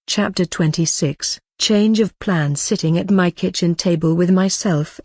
Chapter 26, Change of Plans. Sitting at my kitchen table with myself,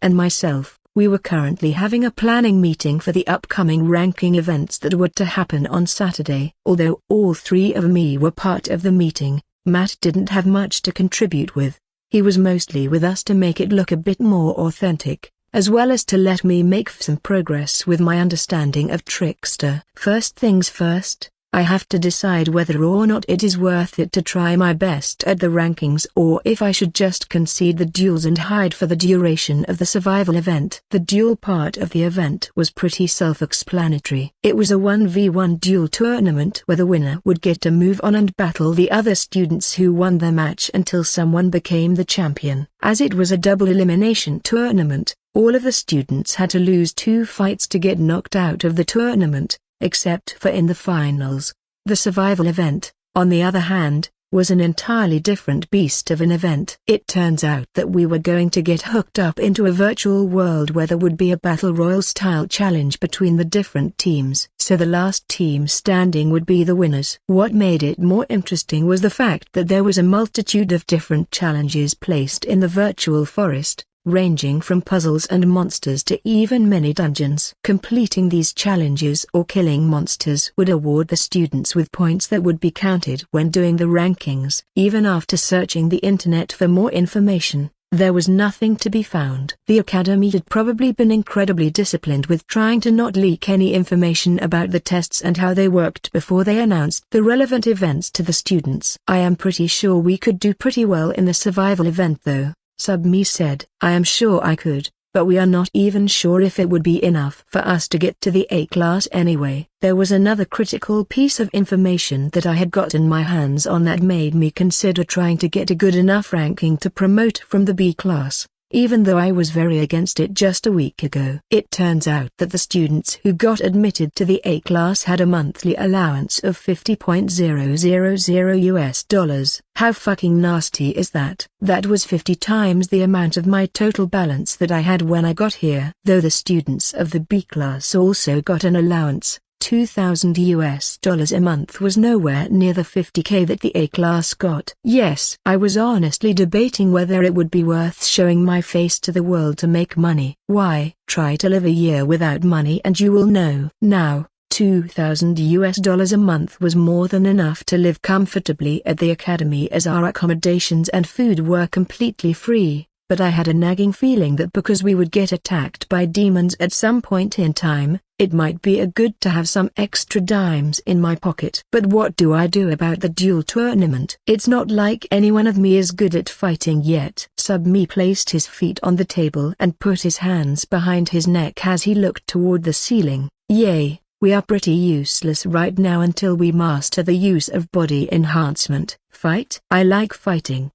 we were currently having a planning meeting for the upcoming ranking events that were to happen on Saturday. Although all three of me were part of the meeting, Matt didn't have much to contribute with. He was mostly with us to make it look a bit more authentic, as well as to let me make some progress with my understanding of Trickster. First things first, I have to decide whether or not it is worth it to try my best at the rankings, or if I should just concede the duels and hide for the duration of the survival event. The duel part of the event was pretty self-explanatory. It was a 1v1 duel tournament where the winner would get to move on and battle the other students who won their match until someone became the champion. As it was a double elimination tournament, all of the students had to lose 2 fights to get knocked out of the tournament, except for in the finals. The survival event, on the other hand, was an entirely different beast of an event. It turns out that we were going to get hooked up into a virtual world where there would be a battle royale style challenge between the different teams. So the last team standing would be the winners. What made it more interesting was the fact that there was a multitude of different challenges placed in the virtual forest, ranging from puzzles and monsters to even mini dungeons. Completing these challenges or killing monsters would award the students with points that would be counted when doing the rankings. Even after searching the internet for more information, there was nothing to be found. The academy had probably been incredibly disciplined with trying to not leak any information about the tests and how they worked before they announced the relevant events to the students. I am pretty sure we could do pretty well in the survival event though, Me said. I am sure I could, but we are not even sure if it would be enough for us to get to the A class anyway. There was another critical piece of information that I had gotten my hands on that made me consider trying to get a good enough ranking to promote from the B class, even though I was very against it just a week ago. It turns out that the students who got admitted to the A class had a monthly allowance of $50,000. How fucking nasty is that? That was 50 times the amount of my total balance that I had when I got here. Though the students of the B class also got an allowance, $2,000 a month was nowhere near the $50K that the A class got. Yes, I was honestly debating whether it would be worth showing my face to the world to make money. Why, try to live a year without money and you will know. Now, $2,000 a month was more than enough to live comfortably at the academy, as our accommodations and food were completely free. But I had a nagging feeling that because we would get attacked by demons at some point in time, it might be a good to have some extra dimes in my pocket. But what do I do about the duel tournament? It's not like any one of me is good at fighting yet. Me placed his feet on the table and put his hands behind his neck as he looked toward the ceiling. Yay, we are pretty useless right now until we master the use of body enhancement. Fight? I like fighting. ?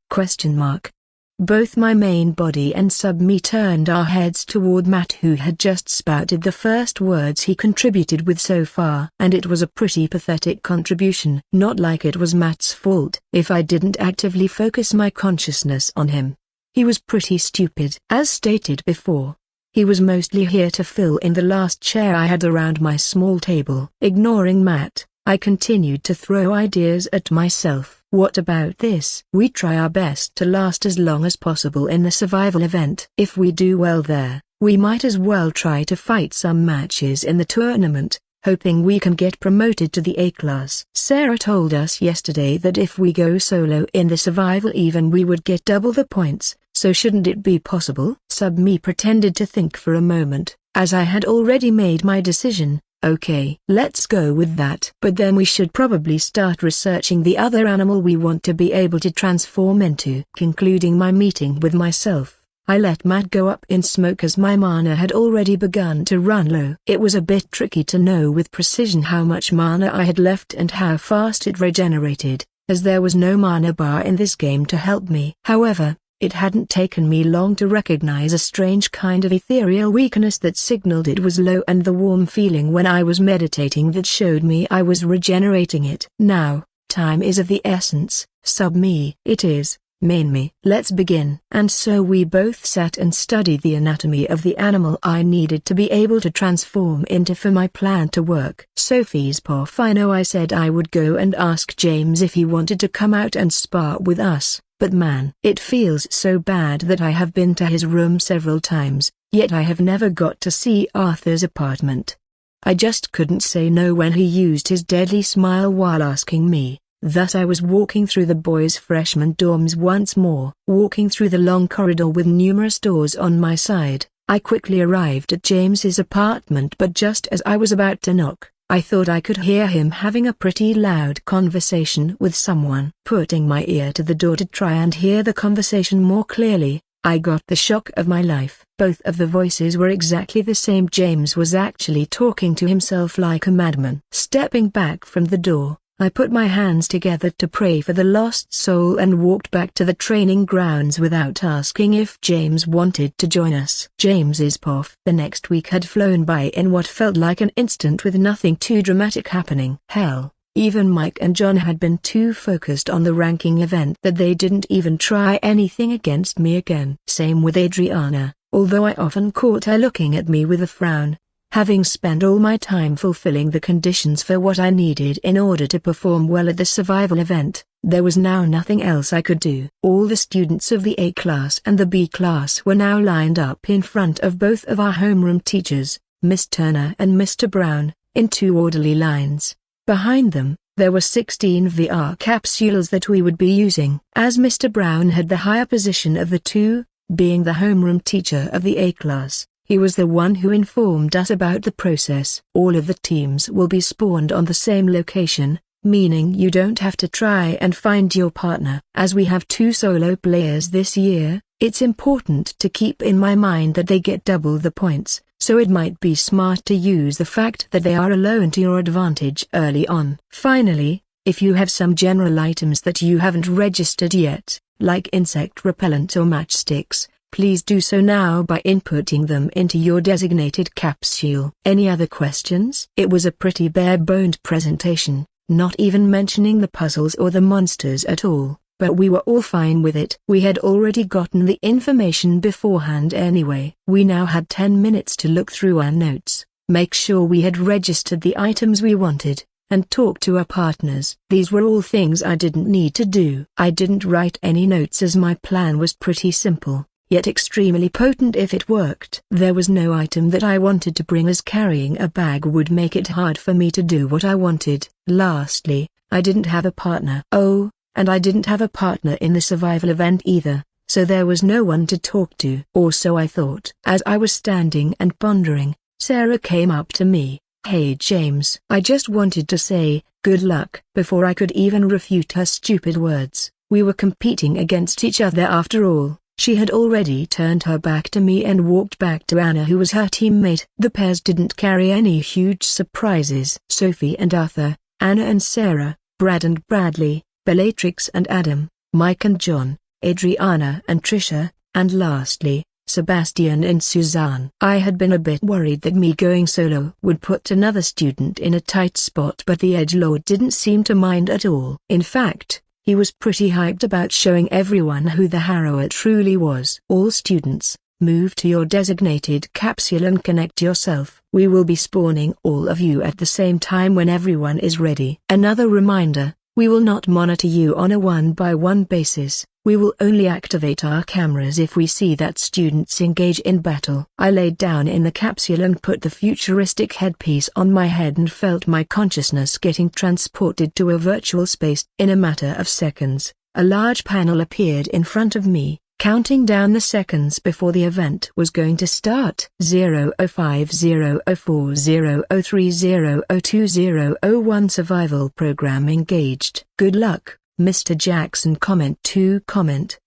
Both my main body and Me turned our heads toward Matt, who had just spouted the first words he contributed with so far. And it was a pretty pathetic contribution. Not like it was Matt's fault if I didn't actively focus my consciousness on him. He was pretty stupid. As stated before, he was mostly here to fill in the last chair I had around my small table. Ignoring Matt, I continued to throw ideas at myself. What about this? We try our best to last as long as possible in the survival event. If we do well there, we might as well try to fight some matches in the tournament, hoping we can get promoted to the A class. Sarah told us yesterday that if we go solo in the survival even we would get double the points, so shouldn't it be possible? Me pretended to think for a moment, as I had already made my decision. Okay, let's go with that. But then we should probably start researching the other animal we want to be able to transform into. Concluding my meeting with myself, I let Matt go up in smoke as my mana had already begun to run low. It was a bit tricky to know with precision how much mana I had left and how fast it regenerated, as there was no mana bar in this game to help me. However, it hadn't taken me long to recognize a strange kind of ethereal weakness that signaled it was low, and the warm feeling when I was meditating that showed me I was regenerating it. Now, time is of the essence, Me. It is, Main me. Let's begin. And so we both sat and studied the anatomy of the animal I needed to be able to transform into for my plan to work. Sophie's poff. I know I said I would go and ask James if he wanted to come out and spar with us, but man, it feels so bad that I have been to his room several times, yet I have never got to see Arthur's apartment. I just couldn't say no when he used his deadly smile while asking me. Thus I was walking through the boys' freshman dorms once more. Walking through the long corridor with numerous doors on my side, I quickly arrived at James's apartment, but just as I was about to knock, I thought I could hear him having a pretty loud conversation with someone. Putting my ear to the door to try and hear the conversation more clearly, I got the shock of my life. Both of the voices were exactly the same. James was actually talking to himself like a madman. Stepping back from the door, I put my hands together to pray for the lost soul and walked back to the training grounds without asking if James wanted to join us. James's poff. The next week had flown by in what felt like an instant with nothing too dramatic happening. Hell, even Mike and John had been too focused on the ranking event that they didn't even try anything against me again. Same with Adriana, although I often caught her looking at me with a frown. Having spent all my time fulfilling the conditions for what I needed in order to perform well at the survival event, there was now nothing else I could do. All the students of the A class and the B class were now lined up in front of both of our homeroom teachers, Miss Turner and Mr. Brown, in two orderly lines. Behind them, there were 16 VR capsules that we would be using. As Mr. Brown had the higher position of the two, being the homeroom teacher of the A class, he was the one who informed us about the process. All of the teams will be spawned on the same location, meaning you don't have to try and find your partner. As we have 2 solo players this year, it's important to keep in my mind that they get double the points, so it might be smart to use the fact that they are alone to your advantage early on. Finally, if you have some general items that you haven't registered yet, like insect repellent or matchsticks, please do so now by inputting them into your designated capsule. Any other questions? It was a pretty bare-boned presentation, not even mentioning the puzzles or the monsters at all, but we were all fine with it. We had already gotten the information beforehand anyway. We now had 10 minutes to look through our notes, make sure we had registered the items we wanted, and talk to our partners. These were all things I didn't need to do. I didn't write any notes as my plan was pretty simple, yet extremely potent if it worked. There was no item that I wanted to bring, as carrying a bag would make it hard for me to do what I wanted. Lastly, I didn't have a partner. Oh, and I didn't have a partner in the survival event either, so there was no one to talk to. Or so I thought. As I was standing and pondering, Sarah came up to me. "Hey James." I just wanted to say, "Good luck," before I could even refute her stupid words. We were competing against each other after all. She had already turned her back to me and walked back to Anna, who was her teammate. The pairs didn't carry any huge surprises. Sophie and Arthur, Anna and Sarah, Brad and Bradley, Bellatrix and Adam, Mike and John, Adriana and Trisha, and lastly, Sebastian and Suzanne. I had been a bit worried that me going solo would put another student in a tight spot, but the edgelord didn't seem to mind at all. In fact, he was pretty hyped about showing everyone who the Harrower truly was. "All students, move to your designated capsule and connect yourself. We will be spawning all of you at the same time when everyone is ready." Another reminder, we will not monitor you on a one-by-one basis. We will only activate our cameras if we see that students engage in battle. I laid down in the capsule and put the futuristic headpiece on my head and felt my consciousness getting transported to a virtual space. In a matter of seconds, a large panel appeared in front of me, counting down the seconds before the event was going to start. 0:05, 0:04, 0:03, 0:02, 0:01 Survival program engaged. Good luck, Mr. Jackson. Comment 2.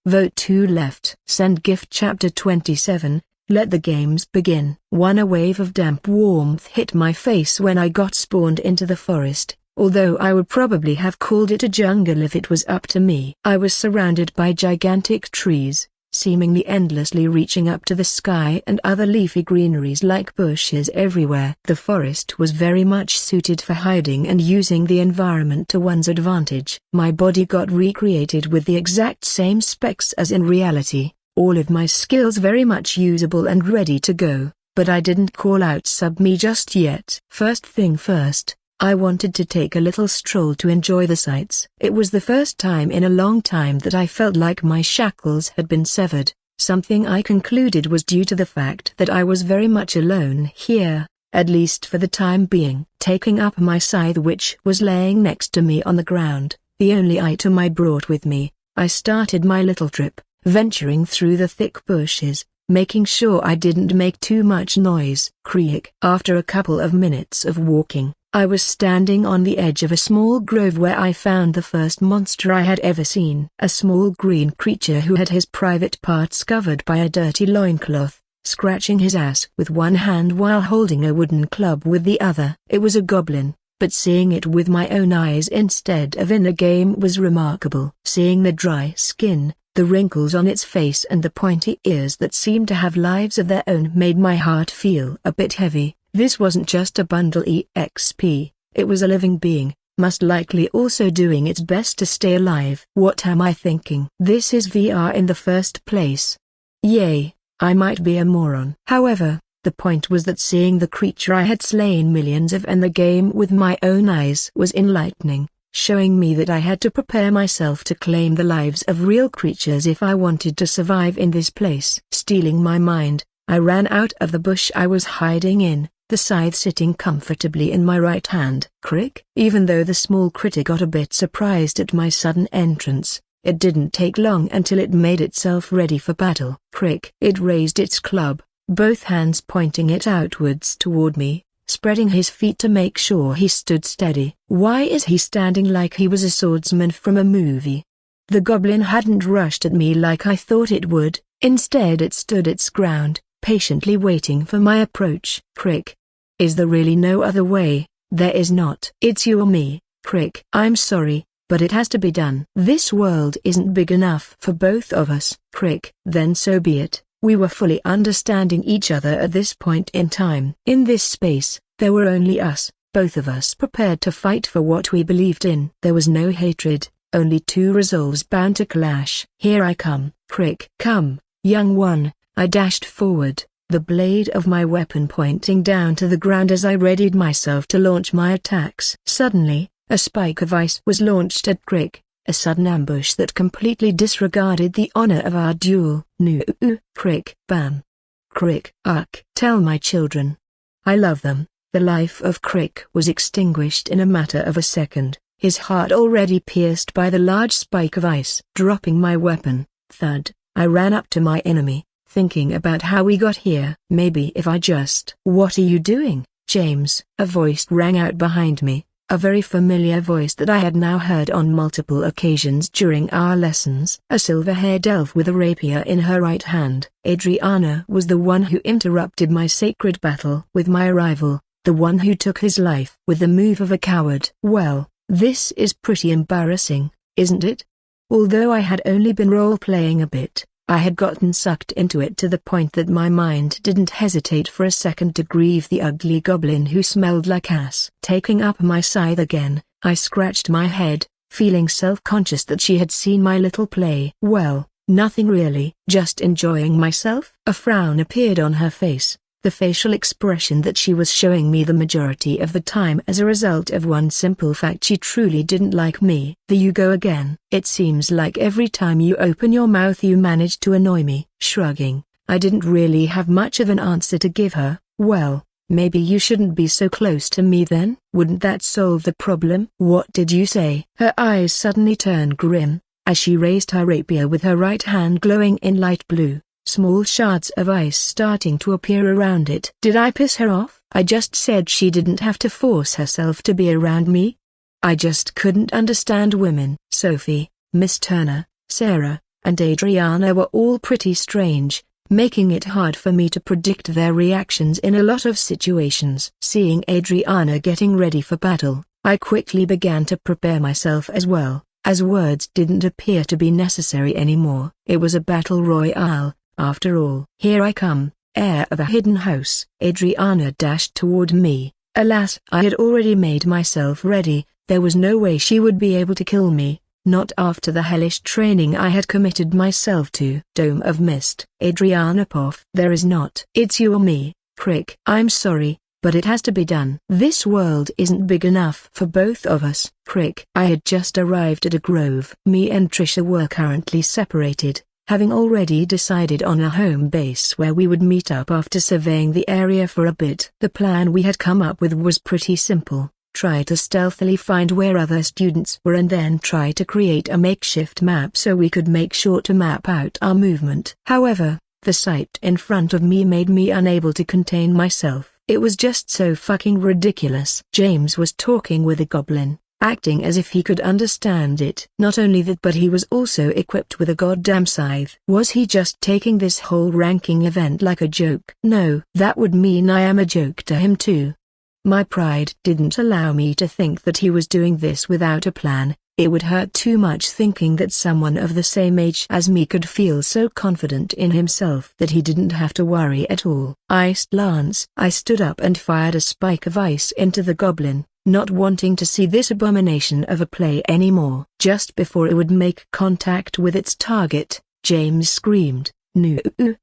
Vote 2 left. Send gift. Chapter 27, Let the Games Begin. A wave of damp warmth hit my face when I got spawned into the forest, although I would probably have called it a jungle if it was up to me. I was surrounded by gigantic trees, seemingly endlessly reaching up to the sky, and other leafy greeneries like bushes everywhere. The forest was very much suited for hiding and using the environment to one's advantage. My body got recreated with the exact same specs as in reality, all of my skills very much usable and ready to go, but I didn't call out sub me just yet. First thing first, I wanted to take a little stroll to enjoy the sights. It was the first time in a long time that I felt like my shackles had been severed, something I concluded was due to the fact that I was very much alone here, at least for the time being. Taking up my scythe, which was laying next to me on the ground, the only item I brought with me, I started my little trip, venturing through the thick bushes, making sure I didn't make too much noise. Creak. After a couple of minutes of walking, I was standing on the edge of a small grove where I found the first monster I had ever seen. A small green creature who had his private parts covered by a dirty loincloth, scratching his ass with one hand while holding a wooden club with the other. It was a goblin, but seeing it with my own eyes instead of in a game was remarkable. Seeing the dry skin, the wrinkles on its face and the pointy ears that seemed to have lives of their own made my heart feel a bit heavy. This wasn't just a bundle EXP, it was a living being, most likely also doing its best to stay alive. What am I thinking? This is VR in the first place. Yay, I might be a moron. However, the point was that seeing the creature I had slain millions of in the game with my own eyes was enlightening, showing me that I had to prepare myself to claim the lives of real creatures if I wanted to survive in this place. Stealing my mind, I ran out of the bush I was hiding in, the scythe sitting comfortably in my right hand. Crick. Even though the small critter got a bit surprised at my sudden entrance, it didn't take long until it made itself ready for battle. Crick. It raised its club, both hands pointing it outwards toward me, spreading his feet to make sure he stood steady. Why is he standing like he was a swordsman from a movie? The goblin hadn't rushed at me like I thought it would, instead it stood its ground, patiently waiting for my approach. Crick. Is there really no other way? There is not. It's you or me, Crick. I'm sorry, but it has to be done. This world isn't big enough for both of us. Crick. Then so be it. We were fully understanding each other at this point in time. In this space, there were only us, both of us prepared to fight for what we believed in. There was no hatred, only two resolves bound to clash. Here I come, Crick. Come, young one. I dashed forward, the blade of my weapon pointing down to the ground as I readied myself to launch my attacks. Suddenly, a spike of ice was launched at Crick, a sudden ambush that completely disregarded the honor of our duel. No, Crick. Bam. Crick. Uck. Tell my children. I love them. The life of Crick was extinguished in a matter of a second, his heart already pierced by the large spike of ice. Dropping my weapon, thud, I ran up to my enemy, thinking about how we got here. Maybe if I just... What are you doing, James? A voice rang out behind me, a very familiar voice that I had now heard on multiple occasions during our lessons. A silver-haired elf with a rapier in her right hand. Adriana was the one who interrupted my sacred battle with my rival, the one who took his life with the move of a coward. Well, this is pretty embarrassing, isn't it? Although I had only been role-playing a bit, I had gotten sucked into it to the point that my mind didn't hesitate for a second to grieve the ugly goblin who smelled like ass. Taking up my scythe again, I scratched my head, feeling self-conscious that she had seen my little play. Well, nothing really. Just enjoying myself? A frown appeared on her face, the facial expression that she was showing me the majority of the time as a result of one simple fact: she truly didn't like me. There you go again. It seems like every time you open your mouth you manage to annoy me. Shrugging, I didn't really have much of an answer to give her. Well, maybe you shouldn't be so close to me then? Wouldn't that solve the problem? What did you say? Her eyes suddenly turned grim, as she raised her rapier with her right hand glowing in light blue, small shards of ice starting to appear around it. Did I piss her off? I just said she didn't have to force herself to be around me. I just couldn't understand women. Sophie, Miss Turner, Sarah, and Adriana were all pretty strange, making it hard for me to predict their reactions in a lot of situations. Seeing Adriana getting ready for battle, I quickly began to prepare myself as well, as words didn't appear to be necessary anymore. It was a battle royale, after all. "Here I come, heir of a hidden house." Adriana dashed toward me. Alas, I had already made myself ready. There was no way she would be able to kill me, not after the hellish training I had committed myself to. Dome of Mist. Adriana Poff. "There is not. It's you or me, prick." "I'm sorry, but it has to be done. This world isn't big enough for both of us, prick." I had just arrived at a grove. Me and Trisha were currently separated, having already decided on a home base where we would meet up after surveying the area for a bit. The plan we had come up with was pretty simple: try to stealthily find where other students were and then try to create a makeshift map so we could make sure to map out our movement. However, the sight in front of me made me unable to contain myself. It was just so fucking ridiculous. James was talking with a goblin, acting as if he could understand it. Not only that, but he was also equipped with a goddamn scythe. Was he just taking this whole ranking event like a joke? No, that would mean I am a joke to him too. My pride didn't allow me to think that he was doing this without a plan. It would hurt too much thinking that someone of the same age as me could feel so confident in himself that he didn't have to worry at all. Ice Lance. I stood up and fired a spike of ice into the goblin, not wanting to see this abomination of a play anymore. Just before it would make contact with its target, James screamed, "No,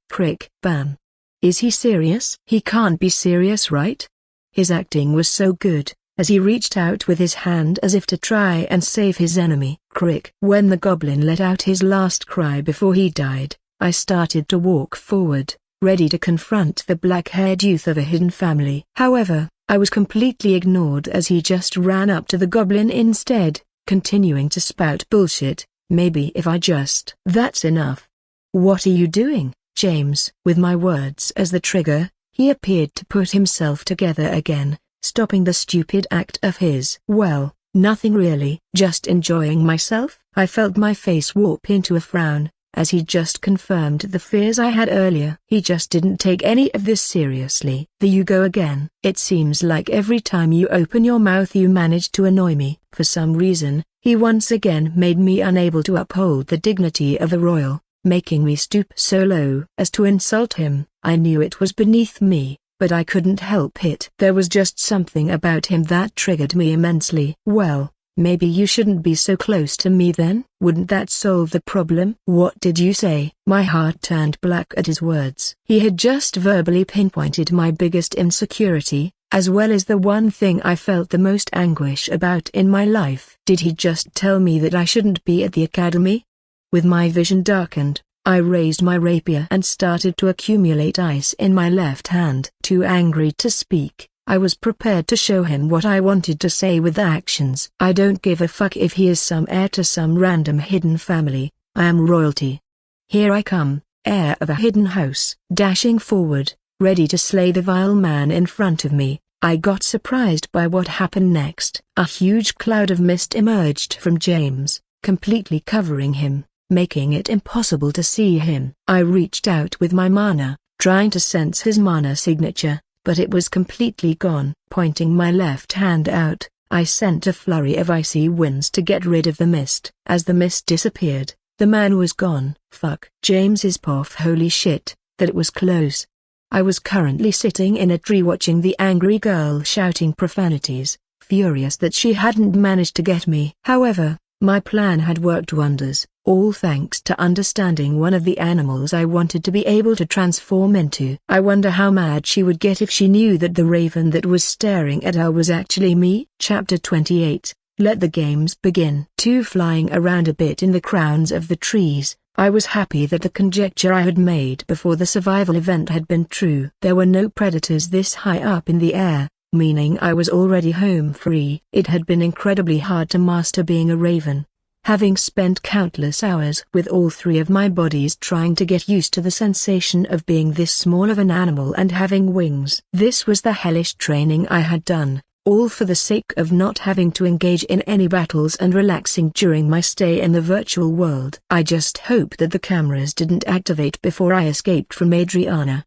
prick!" Bam. Is he serious? He can't be serious, right? His acting was so good, as he reached out with his hand as if to try and save his enemy. Crick. When the goblin let out his last cry before he died, I started to walk forward, ready to confront the black-haired youth of a hidden family. However, I was completely ignored as he just ran up to the goblin instead, continuing to spout bullshit. "Maybe if I just..." "That's enough." "What are you doing, James?" With my words as the trigger, he appeared to put himself together again, stopping the stupid act of his. "Well, nothing really. Just enjoying myself." I felt my face warp into a frown, as he just confirmed the fears I had earlier. He just didn't take any of this seriously. "There you go again. It seems like every time you open your mouth you manage to annoy me." For some reason, he once again made me unable to uphold the dignity of a royal, making me stoop so low as to insult him. I knew it was beneath me, but I couldn't help it. There was just something about him that triggered me immensely. "Well, maybe you shouldn't be so close to me then. Wouldn't that solve the problem?" "What did you say?" My heart turned black at his words. He had just verbally pinpointed my biggest insecurity, as well as the one thing I felt the most anguish about in my life. Did he just tell me that I shouldn't be at the academy? With my vision darkened, I raised my rapier and started to accumulate ice in my left hand. Too angry to speak, I was prepared to show him what I wanted to say with actions. "I don't give a fuck if he is some heir to some random hidden family. I am royalty. Here I come, heir of a hidden house." Dashing forward, ready to slay the vile man in front of me, I got surprised by what happened next. A huge cloud of mist emerged from James, completely covering him, making it impossible to see him. I reached out with my mana, trying to sense his mana signature, but it was completely gone. Pointing my left hand out, I sent a flurry of icy winds to get rid of the mist. As the mist disappeared, the man was gone. Fuck. James's Poff. Holy shit, that was close. I was currently sitting in a tree watching the angry girl shouting profanities, furious that she hadn't managed to get me. However, my plan had worked wonders, all thanks to understanding one of the animals I wanted to be able to transform into. I wonder how mad she would get if she knew that the raven that was staring at her was actually me. Chapter 28, Let the Games Begin. Flying around a bit in the crowns of the trees, I was happy that the conjecture I had made before the survival event had been true. There were no predators this high up in the air, meaning I was already home free. It had been incredibly hard to master being a raven, having spent countless hours with all three of my bodies trying to get used to the sensation of being this small of an animal and having wings. This was the hellish training I had done, all for the sake of not having to engage in any battles and relaxing during my stay in the virtual world. I just hoped that the cameras didn't activate before I escaped from Adriana.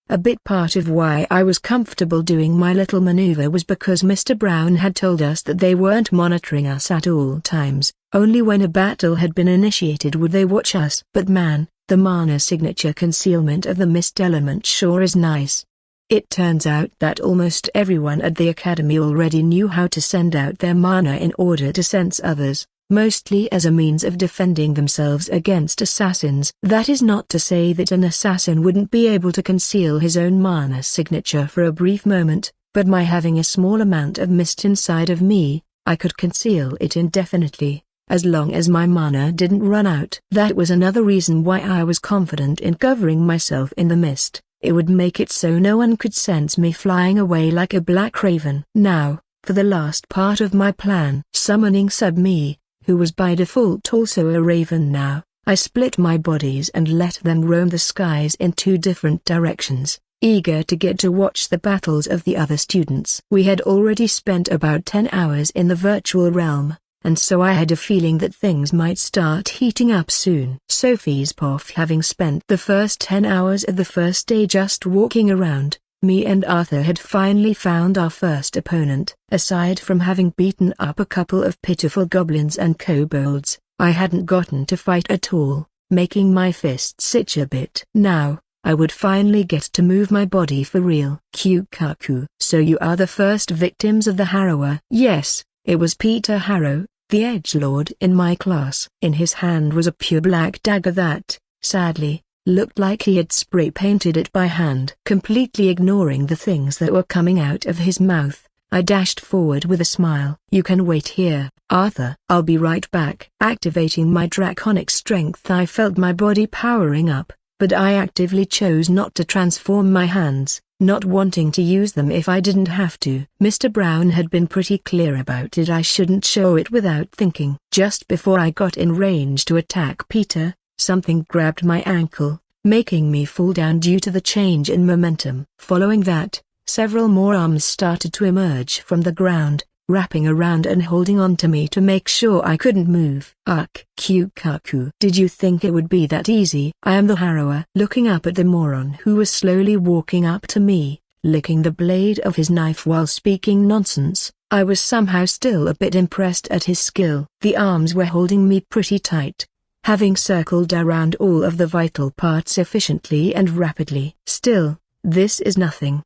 A big part of why I was comfortable doing my little maneuver was because Mr. Brown had told us that they weren't monitoring us at all times, only when a battle had been initiated would they watch us. But man, the mana signature concealment of the mist element sure is nice. It turns out that almost everyone at the academy already knew how to send out their mana in order to sense others, mostly as a means of defending themselves against assassins. That is not to say that an assassin wouldn't be able to conceal his own mana signature for a brief moment, but my having a small amount of mist inside of me, I could conceal it indefinitely, as long as my mana didn't run out. That was another reason why I was confident in covering myself in the mist. It would make it so no one could sense me flying away like a black raven. Now, for the last part of my plan. Summoning Sub-Me, who was by default also a raven now, I split my bodies and let them roam the skies in two different directions, eager to get to watch the battles of the other students. We had already spent about 10 hours in the virtual realm, and so I had a feeling that things might start heating up soon. Sophie's POF having spent the first 10 hours of the first day just walking around, me and Arthur had finally found our first opponent. Aside from having beaten up a couple of pitiful goblins and kobolds, I hadn't gotten to fight at all, making my fists itch a bit. Now, I would finally get to move my body for real. Kyukaku. So you are the first victims of the Harrower? Yes, it was Peter Harrow, the edgelord in my class. In his hand was a pure black dagger that, sadly, looked like he had spray painted it by hand. Completely ignoring the things that were coming out of his mouth, I dashed forward with a smile. You can wait here, Arthur. I'll be right back. Activating my draconic strength, I felt my body powering up, but I actively chose not to transform my hands, not wanting to use them if I didn't have to. Mr. Brown had been pretty clear about it. I shouldn't show it without thinking. Just before I got in range to attack Peter, something grabbed my ankle, making me fall down due to the change in momentum. Following that, several more arms started to emerge from the ground, wrapping around and holding on to me to make sure I couldn't move. Kyukaku. Did you think it would be that easy? I am the Harrower. Looking up at the moron who was slowly walking up to me, licking the blade of his knife while speaking nonsense, I was somehow still a bit impressed at his skill. The arms were holding me pretty tight, having circled around all of the vital parts efficiently and rapidly. Still, this is nothing.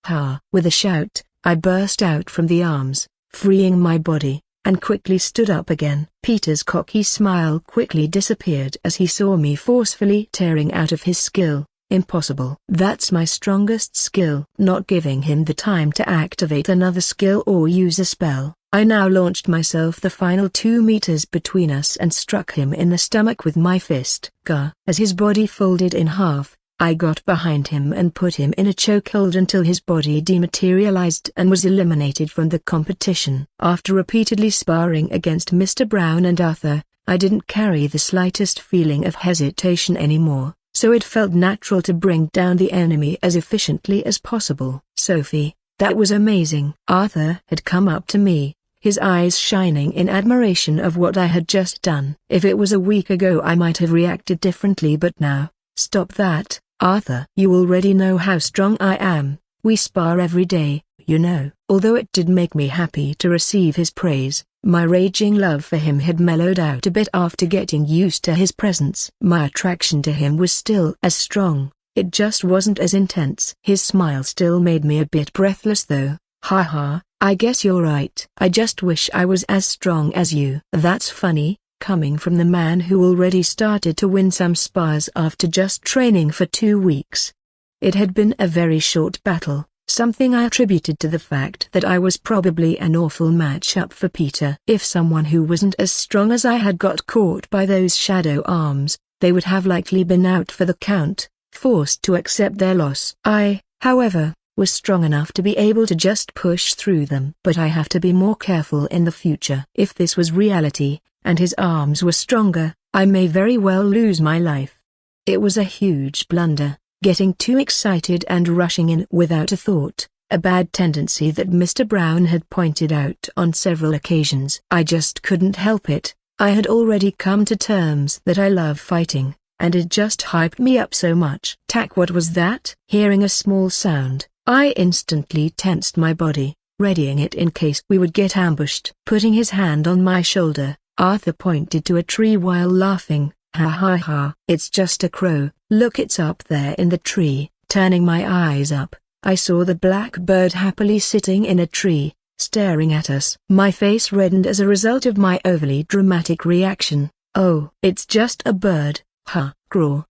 Ha! With a shout, I burst out from the arms, freeing my body, and quickly stood up again. Peter's cocky smile quickly disappeared as he saw me forcefully tearing out of his skill. Impossible. That's my strongest skill. Not giving him the time to activate another skill or use a spell, I now launched myself the final 2 meters between us and struck him in the stomach with my fist. Gah! As his body folded in half, I got behind him and put him in a chokehold until his body dematerialized and was eliminated from the competition. After repeatedly sparring against Mr. Brown and Arthur, I didn't carry the slightest feeling of hesitation anymore, so it felt natural to bring down the enemy as efficiently as possible. Sophie, that was amazing. Arthur had come up to me, his eyes shining in admiration of what I had just done. If it was a week ago I might have reacted differently, but now, stop that, Arthur. You already know how strong I am. We spar every day, you know. Although it did make me happy to receive his praise, my raging love for him had mellowed out a bit after getting used to his presence. My attraction to him was still as strong, it just wasn't as intense. His smile still made me a bit breathless though. Haha, I guess you're right. I just wish I was as strong as you. That's funny, coming from the man who already started to win some spars after just training for 2 weeks. It had been a very short battle, something I attributed to the fact that I was probably an awful matchup for Peter. If someone who wasn't as strong as I had got caught by those shadow arms, they would have likely been out for the count, forced to accept their loss. I, however, was strong enough to be able to just push through them. But I have to be more careful in the future. If this was reality, and his arms were stronger, I may very well lose my life. It was a huge blunder, getting too excited and rushing in without a thought, a bad tendency that Mr. Brown had pointed out on several occasions. I just couldn't help it. I had already come to terms that I love fighting, and it just hyped me up so much. Tack, what was that? Hearing a small sound, I instantly tensed my body, readying it in case we would get ambushed. Putting his hand on my shoulder, Arthur pointed to a tree while laughing. Ha ha ha. It's just a crow. Look, it's up there in the tree. Turning my eyes up, I saw the black bird happily sitting in a tree, staring at us. My face reddened as a result of my overly dramatic reaction. Oh, it's just a bird, huh? Graw.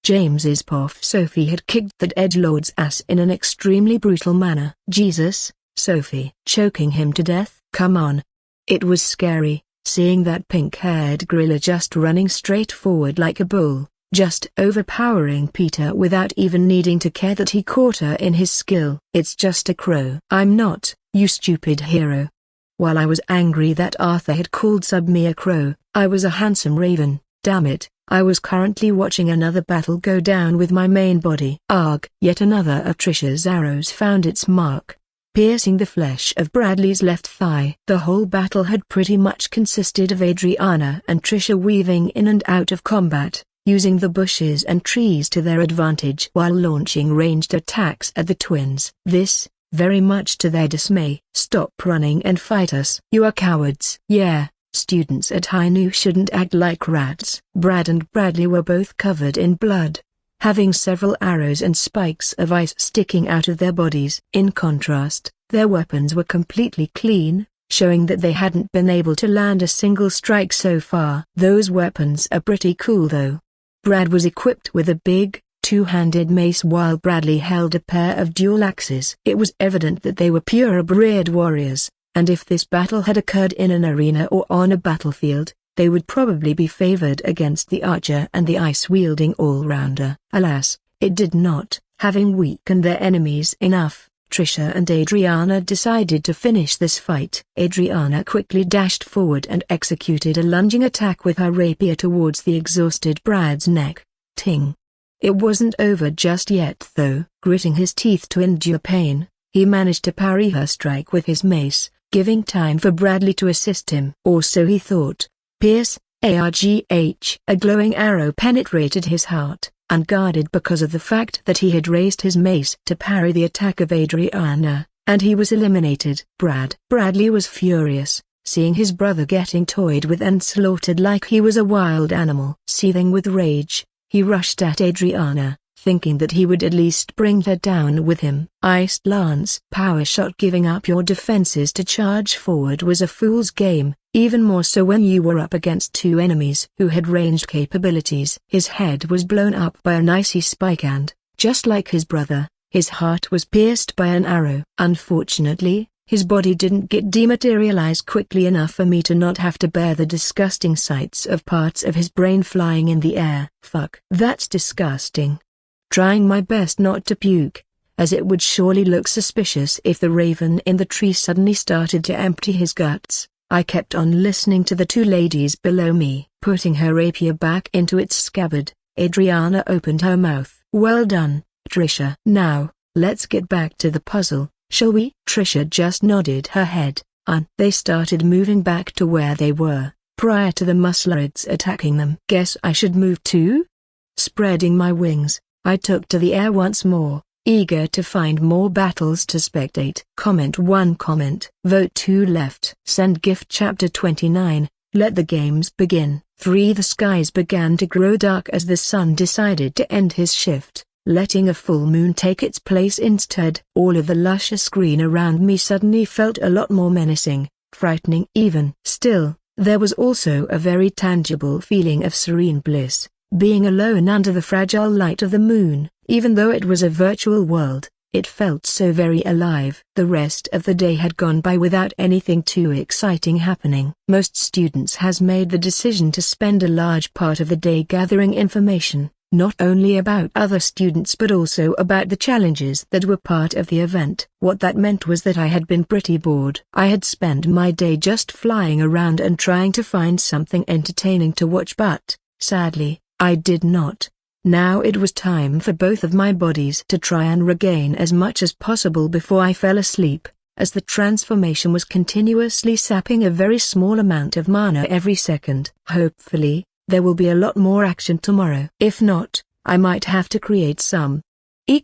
James's poff Sophie had kicked that edgelord's ass in an extremely brutal manner. Jesus, Sophie. Choking him to death? Come on. It was scary, seeing that pink-haired gorilla just running straight forward like a bull, just overpowering Peter without even needing to care that he caught her in his skill. It's just a crow. I'm not, you stupid hero. While I was angry that Arthur had called Subme a crow, I was a handsome raven. Damn it, I was currently watching another battle go down with my main body. Arg! Yet another of Trisha's arrows found its mark, piercing the flesh of Bradley's left thigh. The whole battle had pretty much consisted of Adriana and Trisha weaving in and out of combat, using the bushes and trees to their advantage while launching ranged attacks at the twins. This, very much to their dismay. Stop running and fight us. You are cowards. Yeah, students at High New shouldn't act like rats. Brad and Bradley were both covered in blood, having several arrows and spikes of ice sticking out of their bodies. In contrast, their weapons were completely clean, showing that they hadn't been able to land a single strike so far. Those weapons are pretty cool though. Brad was equipped with a big, two-handed mace while Bradley held a pair of dual axes. It was evident that they were purebred warriors, and if this battle had occurred in an arena or on a battlefield, they would probably be favored against the archer and the ice-wielding all-rounder. Alas, it did not. Having weakened their enemies enough, Trisha and Adriana decided to finish this fight. Adriana quickly dashed forward and executed a lunging attack with her rapier towards the exhausted Brad's neck. Ting! It wasn't over just yet though. Gritting his teeth to endure pain, he managed to parry her strike with his mace, giving time for Bradley to assist him. Or so he thought. Pierce, ARGH. A glowing arrow penetrated his heart, unguarded because of the fact that he had raised his mace to parry the attack of Adriana, and he was eliminated. Bradley was furious, seeing his brother getting toyed with and slaughtered like he was a wild animal. Seething with rage, he rushed at Adriana, thinking that he would at least bring her down with him. Iced Lance power shot. Giving up your defenses to charge forward was a fool's game, even more so when you were up against two enemies who had ranged capabilities. His head was blown up by an icy spike and, just like his brother, his heart was pierced by an arrow. Unfortunately, his body didn't get dematerialized quickly enough for me to not have to bear the disgusting sights of parts of his brain flying in the air. Fuck. That's disgusting. Trying my best not to puke, as it would surely look suspicious if the raven in the tree suddenly started to empty his guts, I kept on listening to the two ladies below me. Putting her rapier back into its scabbard, Adriana opened her mouth. Well done, Trisha. Now, let's get back to the puzzle, shall we? Trisha just nodded her head. They started moving back to where they were, prior to the muscleheads attacking them. Guess I should move too? Spreading my wings, I took to the air once more, eager to find more battles to spectate. Comment 1. Vote 2 left. Send gift. Chapter 29, Let the Games Begin. 3. The skies began to grow dark as the sun decided to end his shift, letting a full moon take its place instead. All of the luscious green around me suddenly felt a lot more menacing, frightening even. Still, there was also a very tangible feeling of serene bliss. Being alone under the fragile light of the moon, even though it was a virtual world, it felt so very alive. The rest of the day had gone by without anything too exciting happening. Most students has made the decision to spend a large part of the day gathering information, not only about other students but also about the challenges that were part of the event. What that meant was that I had been pretty bored. I had spent my day just flying around and trying to find something entertaining to watch, but, sadly, I did not. Now it was time for both of my bodies to try and regain as much as possible before I fell asleep, as the transformation was continuously sapping a very small amount of mana every second. Hopefully, There will be a lot more action tomorrow. If not, I might have to create some. My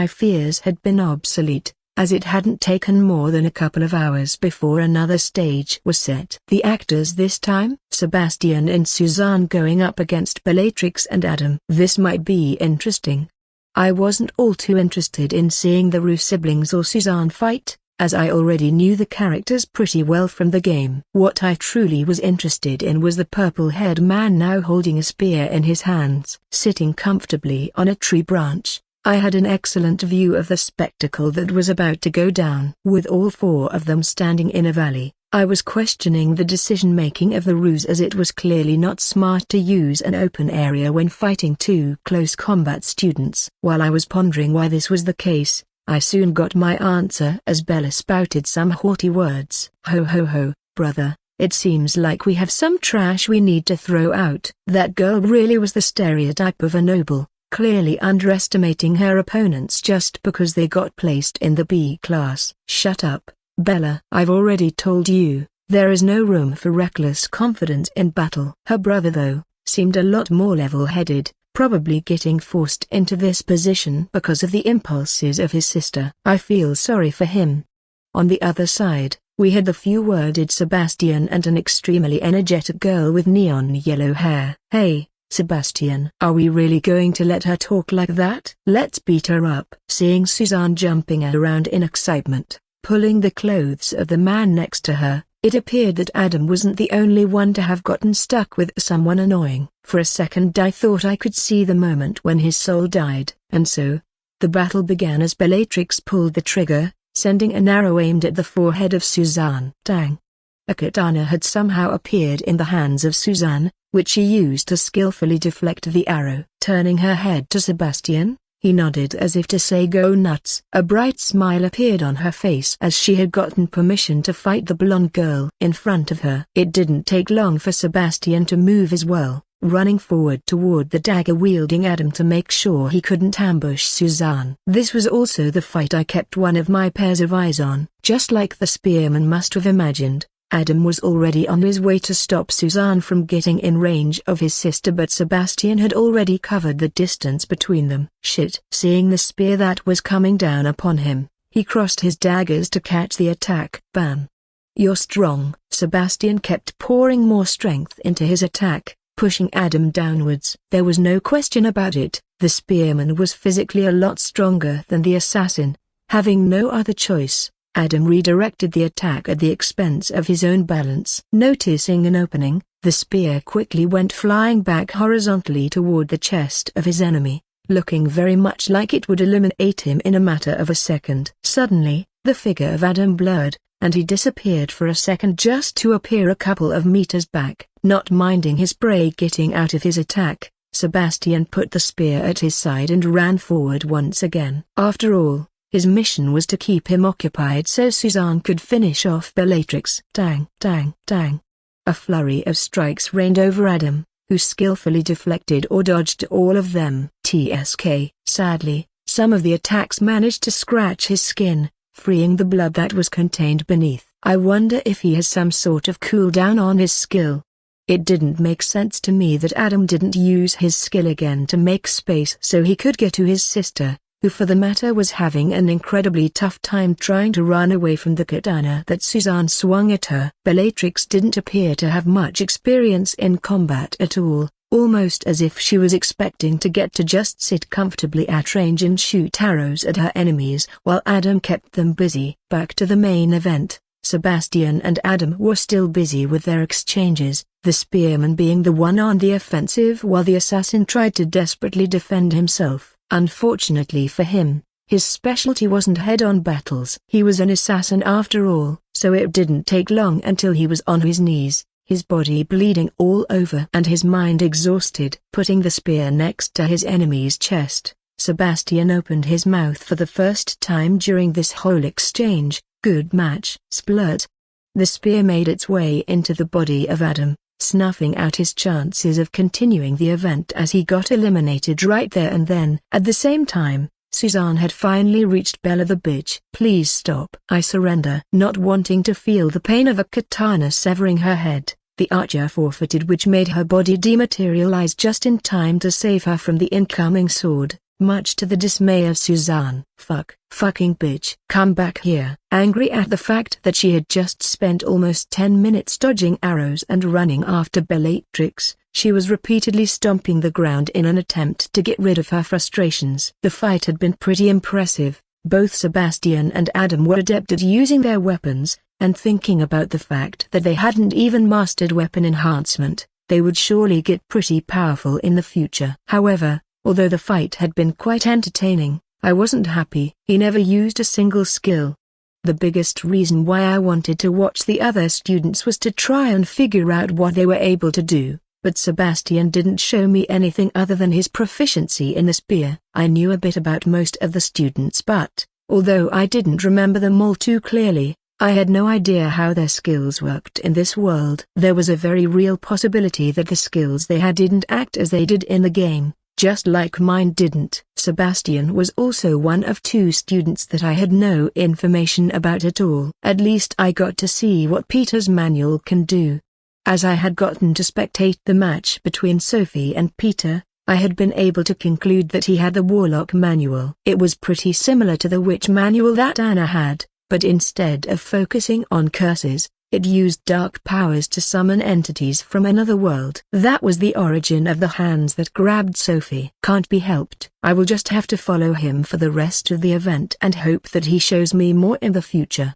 fears had been obsolete, as it hadn't taken more than a couple of hours before another stage was set. The actors this time? Sebastian and Suzanne going up against Bellatrix and Adam. This might be interesting. I wasn't all too interested in seeing the Rue siblings or Suzanne fight, as I already knew the characters pretty well from the game. What I truly was interested in was the purple-haired man now holding a spear in his hands. Sitting comfortably on a tree branch, I had an excellent view of the spectacle that was about to go down. With all four of them standing in a valley, I was questioning the decision-making of the Ruse, as it was clearly not smart to use an open area when fighting two close combat students. While I was pondering why this was the case, I soon got my answer as Bella spouted some haughty words. Ho ho ho, brother, it seems like we have some trash we need to throw out. That girl really was the stereotype of a noble, clearly underestimating her opponents just because they got placed in the B class. Shut up, Bella. I've already told you, there is no room for reckless confidence in battle. Her brother though, seemed a lot more level-headed, probably getting forced into this position because of the impulses of his sister. I feel sorry for him. On the other side, we had the few-worded Sebastian and an extremely energetic girl with neon yellow hair. Hey, Sebastian, are we really going to let her talk like that? Let's beat her up. Seeing Suzanne jumping around in excitement, pulling the clothes of the man next to her, it appeared that Adam wasn't the only one to have gotten stuck with someone annoying. For a second I thought I could see the moment when his soul died. And so, the battle began as Bellatrix pulled the trigger, sending an arrow aimed at the forehead of Suzanne. Dang! A katana had somehow appeared in the hands of Suzanne, which she used to skillfully deflect the arrow. Turning her head to Sebastian, he nodded as if to say go nuts. A bright smile appeared on her face as she had gotten permission to fight the blonde girl in front of her. It didn't take long for Sebastian to move as well, running forward toward the dagger-wielding Adam to make sure he couldn't ambush Suzanne. This was also the fight I kept one of my pairs of eyes on. Just like the spearman must have imagined, Adam was already on his way to stop Suzanne from getting in range of his sister, but Sebastian had already covered the distance between them. Shit. Seeing the spear that was coming down upon him, he crossed his daggers to catch the attack. Bam. You're strong. Sebastian kept pouring more strength into his attack, pushing Adam downwards. There was no question about it, the spearman was physically a lot stronger than the assassin. Having no other choice, Adam redirected the attack at the expense of his own balance. Noticing an opening, the spear quickly went flying back horizontally toward the chest of his enemy, looking very much like it would eliminate him in a matter of a second. Suddenly, the figure of Adam blurred, and he disappeared for a second just to appear a couple of meters back. Not minding his prey getting out of his attack, Sebastian put the spear at his side and ran forward once again. After all, his mission was to keep him occupied so Suzanne could finish off Bellatrix. Tang, tang, tang. A flurry of strikes rained over Adam, who skillfully deflected or dodged all of them. TSK. Sadly, some of the attacks managed to scratch his skin, freeing the blood that was contained beneath. I wonder if he has some sort of cooldown on his skill. It didn't make sense to me that Adam didn't use his skill again to make space so he could get to his sister, who for the matter was having an incredibly tough time trying to run away from the katana that Suzanne swung at her. Bellatrix didn't appear to have much experience in combat at all, almost as if she was expecting to get to just sit comfortably at range and shoot arrows at her enemies while Adam kept them busy. Back to the main event, Sebastian and Adam were still busy with their exchanges, the spearman being the one on the offensive while the assassin tried to desperately defend himself. Unfortunately for him, his specialty wasn't head-on battles. He was an assassin after all, so it didn't take long until he was on his knees, his body bleeding all over and his mind exhausted. Putting the spear next to his enemy's chest, Sebastian opened his mouth for the first time during this whole exchange. Good match. Splurt. The spear made its way into the body of Adam, snuffing out his chances of continuing the event as he got eliminated right there and then. At the same time, Suzanne had finally reached Bella the bitch. Please stop. I surrender. Not wanting to feel the pain of a katana severing her head, the archer forfeited, which made her body dematerialize just in time to save her from the incoming sword, much to the dismay of Suzanne. Fucking bitch. Come back here. Angry at the fact that she had just spent almost 10 minutes dodging arrows and running after Bellatrix, she was repeatedly stomping the ground in an attempt to get rid of her frustrations. The fight had been pretty impressive. Both Sebastian and Adam were adept at using their weapons, and thinking about the fact that they hadn't even mastered weapon enhancement, they would surely get pretty powerful in the future. However, although the fight had been quite entertaining, I wasn't happy. He never used a single skill. The biggest reason why I wanted to watch the other students was to try and figure out what they were able to do, but Sebastian didn't show me anything other than his proficiency in the spear. I knew a bit about most of the students, but, although I didn't remember them all too clearly, I had no idea how their skills worked in this world. There was a very real possibility that the skills they had didn't act as they did in the game, just like mine didn't. Sebastian was also one of 2 students that I had no information about at all. At least I got to see what Peter's manual can do. As I had gotten to spectate the match between Sophie and Peter, I had been able to conclude that he had the Warlock manual. It was pretty similar to the Witch manual that Anna had, but instead of focusing on curses, it used dark powers to summon entities from another world. That was the origin of the hands that grabbed Sophie. Can't be helped. I will just have to follow him for the rest of the event and hope that he shows me more in the future.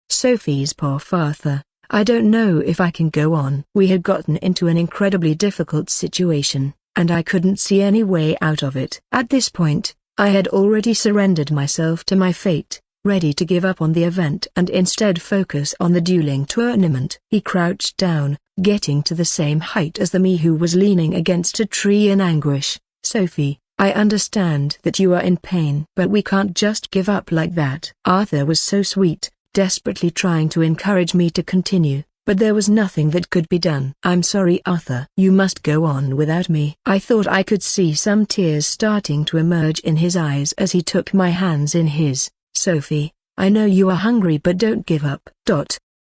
Sophie's path. Arthur, I don't know if I can go on. We had gotten into an incredibly difficult situation, and I couldn't see any way out of it. At this point, I had already surrendered myself to my fate, ready to give up on the event and instead focus on the dueling tournament. He crouched down, getting to the same height as the me who was leaning against a tree in anguish. Sophie, I understand that you are in pain, but we can't just give up like that. Arthur was so sweet, desperately trying to encourage me to continue, but there was nothing that could be done. I'm sorry, Arthur. You must go on without me. I thought I could see some tears starting to emerge in his eyes as he took my hands in his. Sophie, I know you are hungry, but don't give up.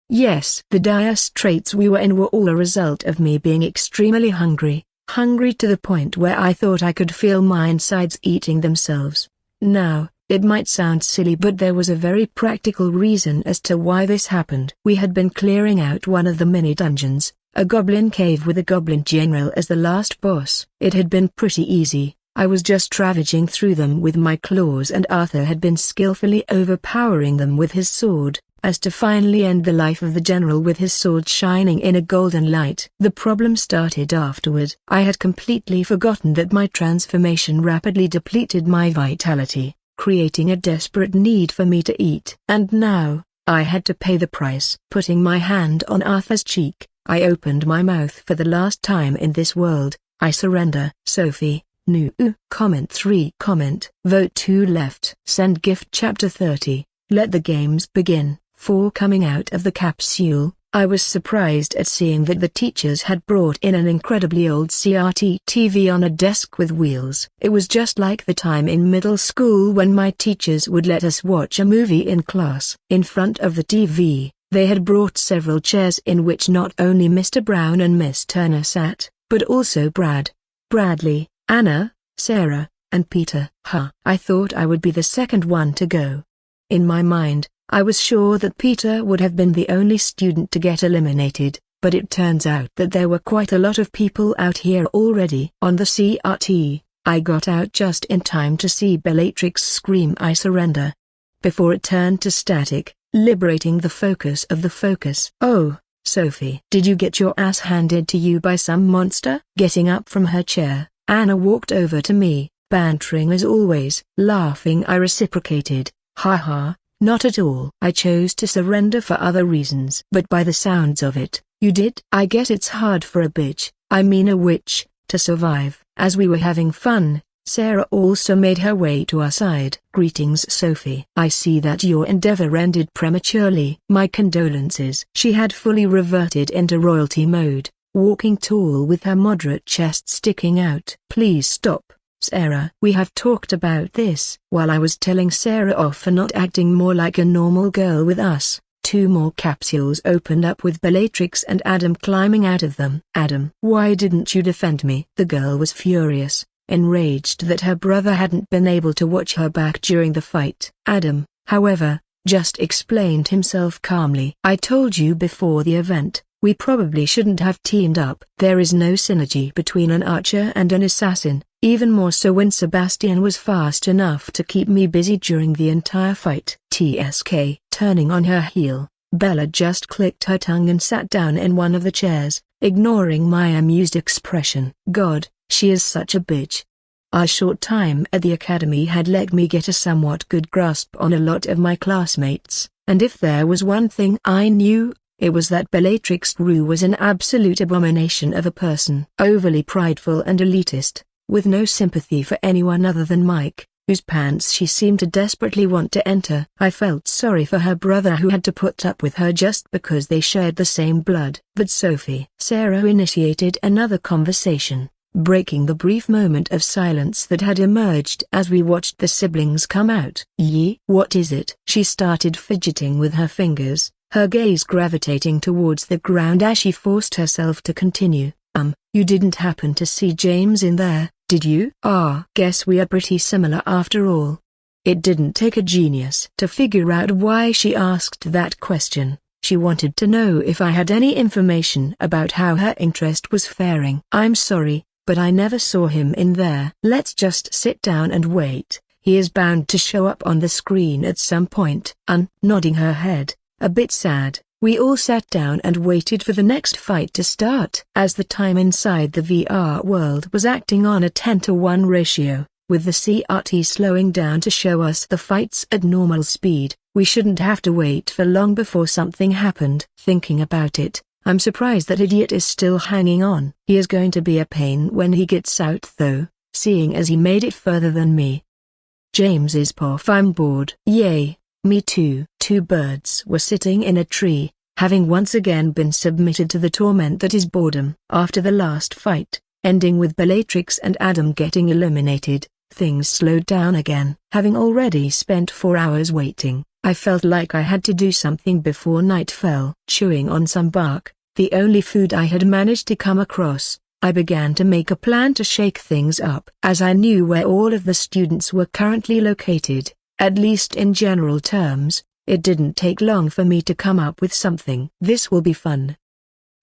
Yes, the dire straits we were in were all a result of me being extremely hungry to the point where I thought I could feel my insides eating themselves. Now, it might sound silly, but there was a very practical reason as to why this happened. We had been clearing out one of the mini dungeons, a goblin cave with a goblin general as the last boss. It had been pretty easy. I was just ravaging through them with my claws, and Arthur had been skillfully overpowering them with his sword, as to finally end the life of the general with his sword shining in a golden light. The problem started afterward. I had completely forgotten that my transformation rapidly depleted my vitality, creating a desperate need for me to eat. And now, I had to pay the price. Putting my hand on Arthur's cheek, I opened my mouth for the last time in this world. I surrender. Sophie. New. Comment 3. Comment. Vote 2 left. Send gift. Chapter 30. Let the games begin. 4. Coming out of the capsule, I was surprised at seeing that the teachers had brought in an incredibly old CRT TV on a desk with wheels. It was just like the time in middle school when my teachers would let us watch a movie in class. In front of the TV, they had brought several chairs in which not only Mr. Brown and Miss Turner sat, but also Bradley, Anna, Sarah, and Peter. I thought I would be the second one to go. In my mind, I was sure that Peter would have been the only student to get eliminated, but it turns out that there were quite a lot of people out here already. On the CRT, I got out just in time to see Bellatrix scream "I surrender" before it turned to static, liberating the focus of the focus. Oh, Sophie, did you get your ass handed to you by some monster? Getting up from her chair, Anna walked over to me, bantering as always. Laughing, I reciprocated, "Haha, not at all. I chose to surrender for other reasons." "But by the sounds of it, you did?" "I guess it's hard for a bitch, I mean a witch, to survive." As we were having fun, Sarah also made her way to our side. "Greetings, Sophie. I see that your endeavor ended prematurely." "My condolences." She had fully reverted into royalty mode, walking tall with her moderate chest sticking out. "Please stop. Sarah. We have talked about this. While I was telling Sarah off for not acting more like a normal girl with us, 2 more capsules opened up with Bellatrix and Adam climbing out of them. Adam, why didn't you defend me? The girl was furious, enraged that her brother hadn't been able to watch her back during the fight. Adam, however, just explained himself calmly. I told you before the event, we probably shouldn't have teamed up. There is no synergy between an archer and an assassin, even more so when Sebastian was fast enough to keep me busy during the entire fight. TSK. Turning on her heel, Bella just clicked her tongue and sat down in one of the chairs, ignoring my amused expression. God, she is such a bitch. Our short time at the academy had let me get a somewhat good grasp on a lot of my classmates, and if there was one thing I knew, it was that Bellatrix Rue was an absolute abomination of a person. Overly prideful and elitist, with no sympathy for anyone other than Mike, whose pants she seemed to desperately want to enter. I felt sorry for her brother who had to put up with her just because they shared the same blood. But Sarah initiated another conversation, breaking the brief moment of silence that had emerged as we watched the siblings come out. What is it? She started fidgeting with her fingers, her gaze gravitating towards the ground as she forced herself to continue. You didn't happen to see James in there, did you? Guess we are pretty similar after all. It didn't take a genius to figure out why she asked that question. She wanted to know if I had any information about how her interest was faring. I'm sorry, but I never saw him in there. Let's just sit down and wait. He is bound to show up on the screen at some point. Nodding her head, a bit sad, we all sat down and waited for the next fight to start. As the time inside the VR world was acting on a 10-to-1 ratio, with the CRT slowing down to show us the fights at normal speed, we shouldn't have to wait for long before something happened. Thinking about it, I'm surprised that idiot is still hanging on. He is going to be a pain when he gets out though, seeing as he made it further than me. James is off. I'm bored. Yay, me too. 2 birds were sitting in a tree, having once again been submitted to the torment that is boredom. After the last fight, ending with Bellatrix and Adam getting eliminated, things slowed down again. Having already spent 4 hours waiting, I felt like I had to do something before night fell. Chewing on some bark, the only food I had managed to come across, I began to make a plan to shake things up. As I knew where all of the students were currently located, at least in general terms, it didn't take long for me to come up with something. This will be fun.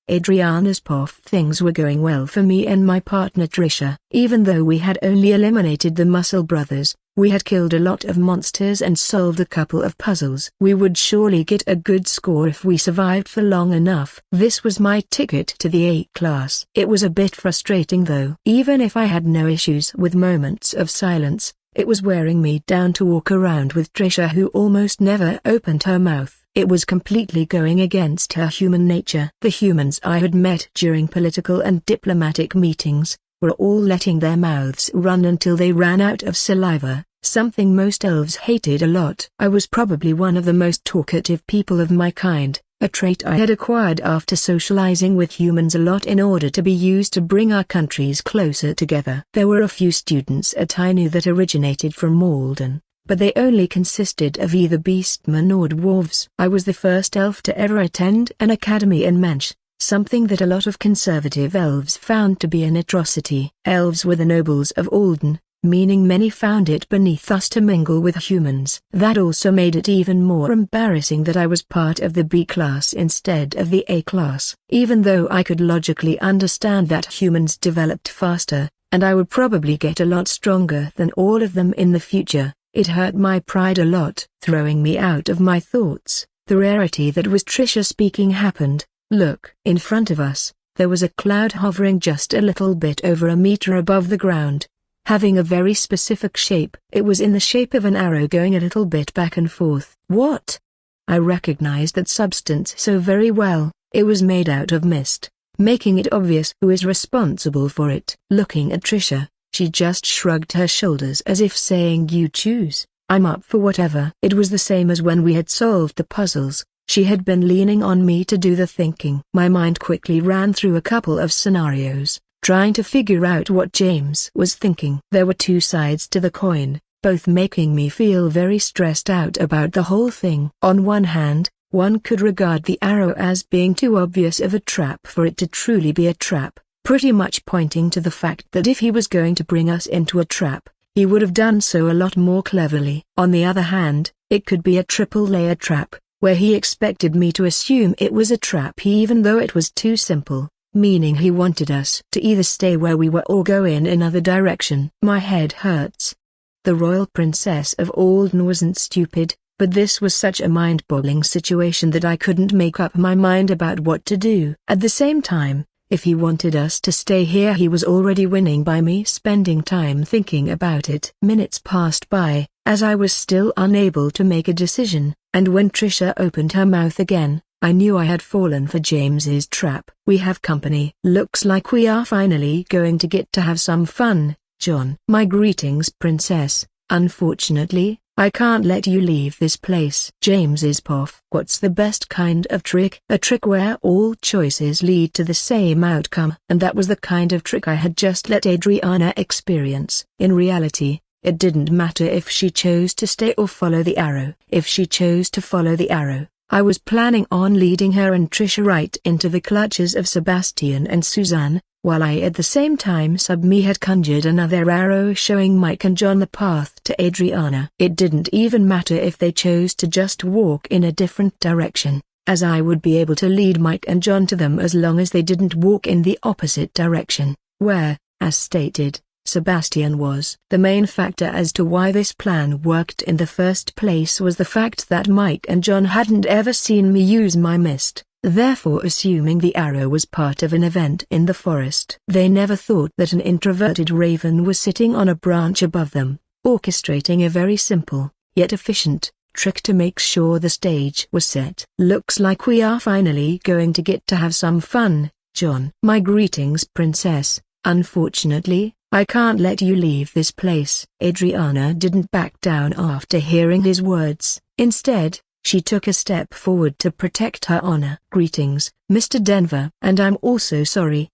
Adriana's POF. Things were going well for me and my partner Trisha. Even though we had only eliminated the Muscle Brothers, we had killed a lot of monsters and solved a couple of puzzles. We would surely get a good score if we survived for long enough. This was my ticket to the A class. It was a bit frustrating though. Even if I had no issues with moments of silence, it was wearing me down to walk around with Trisha who almost never opened her mouth. It was completely going against her human nature. The humans I had met during political and diplomatic meetings were all letting their mouths run until they ran out of saliva, something most elves hated a lot. I was probably one of the most talkative people of my kind, a trait I had acquired after socializing with humans a lot in order to be used to bring our countries closer together. There were a few students at I knew that originated from Malden, but they only consisted of either beastmen or dwarves. I was the first elf to ever attend an academy in Mensch, something that a lot of conservative elves found to be an atrocity. Elves were the nobles of Alden, meaning many found it beneath us to mingle with humans. That also made it even more embarrassing that I was part of the B class instead of the A class. Even though I could logically understand that humans developed faster, and I would probably get a lot stronger than all of them in the future, it hurt my pride a lot. Throwing me out of my thoughts, the rarity that was Trisha speaking happened. Look. In front of us, there was a cloud hovering just a little bit over a meter above the ground, having a very specific shape. It was in the shape of an arrow going a little bit back and forth. What? I recognized that substance so very well. It was made out of mist, making it obvious who is responsible for it. Looking at Trisha, she just shrugged her shoulders as if saying, "You choose, I'm up for whatever." It was the same as when we had solved the puzzles. She had been leaning on me to do the thinking. My mind quickly ran through a couple of scenarios, trying to figure out what James was thinking. There were two sides to the coin, both making me feel very stressed out about the whole thing. On one hand, one could regard the arrow as being too obvious of a trap for it to truly be a trap, pretty much pointing to the fact that if he was going to bring us into a trap, he would have done so a lot more cleverly. On the other hand, it could be a triple-layer trap, where he expected me to assume it was a trap even though it was too simple, meaning he wanted us to either stay where we were or go in another direction. My head hurts. The royal princess of Alden wasn't stupid, but this was such a mind-boggling situation that I couldn't make up my mind about what to do. At the same time, if he wanted us to stay here, he was already winning by me spending time thinking about it. Minutes passed by, as I was still unable to make a decision, and when Trisha opened her mouth again, I knew I had fallen for James's trap. "We have company. Looks like we are finally going to get to have some fun, John." "My greetings, princess. Unfortunately, I can't let you leave this place." James is off. "What's the best kind of trick?" "A trick where all choices lead to the same outcome." And that was the kind of trick I had just let Adriana experience. In reality, it didn't matter if she chose to stay or follow the arrow. If she chose to follow the arrow, I was planning on leading her and Trisha right into the clutches of Sebastian and Suzanne, while I at the same time had conjured another arrow showing Mike and John the path to Adriana. It didn't even matter if they chose to just walk in a different direction, as I would be able to lead Mike and John to them as long as they didn't walk in the opposite direction, where, as stated, Sebastian was. The main factor as to why this plan worked in the first place was the fact that Mike and John hadn't ever seen me use my mist, therefore assuming the arrow was part of an event in the forest. They never thought that an introverted raven was sitting on a branch above them, orchestrating a very simple, yet efficient, trick to make sure the stage was set. "Looks like we are finally going to get to have some fun, John." "My greetings, princess. Unfortunately, I can't let you leave this place." Adriana didn't back down after hearing his words. Instead, she took a step forward to protect her honor. "Greetings, Mr. Denver. And I'm also sorry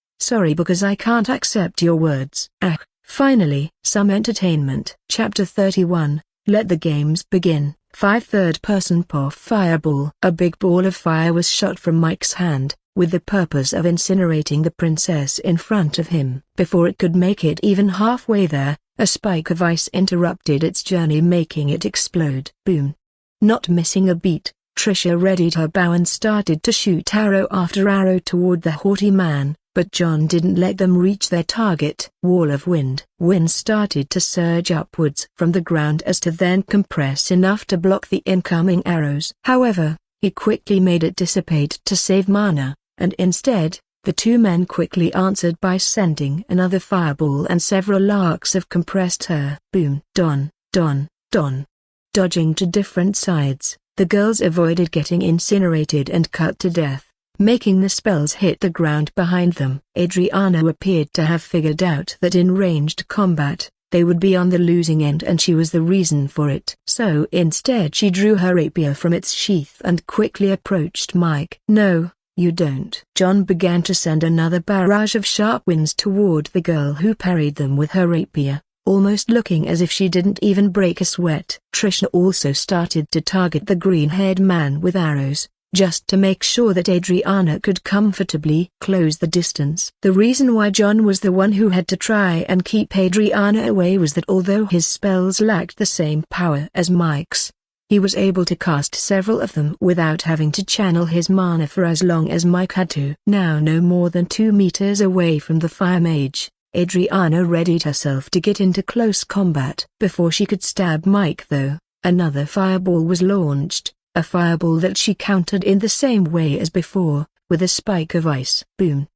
because I can't accept your words." Finally, some entertainment. Chapter 31, Let the Games Begin. 5 Third-person POF Fireball. A big ball of fire was shot from Mike's hand, with the purpose of incinerating the princess in front of him. Before it could make it even halfway there, a spike of ice interrupted its journey, making it explode. Boom. Not missing a beat, Trisha readied her bow and started to shoot arrow after arrow toward the haughty man, but John didn't let them reach their target. Wall of wind. Wind started to surge upwards from the ground as to then compress enough to block the incoming arrows. However, he quickly made it dissipate to save mana, and instead, the two men quickly answered by sending another fireball and several arcs of compressed air. Boom. Don. Dodging to different sides, the girls avoided getting incinerated and cut to death, making the spells hit the ground behind them. Adriana appeared to have figured out that in ranged combat, they would be on the losing end, and she was the reason for it. So instead she drew her rapier from its sheath and quickly approached Mike. "No, you don't." John began to send another barrage of sharp winds toward the girl, who parried them with her rapier, almost looking as if she didn't even break a sweat. Trisha also started to target the green-haired man with arrows, just to make sure that Adriana could comfortably close the distance. The reason why John was the one who had to try and keep Adriana away was that although his spells lacked the same power as Mike's, he was able to cast several of them without having to channel his mana for as long as Mike had to. Now no more than 2 meters away from the fire mage, Adriana readied herself to get into close combat. Before she could stab Mike though, another fireball was launched. A fireball that she countered in the same way as before, with a spike of ice. Boom.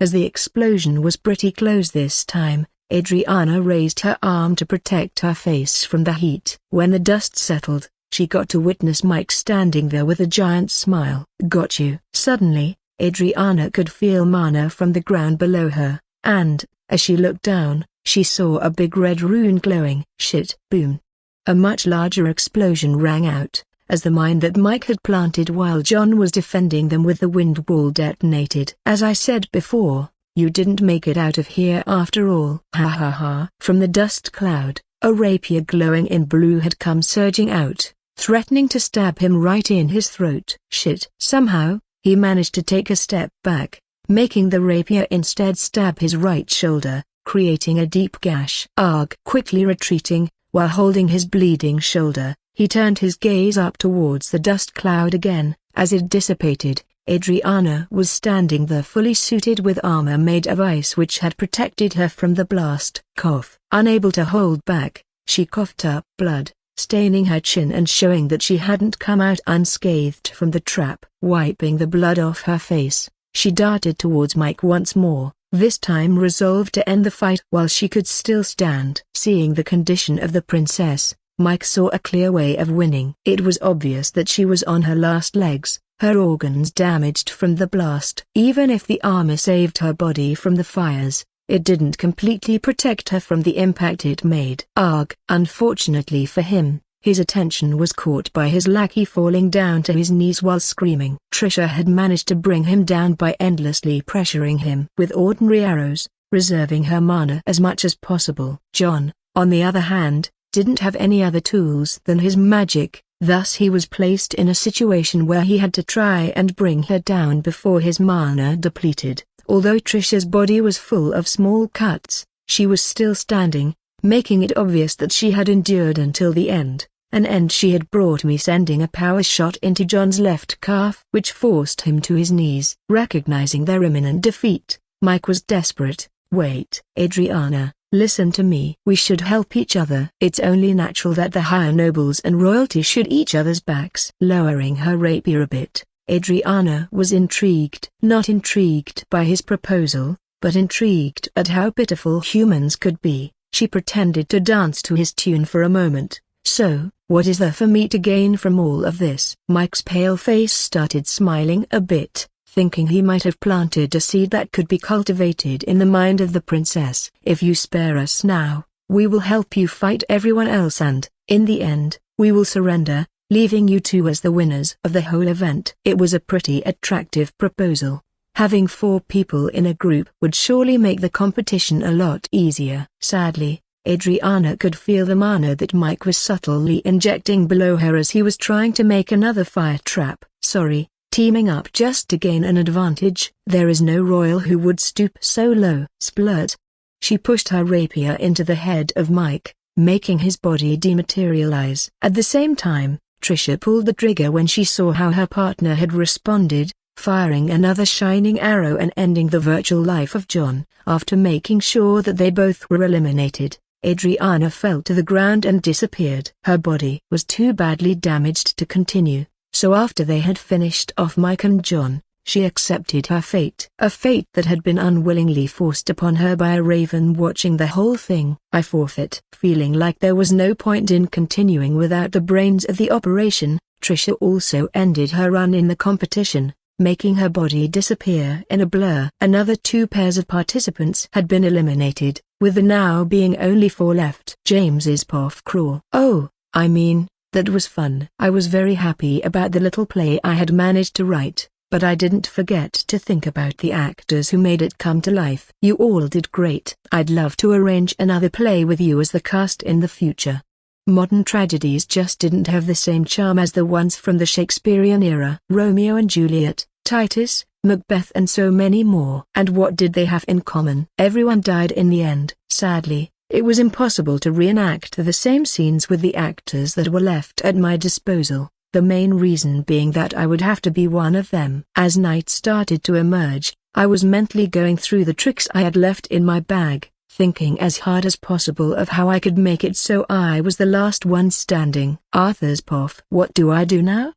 As the explosion was pretty close this time, Adriana raised her arm to protect her face from the heat. When the dust settled, she got to witness Mike standing there with a giant smile. "Got you." Suddenly, Adriana could feel mana from the ground below her, and, as she looked down, she saw a big red rune glowing. Shit. Boom. A much larger explosion rang out, as the mine that Mike had planted while John was defending them with the wind wall detonated. As I said before, You didn't make it out of here after all. Ha ha ha. From the dust cloud, a rapier glowing in blue had come surging out, threatening to stab him right in his throat. Shit. Somehow, he managed to take a step back, making the rapier instead stab his right shoulder, creating a deep gash. Arg. Quickly retreating, while holding his bleeding shoulder, he turned his gaze up towards the dust cloud again. As it dissipated, Adriana was standing there fully suited with armor made of ice which had protected her from the blast. Cough. Unable to hold back, she coughed up blood, staining her chin and showing that she hadn't come out unscathed from the trap. Wiping the blood off her face, she darted towards Mike once more, this time resolved to end the fight while she could still stand. Seeing the condition of the princess, Mike saw a clear way of winning. It was obvious that she was on her last legs, her organs damaged from the blast. Even if the armor saved her body from the fires, it didn't completely protect her from the impact it made. Arg. Unfortunately for him, his attention was caught by his lackey falling down to his knees while screaming. Trisha had managed to bring him down by endlessly pressuring him with ordinary arrows, reserving her mana as much as possible. John, on the other hand, didn't have any other tools than his magic, thus he was placed in a situation where he had to try and bring her down before his mana depleted. Although Trisha's body was full of small cuts, she was still standing, making it obvious that she had endured until the end, an end she had brought me, sending a power shot into John's left calf which forced him to his knees. Recognizing their imminent defeat, Mike was desperate. Wait, Adriana. Listen to me. We should help each other. It's only natural that the higher nobles and royalty should each other's backs. Lowering her rapier a bit, Adriana was intrigued. Not intrigued by his proposal, but intrigued at how pitiful humans could be. She pretended to dance to his tune for a moment. So, what is there for me to gain from all of this? Mike's pale face started smiling a bit, thinking he might have planted a seed that could be cultivated in the mind of the princess. If you spare us now, we will help you fight everyone else and, in the end, we will surrender, leaving you two as the winners of the whole event. It was a pretty attractive proposal. Having 4 people in a group would surely make the competition a lot easier. Sadly, Adriana could feel the mana that Mike was subtly injecting below her as he was trying to make another fire trap. Sorry. Teaming up just to gain an advantage. There is no royal who would stoop so low. Splurt. She pushed her rapier into the head of Mike, making his body dematerialize. At the same time, Trisha pulled the trigger when she saw how her partner had responded, firing another shining arrow and ending the virtual life of John. After making sure that they both were eliminated, Adriana fell to the ground and disappeared. Her body was too badly damaged to continue. So after they had finished off Mike and John, she accepted her fate. A fate that had been unwillingly forced upon her by a raven watching the whole thing. I forfeit. Feeling like there was no point in continuing without the brains of the operation, Trisha also ended her run in the competition, making her body disappear in a blur. Another 2 pairs of participants had been eliminated, with there now being only 4 left. James's puff crawl. Oh, I mean, that was fun. I was very happy about the little play I had managed to write, but I didn't forget to think about the actors who made it come to life. You all did great. I'd love to arrange another play with you as the cast in the future. Modern tragedies just didn't have the same charm as the ones from the Shakespearean era. Romeo and Juliet, Titus, Macbeth and so many more. And what did they have in common? Everyone died in the end. Sadly, it was impossible to reenact the same scenes with the actors that were left at my disposal, the main reason being that I would have to be one of them. As night started to emerge, I was mentally going through the tricks I had left in my bag, thinking as hard as possible of how I could make it so I was the last one standing. Arthur's puff. What do I do now?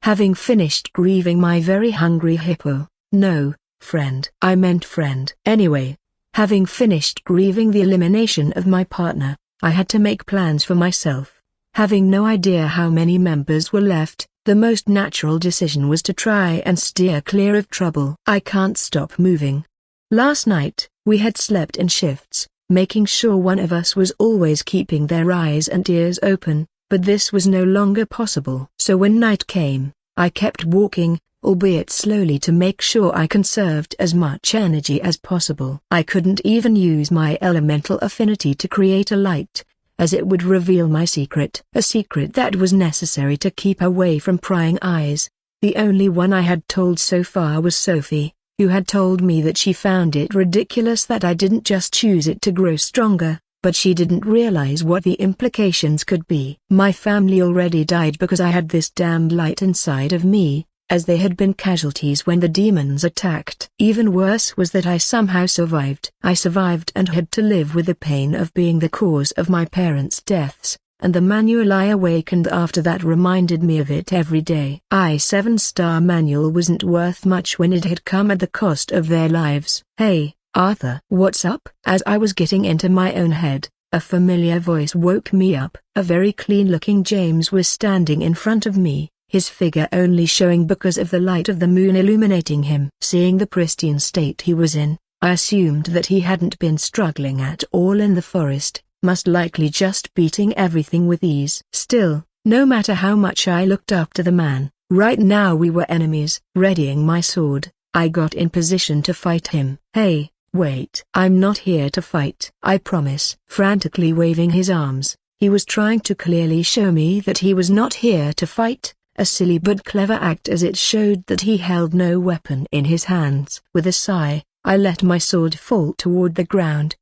Having finished grieving my very hungry hippo, no, friend. I meant friend. Anyway. Having finished grieving the elimination of my partner, I had to make plans for myself. Having no idea how many members were left, the most natural decision was to try and steer clear of trouble. I can't stop moving. Last night, we had slept in shifts, making sure one of us was always keeping their eyes and ears open, but this was no longer possible. So when night came, I kept walking, albeit slowly, to make sure I conserved as much energy as possible. I couldn't even use my elemental affinity to create a light, as it would reveal my secret. A secret that was necessary to keep away from prying eyes. The only one I had told so far was Sophie, who had told me that she found it ridiculous that I didn't just choose it to grow stronger, but she didn't realize what the implications could be. My family already died because I had this damned light inside of me, as they had been casualties when the demons attacked. Even worse was that I somehow survived. I survived and had to live with the pain of being the cause of my parents' deaths, and the manual I awakened after that reminded me of it every day. A 7-star manual wasn't worth much when it had come at the cost of their lives. "Hey, Arthur." "What's up?" As I was getting into my own head, a familiar voice woke me up. A very clean-looking James was standing in front of me, his figure only showing because of the light of the moon illuminating him. Seeing the pristine state he was in, I assumed that he hadn't been struggling at all in the forest, most likely just beating everything with ease. Still, no matter how much I looked up to the man, right now we were enemies. Readying my sword, I got in position to fight him. "Hey, wait. I'm not here to fight, I promise." Frantically waving his arms, he was trying to clearly show me that he was not here to fight, a silly but clever act as it showed that he held no weapon in his hands. With a sigh, I let my sword fall toward the ground.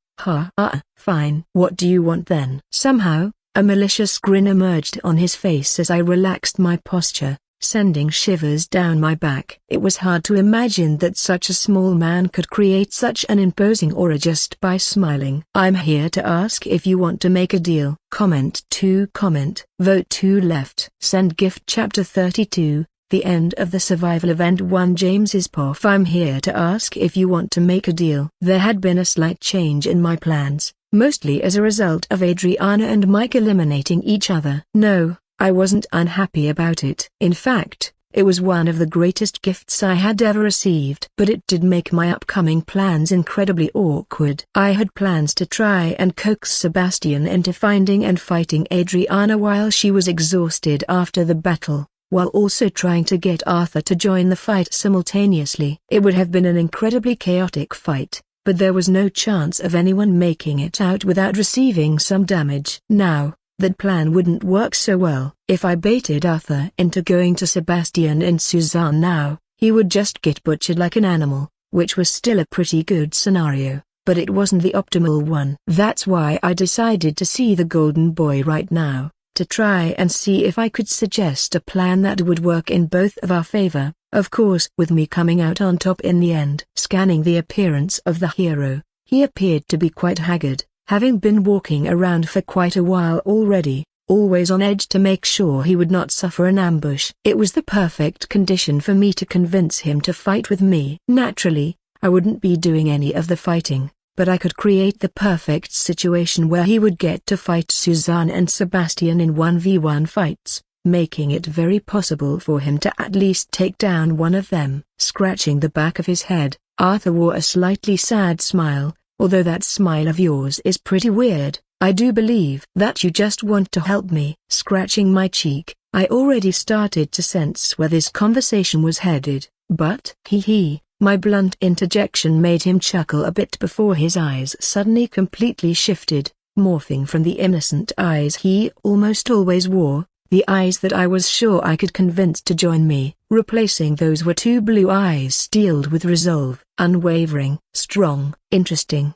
Fine. What do you want then?" Somehow, a malicious grin emerged on his face as I relaxed my posture, sending shivers down my back. It was hard to imagine that such a small man could create such an imposing aura just by smiling. "I'm here to ask if you want to make a deal." Comment to comment. Vote to left. Send gift. Chapter 32. The end of the survival event 1. James's POF. "I'm here to ask if you want to make a deal." There had been a slight change in my plans, mostly as a result of Adriana and Mike eliminating each other. No, I wasn't unhappy about it. In fact, it was one of the greatest gifts I had ever received. But it did make my upcoming plans incredibly awkward. I had plans to try and coax Sebastian into finding and fighting Adriana while she was exhausted after the battle, while also trying to get Arthur to join the fight simultaneously. It would have been an incredibly chaotic fight, but there was no chance of anyone making it out without receiving some damage. Now, that plan wouldn't work so well. If I baited Arthur into going to Sebastian and Suzanne now, he would just get butchered like an animal, which was still a pretty good scenario, but it wasn't the optimal one. That's why I decided to see the golden boy right now, to try and see if I could suggest a plan that would work in both of our favor, of course with me coming out on top in the end. Scanning the appearance of the hero, he appeared to be quite haggard, having been walking around for quite a while already, always on edge to make sure he would not suffer an ambush. It was the perfect condition for me to convince him to fight with me. Naturally, I wouldn't be doing any of the fighting, but I could create the perfect situation where he would get to fight Suzanne and Sebastian in 1v1 fights, making it very possible for him to at least take down one of them. Scratching the back of his head, Arthur wore a slightly sad smile. "Although that smile of yours is pretty weird, I do believe that you just want to help me." Scratching my cheek, I already started to sense where this conversation was headed, but my blunt interjection made him chuckle a bit before his eyes suddenly completely shifted, morphing from the innocent eyes he almost always wore, the eyes that I was sure I could convince to join me. Replacing those were two blue eyes steeled with resolve, unwavering, strong, interesting.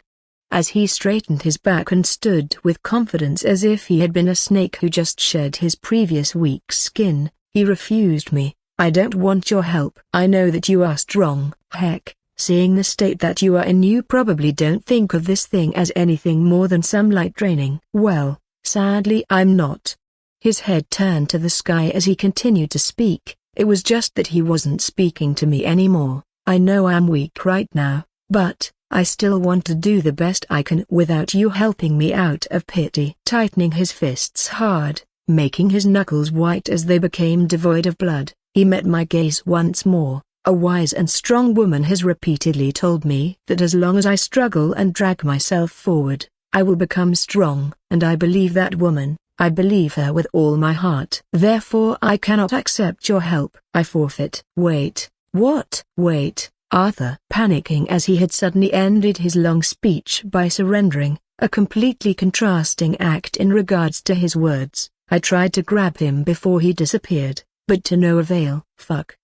As he straightened his back and stood with confidence as if he had been a snake who just shed his previous weak skin, he refused me. "I don't want your help. I know that you are strong. Heck, seeing the state that you are in, you probably don't think of this thing as anything more than some light training." "Well, sadly I'm not." His head turned to the sky as he continued to speak. It was just that he wasn't speaking to me anymore. "I know I'm weak right now, but I still want to do the best I can without you helping me out of pity." Tightening his fists hard, making his knuckles white as they became devoid of blood, he met my gaze once more. "A wise and strong woman has repeatedly told me that as long as I struggle and drag myself forward, I will become strong. And I believe that woman. I believe her with all my heart. Therefore I cannot accept your help. I forfeit." "Wait, What? Wait, Arthur, panicking as he had suddenly ended his long speech by surrendering, a completely contrasting act in regards to his words. I tried to grab him before he disappeared, but to no avail. Fuck.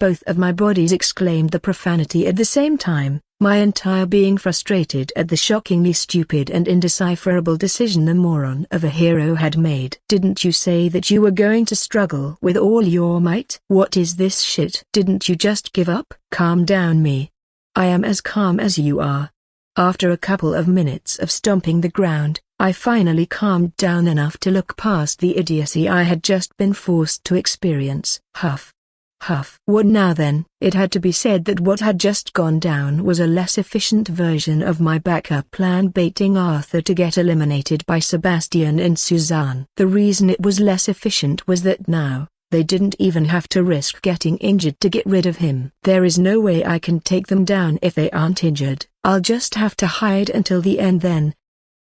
Both of my bodies exclaimed the profanity at the same time, my entire being frustrated at the shockingly stupid and indecipherable decision the moron of a hero had made. Didn't you say that you were going to struggle with all your might? What is this shit? Didn't you just give up? Calm down, me. I am as calm as you are. After a couple of minutes of stomping the ground, I finally calmed down enough to look past the idiocy I had just been forced to experience. Huff. What now then? It had to be said that what had just gone down was a less efficient version of my backup plan, baiting Arthur to get eliminated by Sebastian and Suzanne. The reason it was less efficient was that now, they didn't even have to risk getting injured to get rid of him. There is no way I can take them down if they aren't injured. I'll just have to hide until the end then.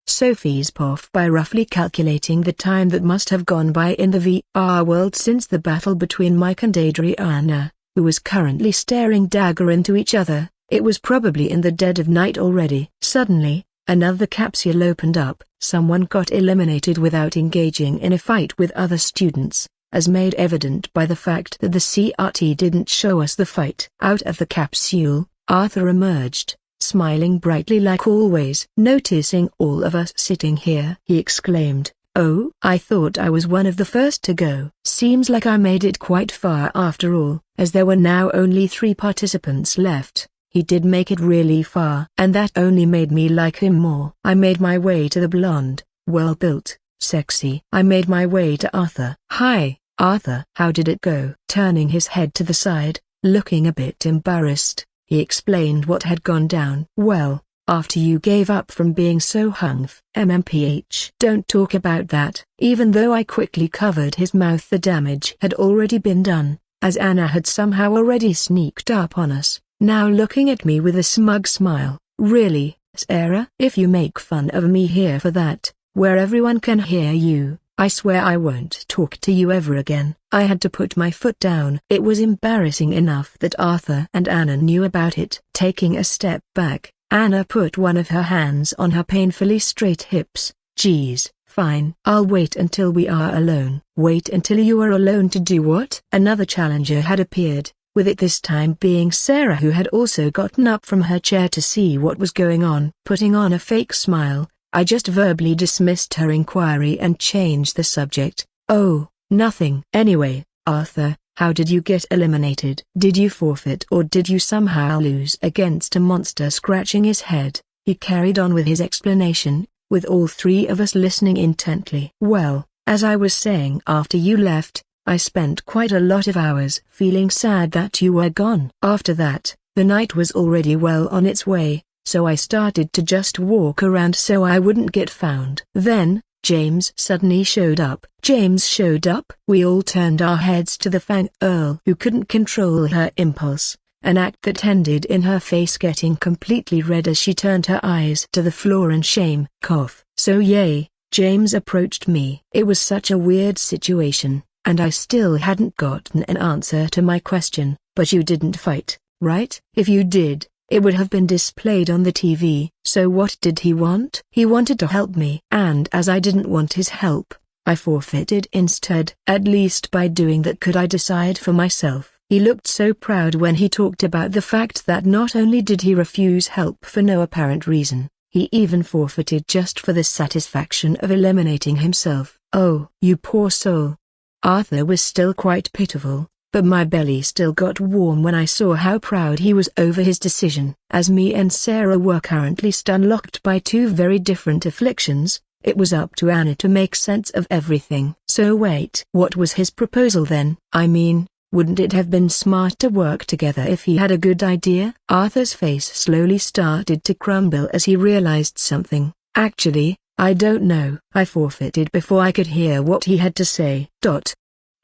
Sophie's off by roughly calculating the time that must have gone by in the VR world since the battle between Mike and Adriana, who was currently staring dagger into each other. It was probably in the dead of night already. Suddenly, another capsule opened up. Someone got eliminated without engaging in a fight with other students, as made evident by the fact that the CRT didn't show us the fight. Out of the capsule, Arthur emerged, smiling brightly like always. Noticing all of us sitting here, he exclaimed, "Oh, I thought I was one of the first to go." Seems like I made it quite far after all, as there were now only 3 participants left. He did make it really far, and that only made me like him more. I made my way to the blonde, well-built, sexy. I made my way to Arthur. "Hi, Arthur." "How did it go?" Turning his head to the side, looking a bit embarrassed, he explained what had gone down. "Well, after you gave up from being so hung MMPH. Don't talk about that." Even though I quickly covered his mouth, the damage had already been done, as Anna had somehow already sneaked up on us, now looking at me with a smug smile. "Really, Sarah? If you make fun of me here for that, where everyone can hear you, I swear I won't talk to you ever again." I had to put my foot down. It was embarrassing enough that Arthur and Anna knew about it. Taking a step back, Anna put one of her hands on her painfully straight hips. "Geez, fine. I'll wait until we are alone." "Wait until you are alone to do what?" Another challenger had appeared, with it this time being Sarah, who had also gotten up from her chair to see what was going on. Putting on a fake smile, I just verbally dismissed her inquiry and changed the subject. "Oh, nothing." "Anyway, Arthur, how did you get eliminated? Did you forfeit or did you somehow lose against a monster?" Scratching his head, he carried on with his explanation, with all 3 of us listening intently. "Well, as I was saying, after you left, I spent quite a lot of hours feeling sad that you were gone. After that, the night was already well on its way, so I started to just walk around so I wouldn't get found. Then, James suddenly showed up." "James showed up?" We all turned our heads to the Fang Earl, who couldn't control her impulse, an act that ended in her face getting completely red as she turned her eyes to the floor in shame. Cough. "So yay, James approached me." It was such a weird situation, and I still hadn't gotten an answer to my question. "But you didn't fight, right?" "If you did, it would have been displayed on the TV." "So what did he want?" "He wanted to help me. And as I didn't want his help, I forfeited instead." "At least by doing that could I decide for myself." He looked so proud when he talked about the fact that not only did he refuse help for no apparent reason, he even forfeited just for the satisfaction of eliminating himself. "Oh, you poor soul." Arthur was still quite pitiful, but my belly still got warm when I saw how proud he was over his decision. As me and Sarah were currently stun-locked by 2 very different afflictions, it was up to Anna to make sense of everything. "So wait, what was his proposal then? I mean, wouldn't it have been smart to work together if he had a good idea?" Arthur's face slowly started to crumble as he realized something. "Actually, I don't know." I forfeited before I could hear what he had to say.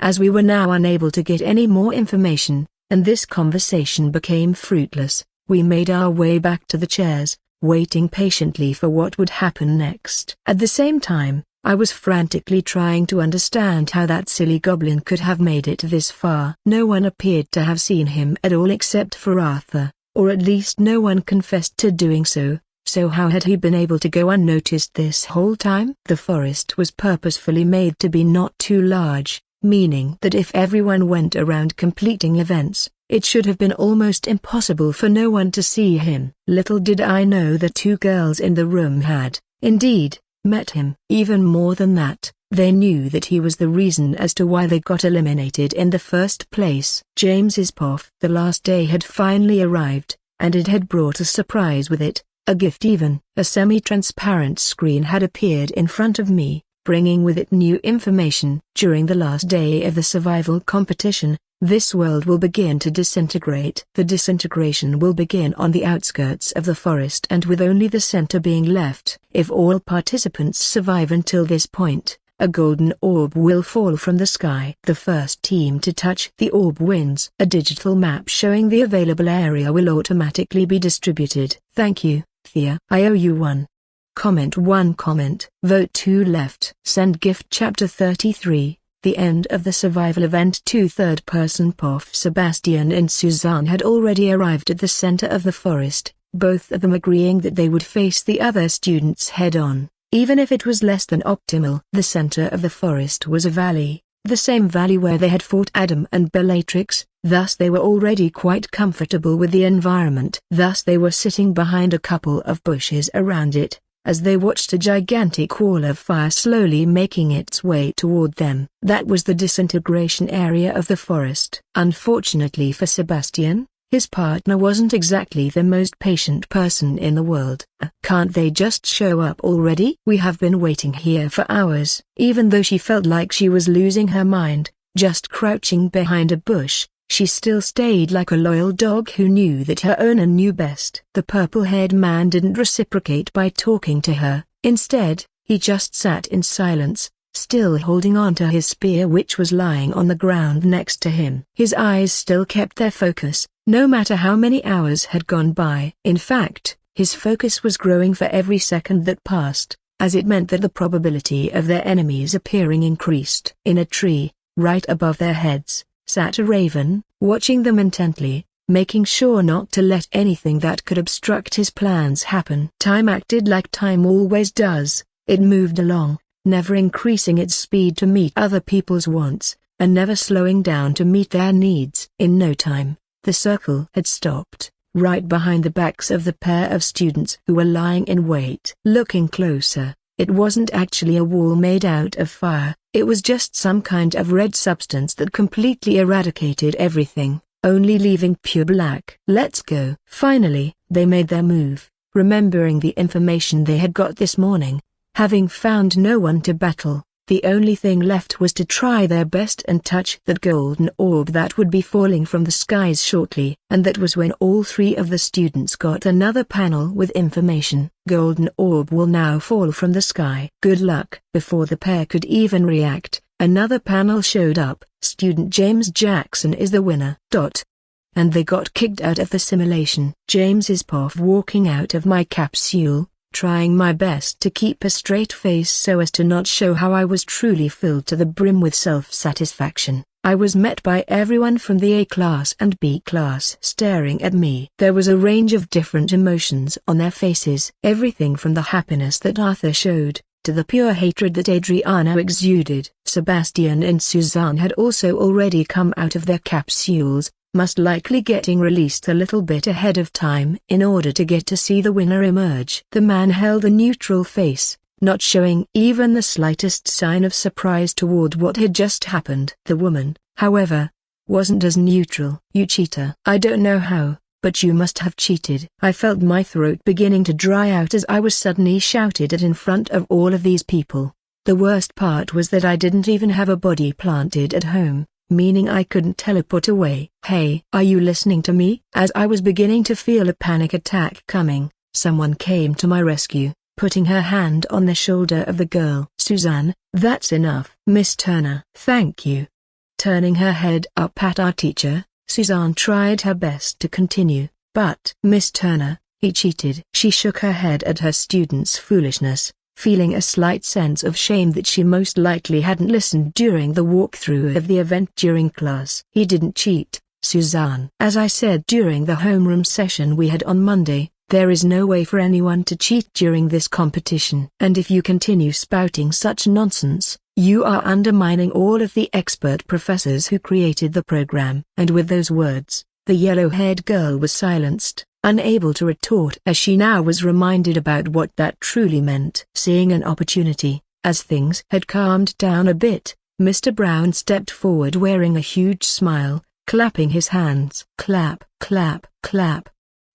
As we were now unable to get any more information, and this conversation became fruitless, we made our way back to the chairs, waiting patiently for what would happen next. At the same time, I was frantically trying to understand how that silly goblin could have made it this far. No one appeared to have seen him at all except for Arthur, or at least no one confessed to doing so. So how had he been able to go unnoticed this whole time? The forest was purposefully made to be not too large, meaning that if everyone went around completing events, it should have been almost impossible for no one to see him. Little did I know the two girls in the room had, indeed, met him. Even more than that, they knew that he was the reason as to why they got eliminated in the first place. James's POF. The last day had finally arrived, and it had brought a surprise with it, a gift even. A semi-transparent screen had appeared in front of me, bringing with it new information. During the last day of the survival competition, this world will begin to disintegrate. The disintegration will begin on the outskirts of the forest and with only the center being left. If all participants survive until this point, a golden orb will fall from the sky. The first team to touch the orb wins. A digital map showing the available area will automatically be distributed. Thank you, Thea. I owe you one. Comment 1 comment. Vote 2 left. Send gift. Chapter 33. The end of the survival event. 2 third-person POF. Sebastian and Suzanne had already arrived at the center of the forest, both of them agreeing that they would face the other students head-on, even if it was less than optimal. The center of the forest was a valley, the same valley where they had fought Adam and Bellatrix, thus they were already quite comfortable with the environment. Thus they were sitting behind a couple of bushes around it, as they watched a gigantic wall of fire slowly making its way toward them. That was the disintegration area of the forest. Unfortunately for Sebastian, his partner wasn't exactly the most patient person in the world. Can't they just show up already? We have been waiting here for hours. Even though she felt like she was losing her mind, just crouching behind a bush, she still stayed like a loyal dog who knew that her owner knew best. The purple-haired man didn't reciprocate by talking to her. Instead, he just sat in silence, still holding on to his spear which was lying on the ground next to him. His eyes still kept their focus, no matter how many hours had gone by. In fact, his focus was growing for every second that passed, as it meant that the probability of their enemies appearing increased. In a tree, right above their heads, sat a raven, watching them intently, making sure not to let anything that could obstruct his plans happen. Time acted like time always does. It moved along, never increasing its speed to meet other people's wants, and never slowing down to meet their needs. In no time, the circle had stopped, right behind the backs of the pair of students who were lying in wait. Looking closer, it wasn't actually a wall made out of fire. It was just some kind of red substance that completely eradicated everything, only leaving pure black. Let's go. Finally, they made their move, remembering the information they had got this morning. Having found no one to battle, the only thing left was to try their best and touch that golden orb that would be falling from the skies shortly. And that was when all three of the students got another panel with information. Golden orb will now fall from the sky. Good luck. Before the pair could even react, another panel showed up. Student James Jackson is the winner. And they got kicked out of the simulation. James's POF. Walking out of my capsule, trying my best to keep a straight face so as to not show how I was truly filled to the brim with self-satisfaction. I was met by everyone from the A class and B class staring at me. There was a range of different emotions on their faces. Everything from the happiness that Arthur showed, to the pure hatred that Adriana exuded. Sebastian and Suzanne had also already come out of their capsules, most likely getting released a little bit ahead of time in order to get to see the winner emerge. The man held a neutral face, not showing even the slightest sign of surprise toward what had just happened. The woman, however, wasn't as neutral. You cheater. I don't know how, but you must have cheated. I felt my throat beginning to dry out as I was suddenly shouted at in front of all of these people. The worst part was that I didn't even have a body planted at home, meaning I couldn't teleport away. Hey, are you listening to me? As I was beginning to feel a panic attack coming, someone came to my rescue, putting her hand on the shoulder of the girl. Suzanne, that's enough. Miss Turner. Thank you. Turning her head up at our teacher, Suzanne tried her best to continue, but Miss Turner, he cheated. She shook her head at her student's foolishness, feeling a slight sense of shame that she most likely hadn't listened during the walkthrough of the event during class. He didn't cheat, Suzanne. As I said during the homeroom session we had on Monday, there is no way for anyone to cheat during this competition. And if you continue spouting such nonsense, you are undermining all of the expert professors who created the program. And with those words, the yellow-haired girl was silenced, unable to retort as she now was reminded about what that truly meant. Seeing an opportunity, as things had calmed down a bit, Mr. Brown stepped forward wearing a huge smile, clapping his hands. Clap, clap, clap.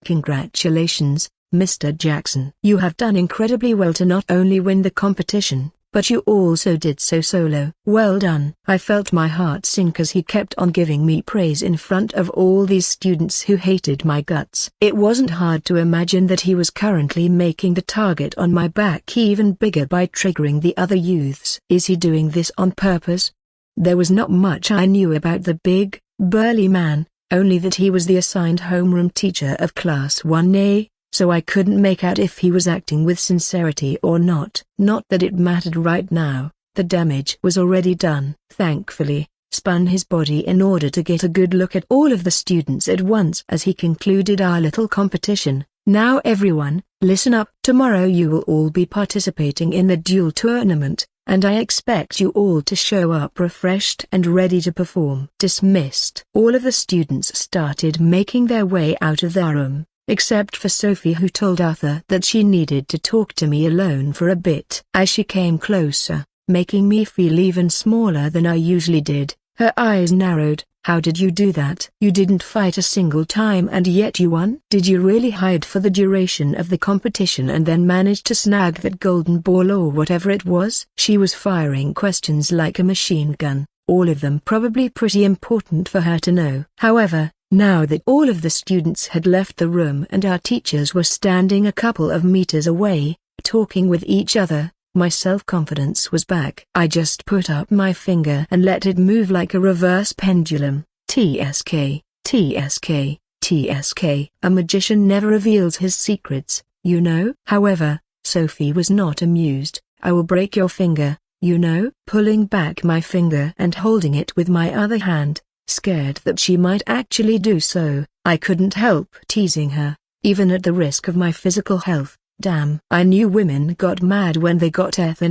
Congratulations, Mr. Jackson. You have done incredibly well to not only win the competition, but you also did so solo. Well done. I felt my heart sink as he kept on giving me praise in front of all these students who hated my guts. It wasn't hard to imagine that he was currently making the target on my back even bigger by triggering the other youths. Is he doing this on purpose? There was not much I knew about the big, burly man, only that he was the assigned homeroom teacher of Class 1A, so I couldn't make out if he was acting with sincerity or not. Not that it mattered right now, the damage was already done. Thankfully, spun his body in order to get a good look at all of the students at once as he concluded our little competition. Now everyone, listen up. Tomorrow you will all be participating in the duel tournament, and I expect you all to show up refreshed and ready to perform. Dismissed. All of the students started making their way out of their room, except for Sophie, who told Arthur that she needed to talk to me alone for a bit. As she came closer, making me feel even smaller than I usually did, her eyes narrowed. How did you do that? You didn't fight a single time and yet you won? Did you really hide for the duration of the competition and then manage to snag that golden ball or whatever it was? She was firing questions like a machine gun, all of them probably pretty important for her to know. However, now that all of the students had left the room and our teachers were standing a couple of meters away, talking with each other, my self-confidence was back. I just put up my finger and let it move like a reverse pendulum. TSK, TSK, TSK. A magician never reveals his secrets, you know. However, Sophie was not amused. I will break your finger, you know. Pulling back my finger and holding it with my other hand, scared that she might actually do so, I couldn't help teasing her, even at the risk of my physical health. Damn. I knew women got mad when they got eth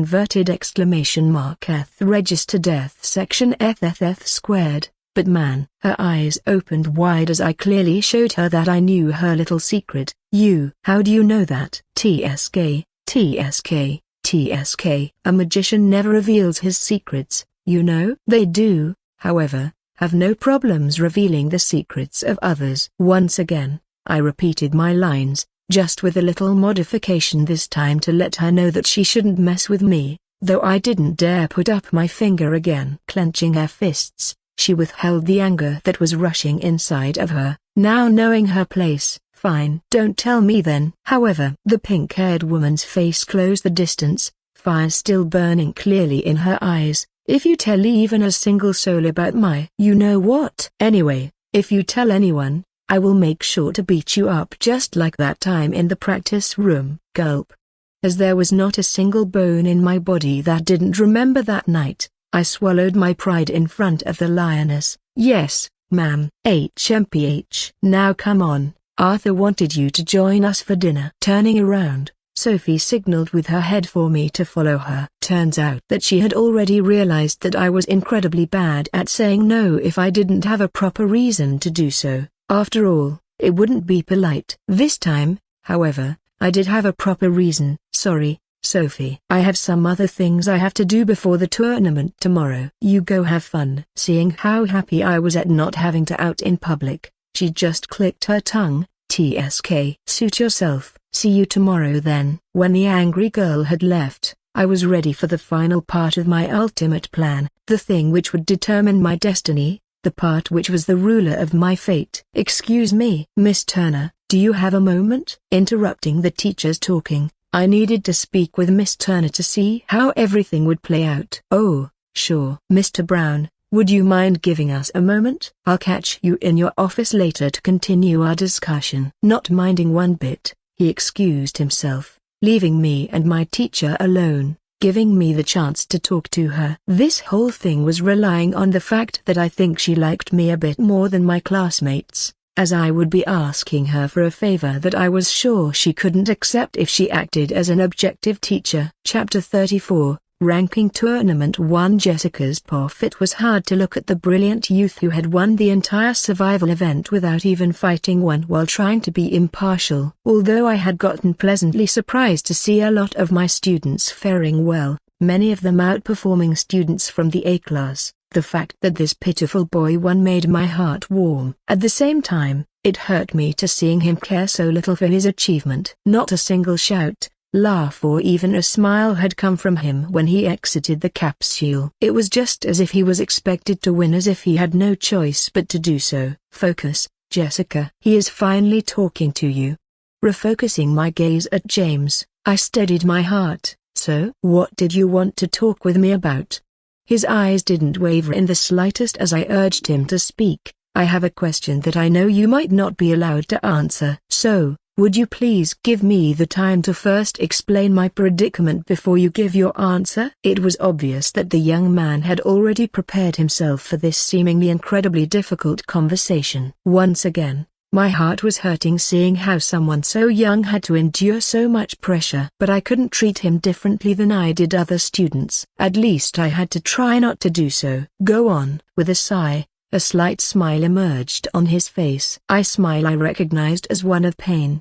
register death section eth squared, but man. Her eyes opened wide as I clearly showed her that I knew her little secret. You. How do you know that? TSK, TSK, TSK. A magician never reveals his secrets, you know. They do, however, have no problems revealing the secrets of others. Once again, I repeated my lines, just with a little modification this time to let her know that she shouldn't mess with me, though I didn't dare put up my finger again. Clenching her fists, she withheld the anger that was rushing inside of her, now knowing her place. Fine. Don't tell me then. However, the pink-haired woman's face closed the distance, fire still burning clearly in her eyes. If you tell even a single soul about my you-know-what. Anyway, if you tell anyone, I will make sure to beat you up just like that time in the practice room. Gulp. As there was not a single bone in my body that didn't remember that night, I swallowed my pride in front of the lioness. Yes, ma'am. HMPH. Now come on, Arthur wanted you to join us for dinner. Turning around, Sophie signaled with her head for me to follow her. Turns out that she had already realized that I was incredibly bad at saying no if I didn't have a proper reason to do so. After all, it wouldn't be polite. This time, however, I did have a proper reason. Sorry, Sophie. I have some other things I have to do before the tournament tomorrow. You go have fun. Seeing how happy I was at not having to out in public, she just clicked her tongue. TSK. Suit yourself. See you tomorrow then. When the angry girl had left, I was ready for the final part of my ultimate plan, the thing which would determine my destiny. The part which was the ruler of my fate. Excuse me, Miss Turner, do you have a moment? Interrupting the teachers talking, I needed to speak with Miss Turner to see how everything would play out. Oh, sure. Mr. Brown, would you mind giving us a moment? I'll catch you in your office later to continue our discussion. Not minding one bit, he excused himself, leaving me and my teacher alone, giving me the chance to talk to her. This whole thing was relying on the fact that I think she liked me a bit more than my classmates, as I would be asking her for a favor that I was sure she couldn't accept if she acted as an objective teacher. Chapter 34, Ranking Tournament 1. Jessica's path. It was hard to look at the brilliant youth who had won the entire survival event without even fighting one while trying to be impartial. Although I had gotten pleasantly surprised to see a lot of my students faring well, many of them outperforming students from the A class, the fact that this pitiful boy won made my heart warm. At the same time, it hurt me to seeing him care so little for his achievement. Not a single shout, laugh or even a smile had come from him when he exited the capsule. It was just as if he was expected to win, as if he had no choice but to do so. Focus, Jessica. He is finally talking to you. Refocusing my gaze at James, I steadied my heart. So, what did you want to talk with me about? His eyes didn't waver in the slightest as I urged him to speak. I have a question that I know you might not be allowed to answer. So, would you please give me the time to first explain my predicament before you give your answer? It was obvious that the young man had already prepared himself for this seemingly incredibly difficult conversation. Once again, my heart was hurting seeing how someone so young had to endure so much pressure. But I couldn't treat him differently than I did other students. At least I had to try not to do so. Go on. With a sigh, a slight smile emerged on his face. A smile I recognized as one of pain.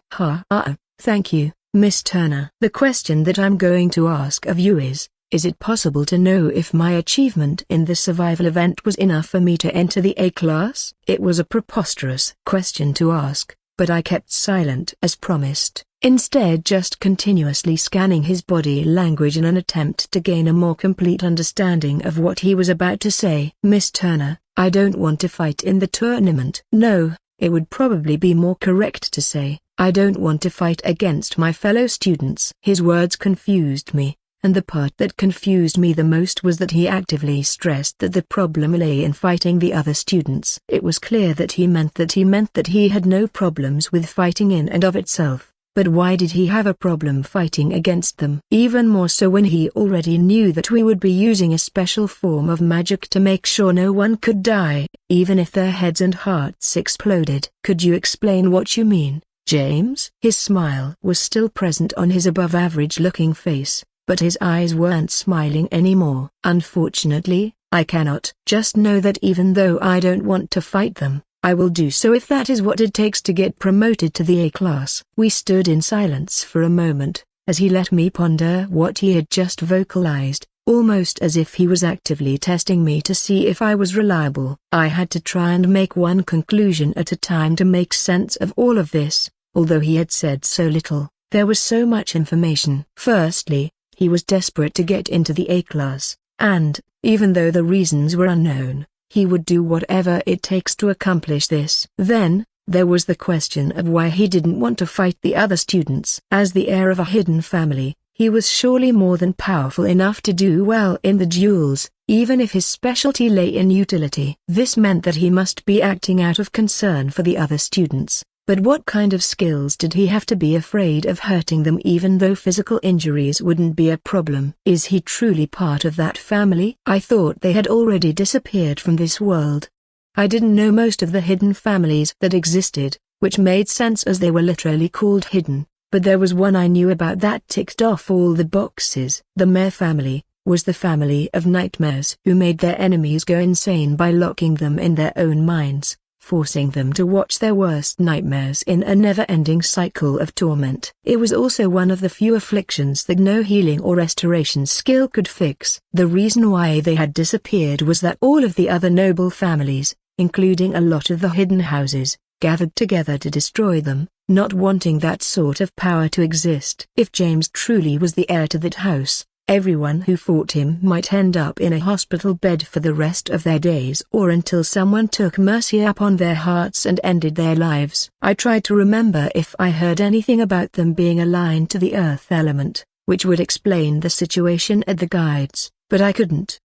Thank you, Miss Turner. The question that I'm going to ask of you is it possible to know if my achievement in the survival event was enough for me to enter the A class? It was a preposterous question to ask, but I kept silent as promised, instead just continuously scanning his body language in an attempt to gain a more complete understanding of what he was about to say. Miss Turner, I don't want to fight in the tournament. No, it would probably be more correct to say, I don't want to fight against my fellow students. His words confused me, and the part that confused me the most was that he actively stressed that the problem lay in fighting the other students. It was clear that he meant that he had no problems with fighting in and of itself. But why did he have a problem fighting against them? Even more so when he already knew that we would be using a special form of magic to make sure no one could die, even if their heads and hearts exploded. Could you explain what you mean, James? His smile was still present on his above-average looking face, but his eyes weren't smiling anymore. Unfortunately, I cannot. Just know that even though I don't want to fight them, I will do so if that is what it takes to get promoted to the A class. We stood in silence for a moment, as he let me ponder what he had just vocalized, almost as if he was actively testing me to see if I was reliable. I had to try and make one conclusion at a time to make sense of all of this. Although he had said so little, there was so much information. Firstly, he was desperate to get into the A class, and, even though the reasons were unknown, he would do whatever it takes to accomplish this. Then, there was the question of why he didn't want to fight the other students. As the heir of a hidden family, he was surely more than powerful enough to do well in the duels, even if his specialty lay in utility. This meant that he must be acting out of concern for the other students. But what kind of skills did he have to be afraid of hurting them even though physical injuries wouldn't be a problem? Is he truly part of that family? I thought they had already disappeared from this world. I didn't know most of the hidden families that existed, which made sense as they were literally called hidden, but there was one I knew about that ticked off all the boxes. The Mare family was the family of nightmares who made their enemies go insane by locking them in their own minds, forcing them to watch their worst nightmares in a never-ending cycle of torment. It was also one of the few afflictions that no healing or restoration skill could fix. The reason why they had disappeared was that all of the other noble families, including a lot of the hidden houses, gathered together to destroy them, not wanting that sort of power to exist. If James truly was the heir to that house, everyone who fought him might end up in a hospital bed for the rest of their days or until someone took mercy upon their hearts and ended their lives. I tried to remember if I heard anything about them being aligned to the earth element, which would explain the situation at the guides, but I couldn't.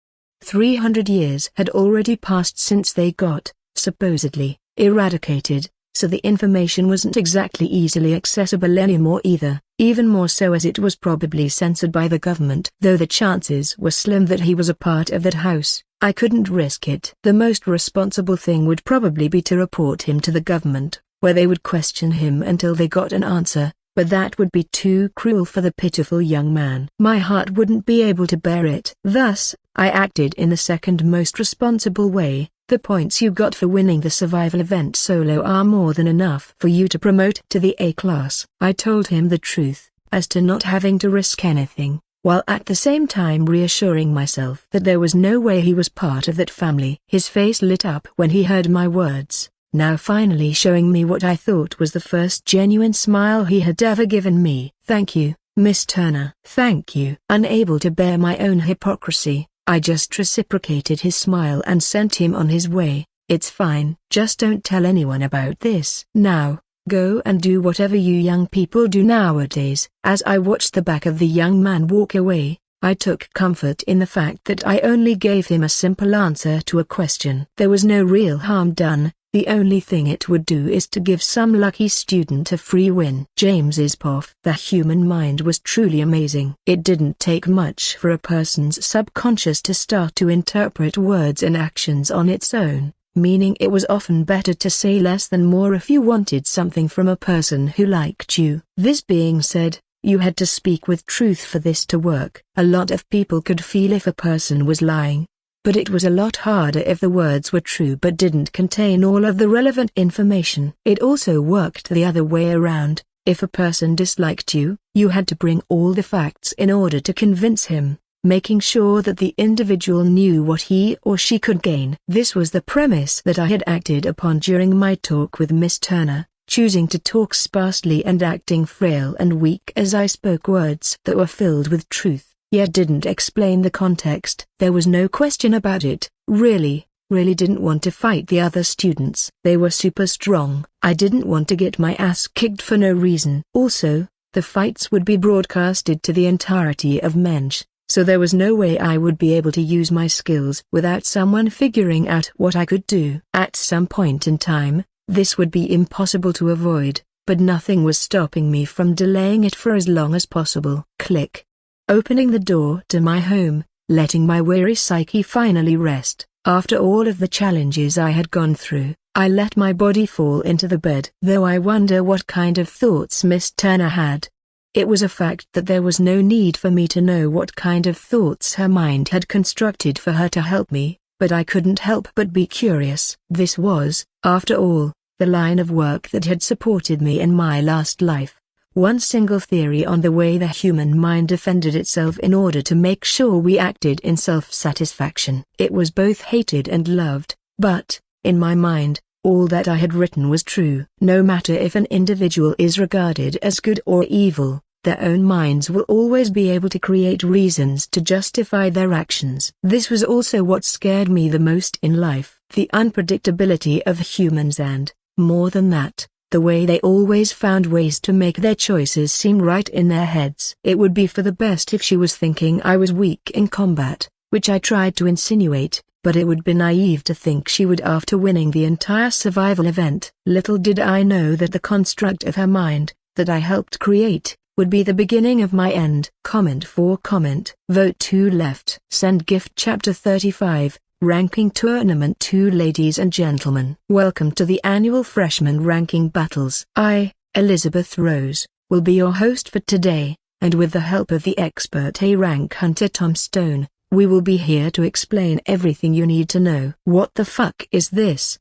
300 years had already passed since they got, supposedly, eradicated, so the information wasn't exactly easily accessible anymore either, even more so as it was probably censored by the government. Though the chances were slim that he was a part of that house, I couldn't risk it. The most responsible thing would probably be to report him to the government, where they would question him until they got an answer, but that would be too cruel for the pitiful young man. My heart wouldn't be able to bear it. Thus, I acted in the second most responsible way. The points you got for winning the survival event solo are more than enough for you to promote to the A class. I told him the truth, as to not having to risk anything, while at the same time reassuring myself that there was no way he was part of that family. His face lit up when he heard my words, now finally showing me what I thought was the first genuine smile he had ever given me. "Thank you, Miss Turner." "Thank you." Unable to bear my own hypocrisy, I just reciprocated his smile and sent him on his way. "It's fine. Just don't tell anyone about this. Now, go and do whatever you young people do nowadays." As I watched the back of the young man walk away, I took comfort in the fact that I only gave him a simple answer to a question. There was no real harm done. The only thing it would do is to give some lucky student a free win. James's POF. The human mind was truly amazing. It didn't take much for a person's subconscious to start to interpret words and actions on its own, meaning it was often better to say less than more if you wanted something from a person who liked you. This being said, you had to speak with truth for this to work. A lot of people could feel if a person was lying, but it was a lot harder if the words were true but didn't contain all of the relevant information. It also worked the other way around. If a person disliked you, you had to bring all the facts in order to convince him, making sure that the individual knew what he or she could gain. This was the premise that I had acted upon during my talk with Miss Turner, choosing to talk sparsely and acting frail and weak as I spoke words that were filled with truth, yet didn't explain the context. There was no question about it. Really didn't want to fight the other students. They were super strong. I didn't want to get my ass kicked for no reason. Also, the fights would be broadcasted to the entirety of Mensch, so there was no way I would be able to use my skills without someone figuring out what I could do. At some point in time, this would be impossible to avoid, but nothing was stopping me from delaying it for as long as possible. Click. Opening the door to my home, letting my weary psyche finally rest. After all of the challenges I had gone through, I let my body fall into the bed. Though I wonder what kind of thoughts Miss Turner had. It was a fact that there was no need for me to know what kind of thoughts her mind had constructed for her to help me, but I couldn't help but be curious. This was, after all, the line of work that had supported me in my last life. One single theory on the way the human mind defended itself in order to make sure we acted in self-satisfaction. It was both hated and loved, but, in my mind, all that I had written was true. No matter if an individual is regarded as good or evil, their own minds will always be able to create reasons to justify their actions. This was also what scared me the most in life. The unpredictability of humans and, more than that, the way they always found ways to make their choices seem right in their heads. It would be for the best if she was thinking I was weak in combat, which I tried to insinuate, but it would be naive to think she would after winning the entire survival event. Little did I know that the construct of her mind, that I helped create, would be the beginning of my end. Comment for comment. Vote 2 left. Send gift. Chapter 35. Ranking Tournament. 2 Ladies and gentlemen, welcome to the annual Freshman Ranking Battles. I, Elizabeth Rose, will be your host for today, and with the help of the expert A-rank hunter Tom Stone, we will be here to explain everything you need to know. What the fuck is this?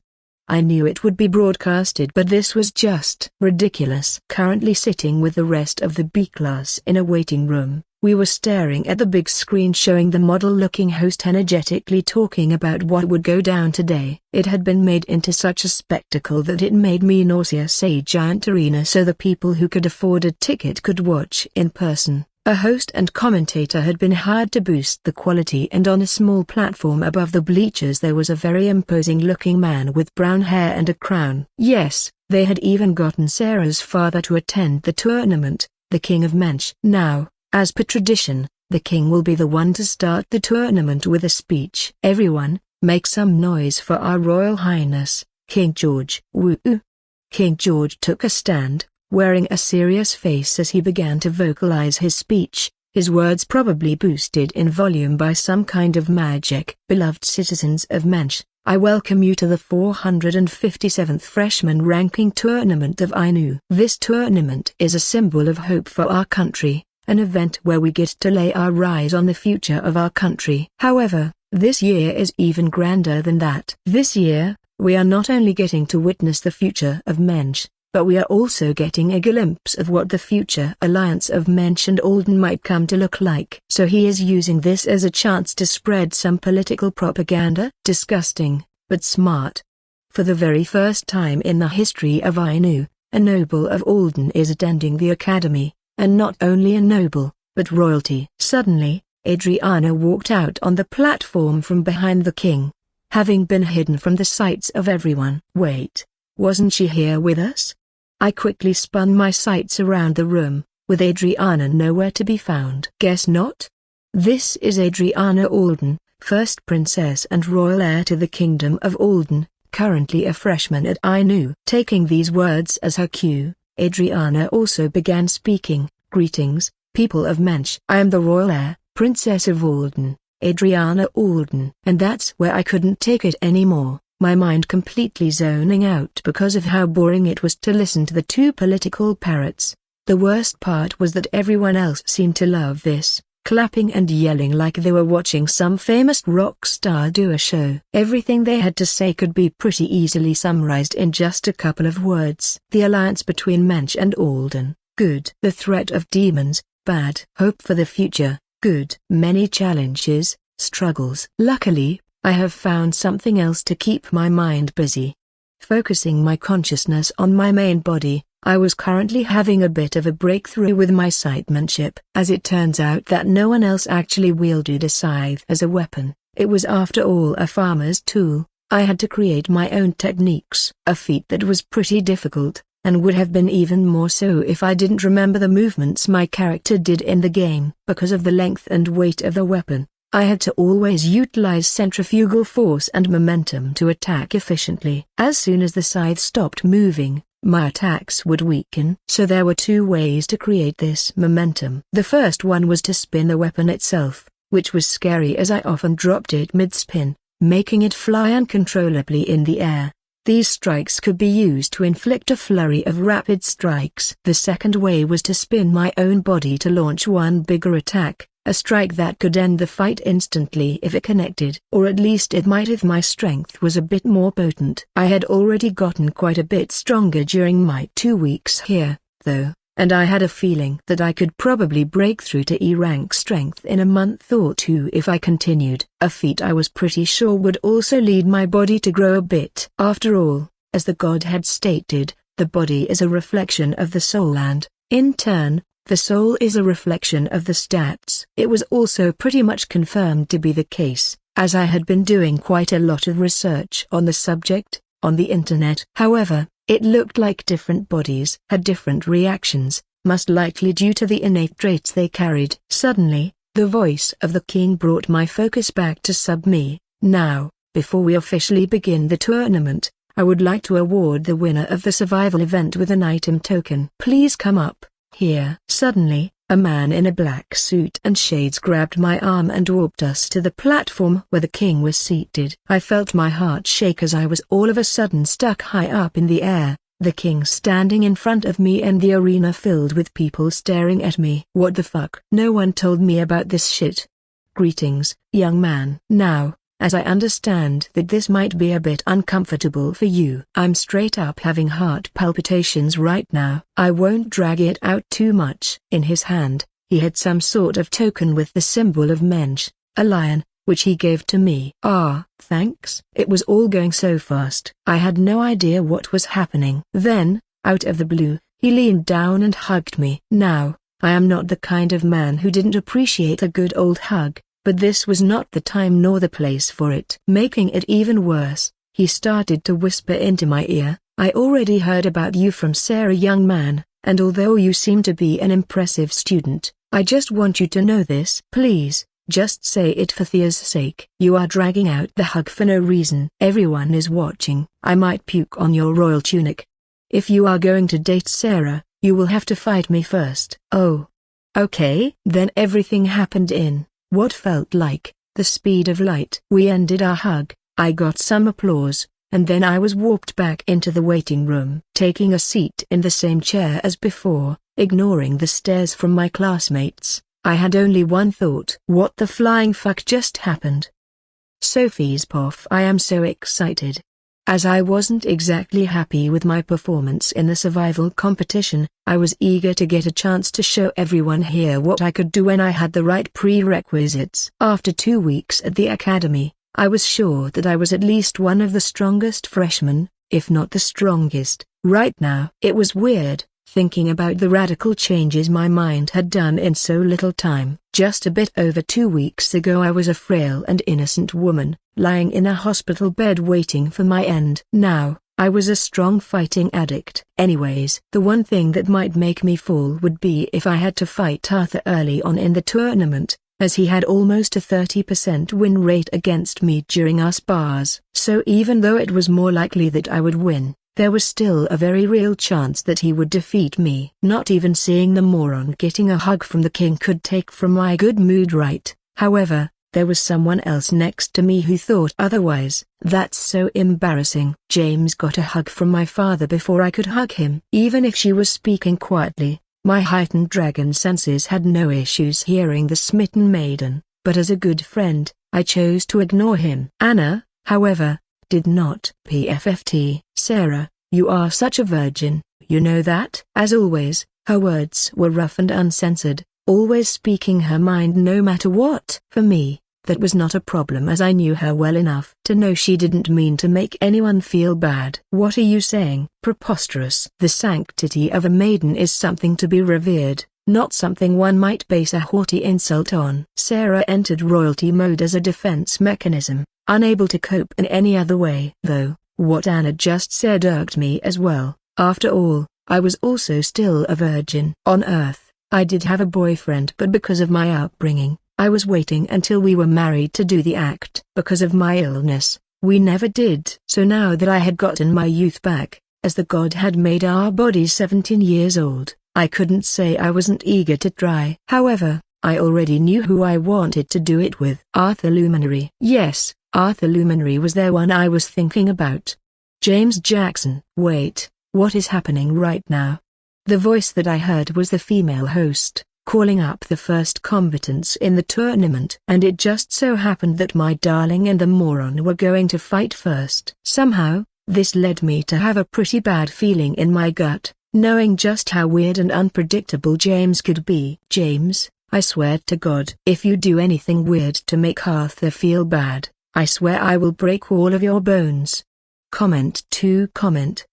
I knew it would be broadcasted, but this was just ridiculous. Currently sitting with the rest of the B class in a waiting room, we were staring at the big screen showing the model-looking host energetically talking about what would go down today. It had been made into such a spectacle that it made me nauseous. A giant arena so the people who could afford a ticket could watch in person. A host and commentator had been hired to boost the quality, and on a small platform above the bleachers there was a very imposing-looking man with brown hair and a crown. Yes, they had even gotten Sarah's father to attend the tournament, the King of Mensch. Now, as per tradition, the king will be the one to start the tournament with a speech. Everyone, make some noise for our Royal Highness, King George. Woo! King George took a stand, wearing a serious face as he began to vocalize his speech, his words probably boosted in volume by some kind of magic. Beloved citizens of Mensch, I welcome you to the 457th Freshman Ranking Tournament of Ainu. This tournament is a symbol of hope for our country, an event where we get to lay our eyes on the future of our country. However, this year is even grander than that. This year, we are not only getting to witness the future of Mensch, but we are also getting a glimpse of what the future alliance of Mensch and Alden might come to look like. So he is using this as a chance to spread some political propaganda? Disgusting, but smart. For the very first time in the history of Ainu, a noble of Alden is attending the academy, and not only a noble, but royalty. Suddenly, Adriana walked out on the platform from behind the king, having been hidden from the sights of everyone. Wait, wasn't she here with us? I quickly spun my sights around the room, with Adriana nowhere to be found. Guess not? This is Adriana Alden, first princess and royal heir to the kingdom of Alden, currently a freshman at Ainu. Taking these words as her cue, Adriana also began speaking. Greetings, people of Mensch. I am the royal heir, princess of Alden, Adriana Alden. And that's where I couldn't take it anymore, my mind completely zoning out because of how boring it was to listen to the two political parrots. The worst part was that everyone else seemed to love this, clapping and yelling like they were watching some famous rock star do a show. Everything they had to say could be pretty easily summarized in just a couple of words. The alliance between Mensch and Alden, good. The threat of demons, bad. Hope for the future, good. Many challenges, struggles. Luckily, I have found something else to keep my mind busy. Focusing my consciousness on my main body, I was currently having a bit of a breakthrough with my scythemanship. As it turns out that no one else actually wielded a scythe as a weapon, it was after all a farmer's tool. I had to create my own techniques. A feat that was pretty difficult, and would have been even more so if I didn't remember the movements my character did in the game. Because of the length and weight of the weapon, I had to always utilize centrifugal force and momentum to attack efficiently. As soon as the scythe stopped moving, my attacks would weaken. So there were two ways to create this momentum. The first one was to spin the weapon itself, which was scary as I often dropped it mid-spin, making it fly uncontrollably in the air. These strikes could be used to inflict a flurry of rapid strikes. The second way was to spin my own body to launch one bigger attack, a strike that could end the fight instantly if it connected. Or at least it might if my strength was a bit more potent. I had already gotten quite a bit stronger during my 2 weeks here, though, and I had a feeling that I could probably break through to E-rank strength in a month or two if I continued. A feat I was pretty sure would also lead my body to grow a bit. After all, as the god had stated, the body is a reflection of the soul and, in turn, the soul is a reflection of the stats. It was also pretty much confirmed to be the case, as I had been doing quite a lot of research on the subject, on the internet. However, it looked like different bodies had different reactions, most likely due to the innate traits they carried. Suddenly, the voice of the king brought my focus back to sub-me. Now, before we officially begin the tournament, I would like to award the winner of the survival event with an item token. Please come up here. Suddenly, a man in a black suit and shades grabbed my arm and walked us to the platform where the king was seated. I felt my heart shake as I was all of a sudden stuck high up in the air, the king standing in front of me and the arena filled with people staring at me. What the fuck? No one told me about this shit. Greetings, young man. Now, as I understand that this might be a bit uncomfortable for you. I'm straight up having heart palpitations right now. I won't drag it out too much. In his hand, he had some sort of token with the symbol of Mensch, a lion, which he gave to me. Ah, thanks. It was all going so fast. I had no idea what was happening. Then, out of the blue, he leaned down and hugged me. Now, I am not the kind of man who didn't appreciate a good old hug, but this was not the time nor the place for it. Making it even worse, he started to whisper into my ear, I already heard about you from Sarah, young man, and although you seem to be an impressive student, I just want you to know this. Please, just say it for Thea's sake. You are dragging out the hug for no reason. Everyone is watching. I might puke on your royal tunic. If you are going to date Sarah, you will have to fight me first. Oh. Okay. Then everything happened in what felt like the speed of light. We ended our hug, I got some applause, and then I was walked back into the waiting room. Taking a seat in the same chair as before, ignoring the stares from my classmates, I had only one thought. What the flying fuck just happened? Sophie's Poff. I am so excited. As I wasn't exactly happy with my performance in the survival competition, I was eager to get a chance to show everyone here what I could do when I had the right prerequisites. After 2 weeks at the academy, I was sure that I was at least one of the strongest freshmen, if not the strongest. Right now, it was weird, thinking about the radical changes my mind had done in so little time. Just a bit over 2 weeks ago I was a frail and innocent woman, lying in a hospital bed waiting for my end. Now, I was a strong fighting addict. Anyways, the one thing that might make me fall would be if I had to fight Arthur early on in the tournament, as he had almost a 30% win rate against me during our spars. So even though it was more likely that I would win, there was still a very real chance that he would defeat me. Not even seeing the moron getting a hug from the king could take from my good mood, right? However, there was someone else next to me who thought otherwise. That's so embarrassing. James got a hug from my father before I could hug him. Even if she was speaking quietly, my heightened dragon senses had no issues hearing the smitten maiden, but as a good friend, I chose to ignore him. Anna, however, did not. PFFT. Sarah, you are such a virgin, you know that? As always, her words were rough and uncensored, always speaking her mind no matter what. For me, that was not a problem as I knew her well enough to know she didn't mean to make anyone feel bad. What are you saying? Preposterous. The sanctity of a maiden is something to be revered, not something one might base a haughty insult on. Sarah entered royalty mode as a defense mechanism, unable to cope in any other way. Though, what Anna just said irked me as well. After all, I was also still a virgin. On Earth, I did have a boyfriend, but because of my upbringing, I was waiting until we were married to do the act. Because of my illness, we never did. So now that I had gotten my youth back, as the god had made our bodies 17 years old, I couldn't say I wasn't eager to try. However, I already knew who I wanted to do it with. Arthur Luminary. Yes, Arthur Luminary was the one I was thinking about. James Jackson. Wait, what is happening right now? The voice that I heard was the female host, calling up the first combatants in the tournament. And it just so happened that my darling and the moron were going to fight first. Somehow, this led me to have a pretty bad feeling in my gut, knowing just how weird and unpredictable James could be. James, I swear to God, if you do anything weird to make Arthur feel bad, I swear I will break all of your bones. Comment 2.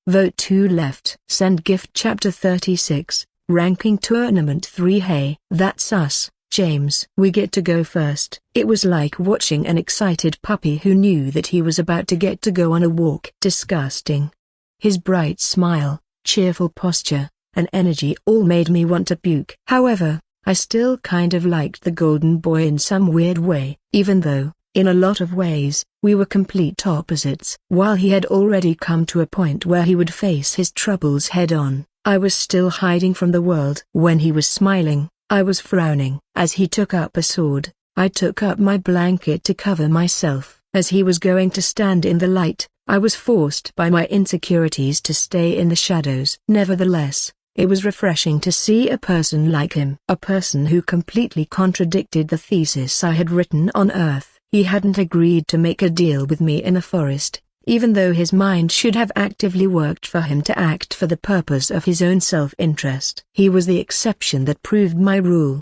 Vote 2 left. Send gift. Chapter 36. Ranking Tournament 3. Hey, that's us, James. We get to go first. It was like watching an excited puppy who knew that he was about to get to go on a walk. Disgusting. His bright smile, cheerful posture, and energy all made me want to puke. However, I still kind of liked the golden boy in some weird way, even though, in a lot of ways, we were complete opposites. While he had already come to a point where he would face his troubles head-on, I was still hiding from the world. When he was smiling, I was frowning. As he took up a sword, I took up my blanket to cover myself. As he was going to stand in the light, I was forced by my insecurities to stay in the shadows. Nevertheless, it was refreshing to see a person like him. A person who completely contradicted the thesis I had written on Earth. He hadn't agreed to make a deal with me in the forest, even though his mind should have actively worked for him to act for the purpose of his own self-interest. He was the exception that proved my rule.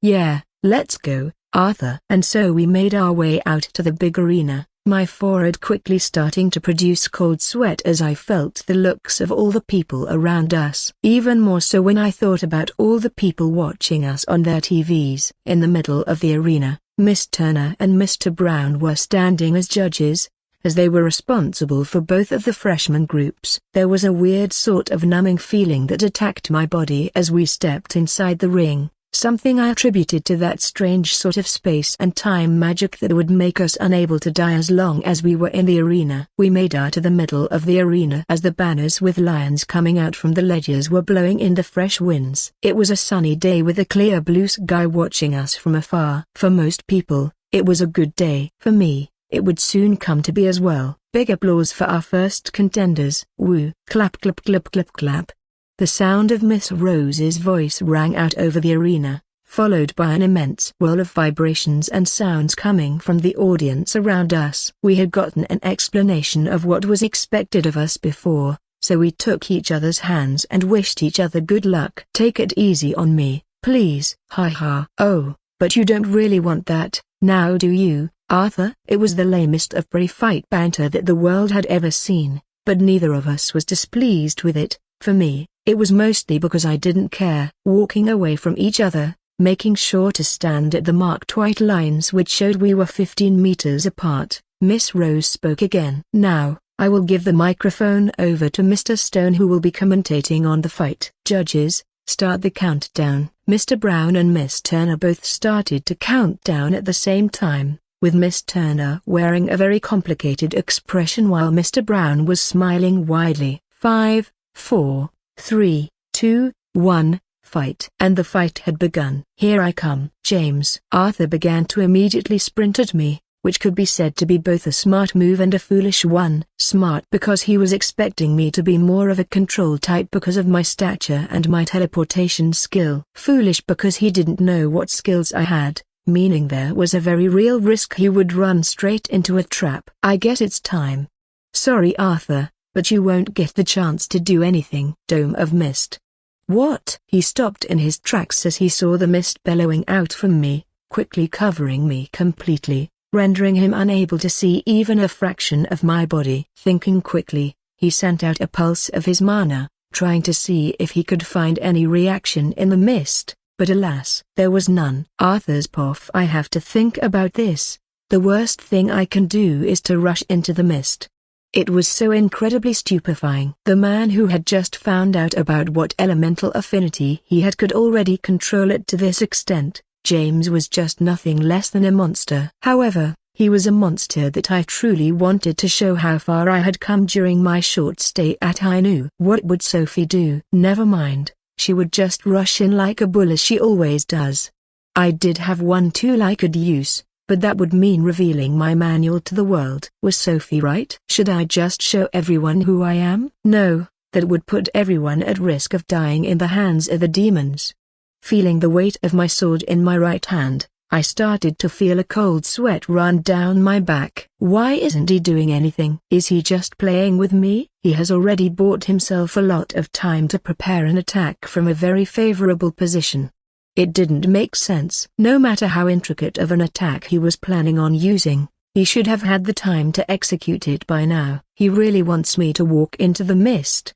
Yeah, let's go, Arthur. And so we made our way out to the big arena, my forehead quickly starting to produce cold sweat as I felt the looks of all the people around us. Even more so when I thought about all the people watching us on their TVs. In the middle of the arena, Miss Turner and Mr. Brown were standing as judges, as they were responsible for both of the freshman groups. There was a weird sort of numbing feeling that attacked my body as we stepped inside the ring, something I attributed to that strange sort of space and time magic that would make us unable to die as long as we were in the arena. We made out to the middle of the arena as the banners with lions coming out from the ledges were blowing in the fresh winds. It was a sunny day with a clear blue sky watching us from afar. For most people, it was a good day. For me, it would soon come to be as well. Big applause for our first contenders. Woo! Clap clap clap clap clap. The sound of Miss Rose's voice rang out over the arena, followed by an immense whirl of vibrations and sounds coming from the audience around us. We had gotten an explanation of what was expected of us before, so we took each other's hands and wished each other good luck. Take it easy on me, please. Ha ha. Oh, but you don't really want that, now do you, Arthur? It was the lamest of pre-fight banter that the world had ever seen, but neither of us was displeased with it. For me, it was mostly because I didn't care. Walking away from each other, making sure to stand at the marked white lines which showed we were 15 meters apart, Miss Rose spoke again. Now, I will give the microphone over to Mr. Stone, who will be commentating on the fight. Judges, start the countdown. Mr. Brown and Miss Turner both started to count down at the same time, with Miss Turner wearing a very complicated expression while Mr. Brown was smiling widely. 5, 4, 3, 2, 1, fight. And the fight had begun. Here I come. James. Arthur began to immediately sprint at me, which could be said to be both a smart move and a foolish one. Smart because he was expecting me to be more of a control type because of my stature and my teleportation skill. Foolish because he didn't know what skills I had, meaning there was a very real risk he would run straight into a trap. I guess it's time. Sorry Arthur, but you won't get the chance to do anything. Dome of mist. What? He stopped in his tracks as he saw the mist bellowing out from me, quickly covering me completely, rendering him unable to see even a fraction of my body. Thinking quickly, he sent out a pulse of his mana, trying to see if he could find any reaction in the mist, but alas, there was none. Arthur's path. I have to think about this. The worst thing I can do is to rush into the mist. It was so incredibly stupefying. The man who had just found out about what elemental affinity he had could already control it to this extent. James was just nothing less than a monster. However, he was a monster that I truly wanted to show how far I had come during my short stay at Hainu. What would Sophie do? Never mind, she would just rush in like a bull as she always does. I did have one tool I could use, but that would mean revealing my manual to the world. Was Sophie right? Should I just show everyone who I am? No, that would put everyone at risk of dying in the hands of the demons. Feeling the weight of my sword in my right hand, I started to feel a cold sweat run down my back. Why isn't he doing anything? Is he just playing with me? He has already bought himself a lot of time to prepare an attack from a very favorable position. It didn't make sense. No matter how intricate of an attack he was planning on using, he should have had the time to execute it by now. He really wants me to walk into the mist.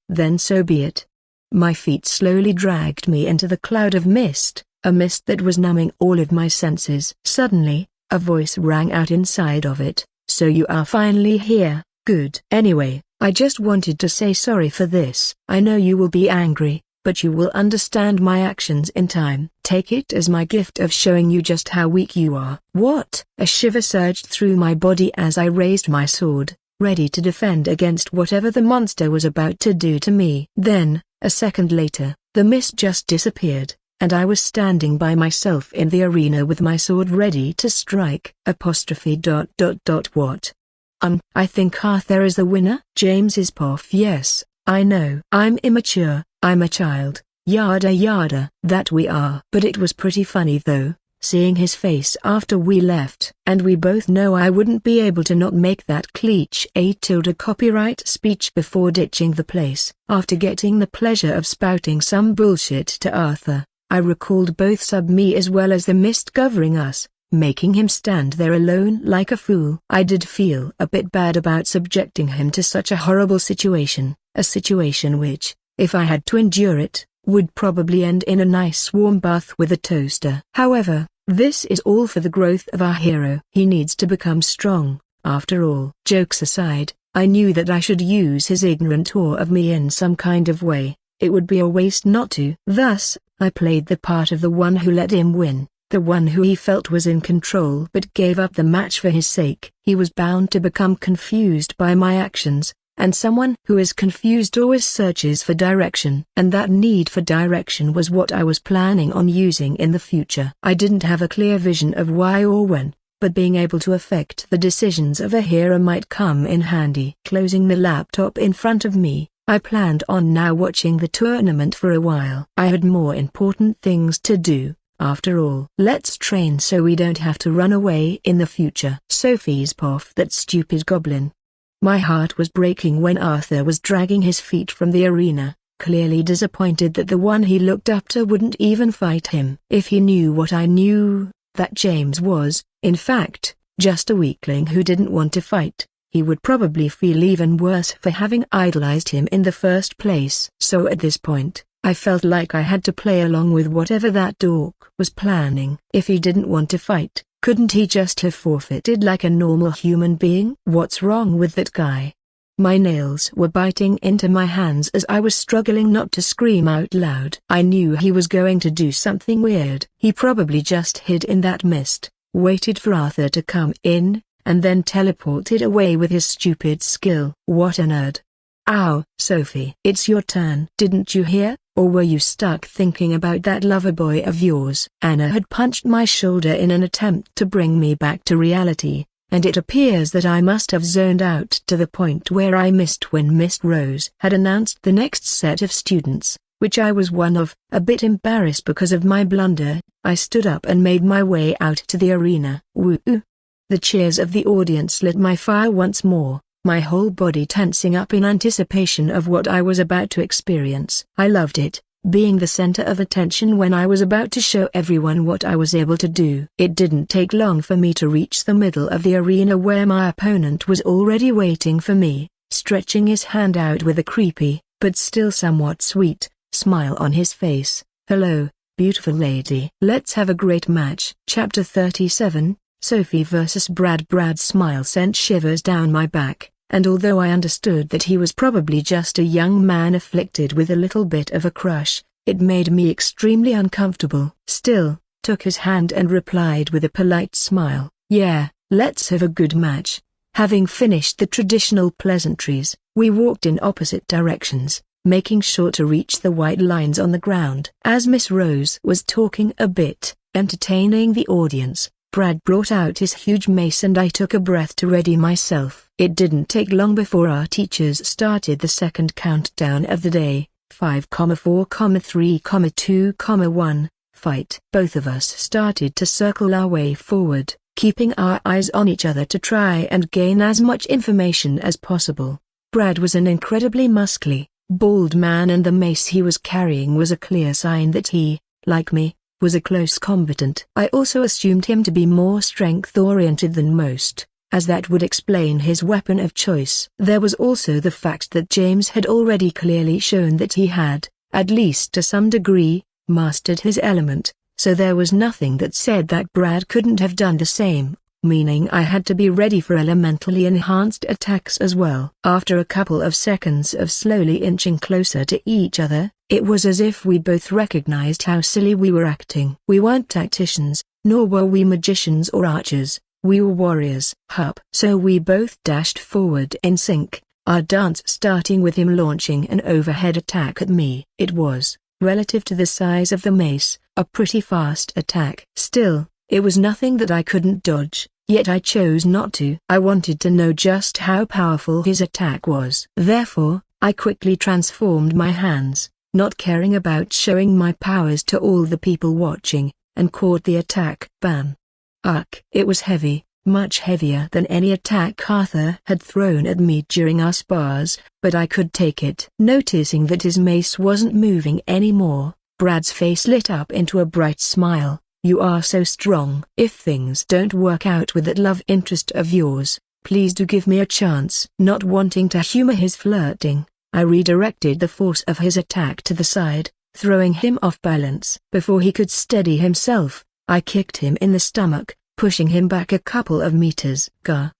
Then so be it. My feet slowly dragged me into the cloud of mist, a mist that was numbing all of my senses. Suddenly, a voice rang out inside of it. So you are finally here, good. Anyway, I just wanted to say sorry for this. I know you will be angry, but you will understand my actions in time. Take it as my gift of showing you just how weak you are. What? A shiver surged through my body as I raised my sword, ready to defend against whatever the monster was about to do to me. Then, a second later, the mist just disappeared, and I was standing by myself in the arena with my sword ready to strike. What? I think Arthur is the winner? James's path. Yes, I know. I'm immature, I'm a child, yada yada. That we are. But it was pretty funny though, seeing his face after we left. And we both know I wouldn't be able to not make that cliche copyright speech before ditching the place. After getting the pleasure of spouting some bullshit to Arthur, I recalled both sub-me as well as the mist covering us, making him stand there alone like a fool. I did feel a bit bad about subjecting him to such a horrible situation, a situation which, if I had to endure it, would probably end in a nice warm bath with a toaster. However, this is all for the growth of our hero. He needs to become strong, after all. Jokes aside, I knew that I should use his ignorant awe of me in some kind of way. It would be a waste not to. Thus, I played the part of the one who let him win, the one who he felt was in control but gave up the match for his sake. He was bound to become confused by my actions, and someone who is confused always searches for direction. And that need for direction was what I was planning on using in the future. I didn't have a clear vision of why or when, but being able to affect the decisions of a hero might come in handy. Closing the laptop in front of me, I planned on now watching the tournament for a while. I had more important things to do, after all. Let's train so we don't have to run away in the future. Sophie's poff, that stupid goblin. My heart was breaking when Arthur was dragging his feet from the arena, clearly disappointed that the one he looked up to wouldn't even fight him. If he knew what I knew, that James was, in fact, just a weakling who didn't want to fight, he would probably feel even worse for having idolized him in the first place. So at this point, I felt like I had to play along with whatever that dork was planning. If he didn't want to fight, couldn't he just have forfeited like a normal human being? What's wrong with that guy? My nails were biting into my hands as I was struggling not to scream out loud. I knew he was going to do something weird. He probably just hid in that mist, waited for Arthur to come in, and then teleported away with his stupid skill. What a nerd. Ow, Sophie. It's your turn. Didn't you hear, or were you stuck thinking about that lover boy of yours? Anna had punched my shoulder in an attempt to bring me back to reality, and it appears that I must have zoned out to the point where I missed when Miss Rose had announced the next set of students, which I was one of. A bit embarrassed because of my blunder, I stood up and made my way out to the arena. Woo! The cheers of the audience lit my fire once more, my whole body tensing up in anticipation of what I was about to experience. I loved it, being the center of attention when I was about to show everyone what I was able to do. It didn't take long for me to reach the middle of the arena where my opponent was already waiting for me, stretching his hand out with a creepy, but still somewhat sweet, smile on his face. Hello, beautiful lady. Let's have a great match. Chapter 37, Sophie vs. Brad. Brad's smile sent shivers down my back, and although I understood that he was probably just a young man afflicted with a little bit of a crush, it made me extremely uncomfortable. Still, took his hand and replied with a polite smile, "Yeah, let's have a good match." Having finished the traditional pleasantries, we walked in opposite directions, making sure to reach the white lines on the ground. As Miss Rose was talking a bit, entertaining the audience, Brad brought out his huge mace and I took a breath to ready myself. It didn't take long before our teachers started the second countdown of the day, 5, 4, 3, 2, 1, fight. Both of us started to circle our way forward, keeping our eyes on each other to try and gain as much information as possible. Brad was an incredibly muscly, bald man and the mace he was carrying was a clear sign that he, like me, was a close combatant. I also assumed him to be more strength-oriented than most, as that would explain his weapon of choice. There was also the fact that James had already clearly shown that he had, at least to some degree, mastered his element, so there was nothing that said that Brad couldn't have done the same, meaning I had to be ready for elementally enhanced attacks as well. After a couple of seconds of slowly inching closer to each other, it was as if we both recognized how silly we were acting. We weren't tacticians, nor were we magicians or archers, we were warriors. Hup. So we both dashed forward in sync, our dance starting with him launching an overhead attack at me. It was, relative to the size of the mace, a pretty fast attack. Still, it was nothing that I couldn't dodge, yet I chose not to. I wanted to know just how powerful his attack was. Therefore, I quickly transformed my hands, not caring about showing my powers to all the people watching, and caught the attack. Bam. Ugh. It was heavy, much heavier than any attack Arthur had thrown at me during our spars, but I could take it. Noticing that his mace wasn't moving anymore, Brad's face lit up into a bright smile. "You are so strong. If things don't work out with that love interest of yours, please do give me a chance." Not wanting to humor his flirting, I redirected the force of his attack to the side, throwing him off balance. Before he could steady himself, I kicked him in the stomach, pushing him back a couple of meters.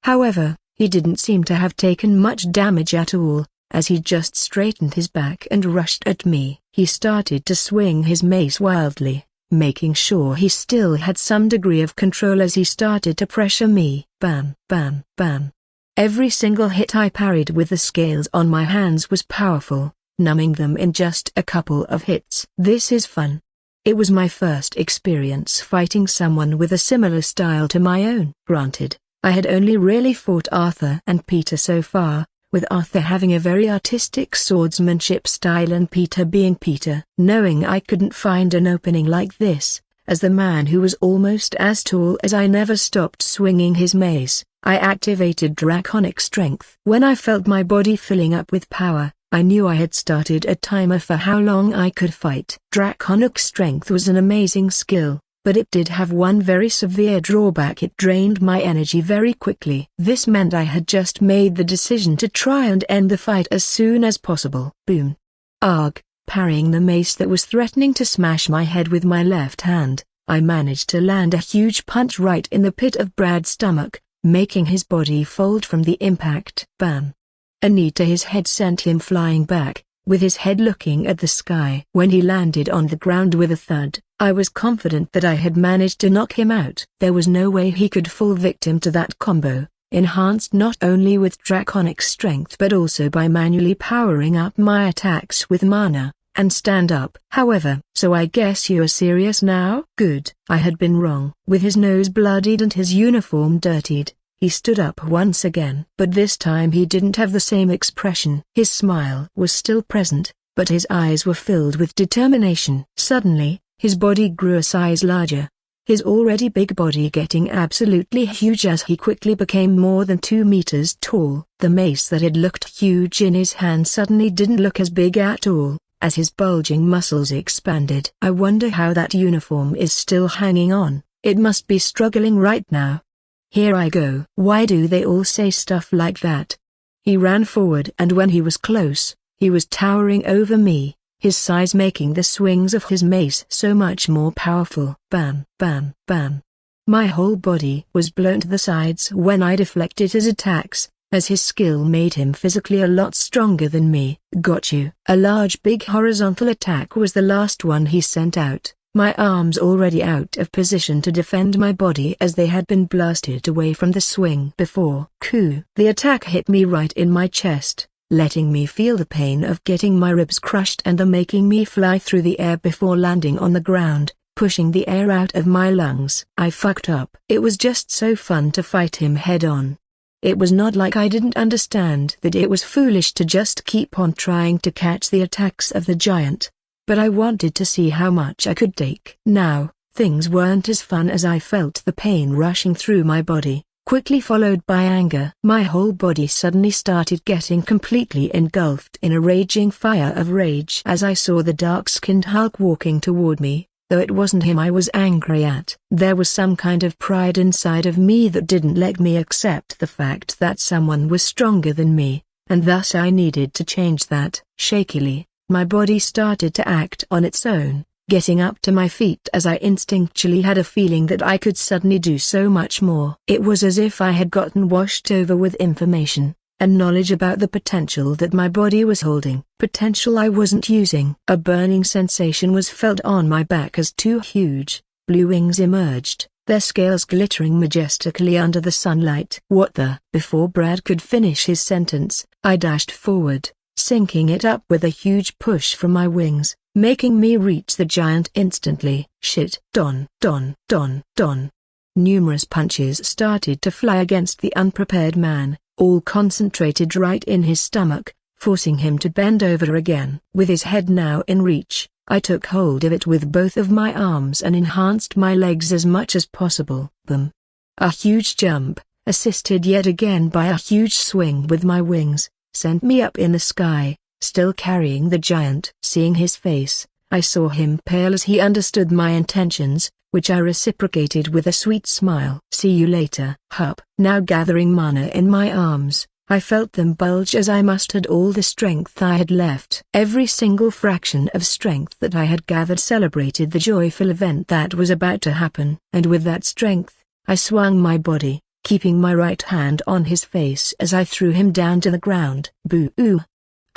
However, he didn't seem to have taken much damage at all, As he just straightened his back and rushed at me, he started to swing his mace wildly, making sure he still had some degree of control as he started to pressure me. Bam, bam, bam. Every single hit I parried with the scales on my hands was powerful, numbing them in just a couple of hits. This is fun. It was my first experience fighting someone with a similar style to my own. Granted, I had only really fought Arthur and Peter so far, with Arthur having a very artistic swordsmanship style and Peter being Peter. Knowing I couldn't find an opening like this, as the man who was almost as tall as I never stopped swinging his mace, I activated Draconic Strength. When I felt my body filling up with power, I knew I had started a timer for how long I could fight. Draconic Strength was an amazing skill, but it did have one very severe drawback: it drained my energy very quickly. This meant I had just made the decision to try and end the fight as soon as possible. Boom. Arg, parrying the mace that was threatening to smash my head with my left hand, I managed to land a huge punch right in the pit of Brad's stomach, making his body fold from the impact. Bam. A knee to his head sent him flying back, with his head looking at the sky. When he landed on the ground with a thud, I was confident that I had managed to knock him out. There was no way he could fall victim to that combo, enhanced not only with Draconic Strength but also by manually powering up my attacks with mana, and stand up. However, so I guess you are serious now? Good. I had been wrong. With his nose bloodied and his uniform dirtied, he stood up once again. But this time he didn't have the same expression. His smile was still present, but his eyes were filled with determination. Suddenly, his body grew a size larger, his already big body getting absolutely huge as he quickly became more than 2 meters tall. The mace that had looked huge in his hand suddenly didn't look as big at all, as his bulging muscles expanded. I wonder how that uniform is still hanging on. It must be struggling right now. Here I go. Why do they all say stuff like that? He ran forward, and when he was close, he was towering over me, his size making the swings of his mace so much more powerful. Bam, bam, bam. My whole body was blown to the sides when I deflected his attacks, as his skill made him physically a lot stronger than me. Got you. A large big horizontal attack was the last one he sent out, my arms already out of position to defend my body as they had been blasted away from the swing before. Coo. The attack hit me right in my chest, letting me feel the pain of getting my ribs crushed and the making me fly through the air before landing on the ground, pushing the air out of my lungs. I fucked up. It was just so fun to fight him head on. It was not like I didn't understand that it was foolish to just keep on trying to catch the attacks of the giant, but I wanted to see how much I could take. Now, things weren't as fun as I felt the pain rushing through my body, quickly followed by anger. My whole body suddenly started getting completely engulfed in a raging fire of rage as I saw the dark-skinned Hulk walking toward me. Though it wasn't him I was angry at. There was some kind of pride inside of me that didn't let me accept the fact that someone was stronger than me, and thus I needed to change that. Shakily, my body started to act on its own, getting up to my feet as I instinctually had a feeling that I could suddenly do so much more. It was as if I had gotten washed over with information and knowledge about the potential that my body was holding. Potential I wasn't using. A burning sensation was felt on my back as 2 huge, blue wings emerged, their scales glittering majestically under the sunlight. What the? Before Brad could finish his sentence, I dashed forward, syncing it up with a huge push from my wings, making me reach the giant instantly. Shit. Don, don, don, don. Numerous punches started to fly against the unprepared man, all concentrated right in his stomach, forcing him to bend over again. With his head now in reach, I took hold of it with both of my arms and enhanced my legs as much as possible. Boom. A huge jump, assisted yet again by a huge swing with my wings, sent me up in the sky, still carrying the giant. Seeing his face, I saw him pale as he understood my intentions, which I reciprocated with a sweet smile. See you later. Hup. Now gathering mana in my arms, I felt them bulge as I mustered all the strength I had left. Every single fraction of strength that I had gathered celebrated the joyful event that was about to happen. And with that strength, I swung my body, keeping my right hand on his face as I threw him down to the ground. Boo-oo.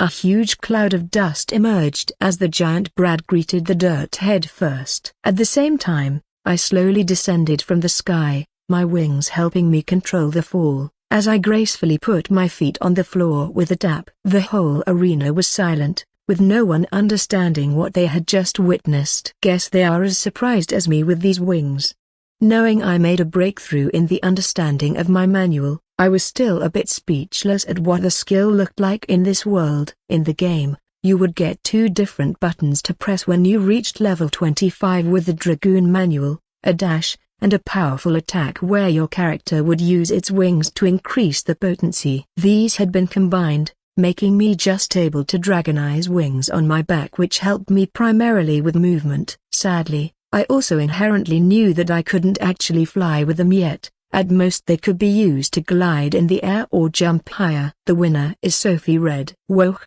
A huge cloud of dust emerged as the giant Brad greeted the dirt head first. At the same time, I slowly descended from the sky, my wings helping me control the fall, as I gracefully put my feet on the floor with a tap. The whole arena was silent, with no one understanding what they had just witnessed. Guess they are as surprised as me with these wings. Knowing I made a breakthrough in the understanding of my manual, I was still a bit speechless at what the skill looked like in this world. In the game, you would get 2 different buttons to press when you reached level 25 with the Dragoon manual, a dash, and a powerful attack where your character would use its wings to increase the potency. These had been combined, making me just able to dragonize wings on my back, which helped me primarily with movement. Sadly, I also inherently knew that I couldn't actually fly with them yet. At most they could be used to glide in the air or jump higher. The winner is Sophie Red. Whoa!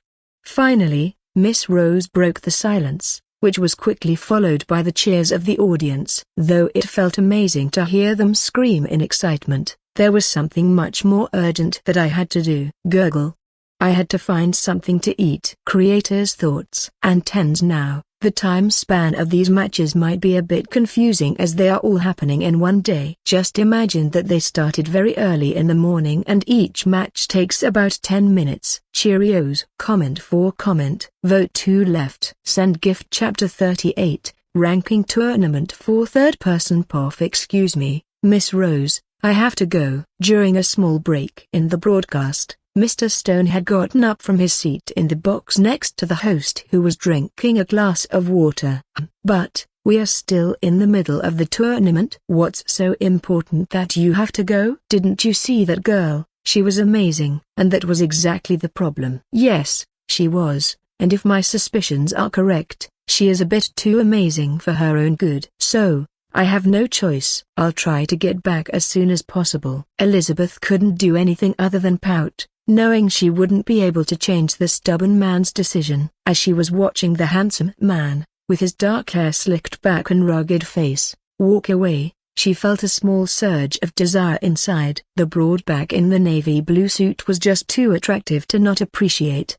Finally, Miss Rose broke the silence, which was quickly followed by the cheers of the audience. Though it felt amazing to hear them scream in excitement, there was something much more urgent that I had to do. Gurgle. I had to find something to eat. Creators' thoughts and tens now. The time span of these matches might be a bit confusing as they are all happening in one day. Just imagine that they started very early in the morning and each match takes about 10 minutes. Cheerios. Comment for comment. Vote 2 left. Send gift. Chapter 38, Ranking Tournament for Third Person POF. Excuse me, Miss Rose, I have to go. During a small break in the broadcast, Mr. Stone had gotten up from his seat in the box next to the host, who was drinking a glass of water. But, we are still in the middle of the tournament. What's so important that you have to go? Didn't you see that girl? She was amazing. And that was exactly the problem. Yes, she was, and if my suspicions are correct, she is a bit too amazing for her own good. So, I have no choice. I'll try to get back as soon as possible. Elizabeth couldn't do anything other than pout, knowing she wouldn't be able to change the stubborn man's decision. As she was watching the handsome man, with his dark hair slicked back and rugged face, walk away, she felt a small surge of desire inside. The broad back in the navy blue suit was just too attractive to not appreciate.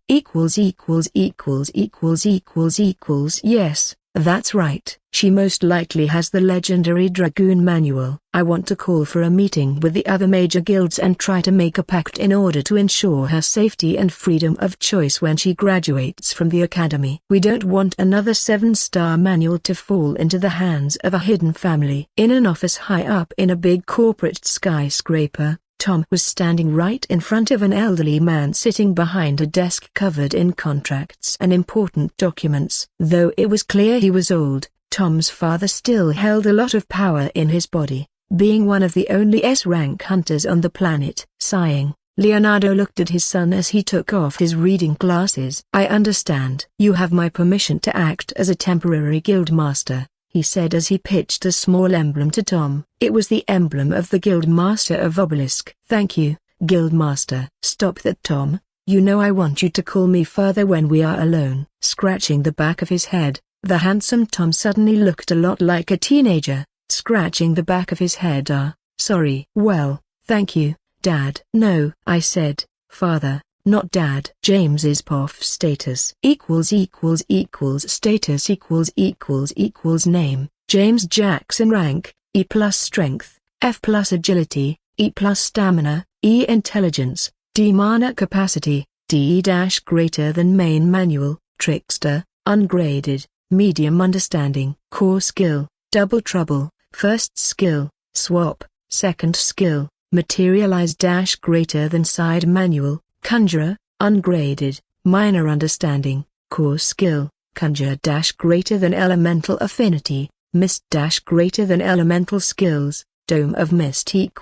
Yes, that's right. She most likely has the legendary Dragoon manual. I want to call for a meeting with the other major guilds and try to make a pact in order to ensure her safety and freedom of choice when she graduates from the academy. We don't want another 7-star manual to fall into the hands of a hidden family. In an office high up in a big corporate skyscraper, Tom was standing right in front of an elderly man sitting behind a desk covered in contracts and important documents. Though it was clear he was old, Tom's father still held a lot of power in his body, being one of the only S-rank hunters on the planet. Sighing, Leonardo looked at his son as he took off his reading glasses. I understand. You have my permission to act as a temporary guild master, he said as he pitched a small emblem to Tom. It was the emblem of the Guild Master of Obelisk. Thank you, Guild Master. Stop that, Tom. You know I want you to call me further when we are alone. Scratching the back of his head, the handsome Tom suddenly looked a lot like a teenager, scratching the back of his head. Sorry. Well, thank you, Dad. No, I said, Father, not Dad. James's POF status status name, James Jackson. Rank, E+ strength, F+ agility, E+ stamina, E intelligence, D mana capacity, D- greater than main manual. Trickster, ungraded, medium understanding. Core skill, double trouble. First skill, swap. Second skill, materialize - greater than side manual. Conjurer, ungraded, minor understanding. Core skill, conjure - greater than elemental affinity. Mist - greater than elemental skills. Dome of Mist Seeing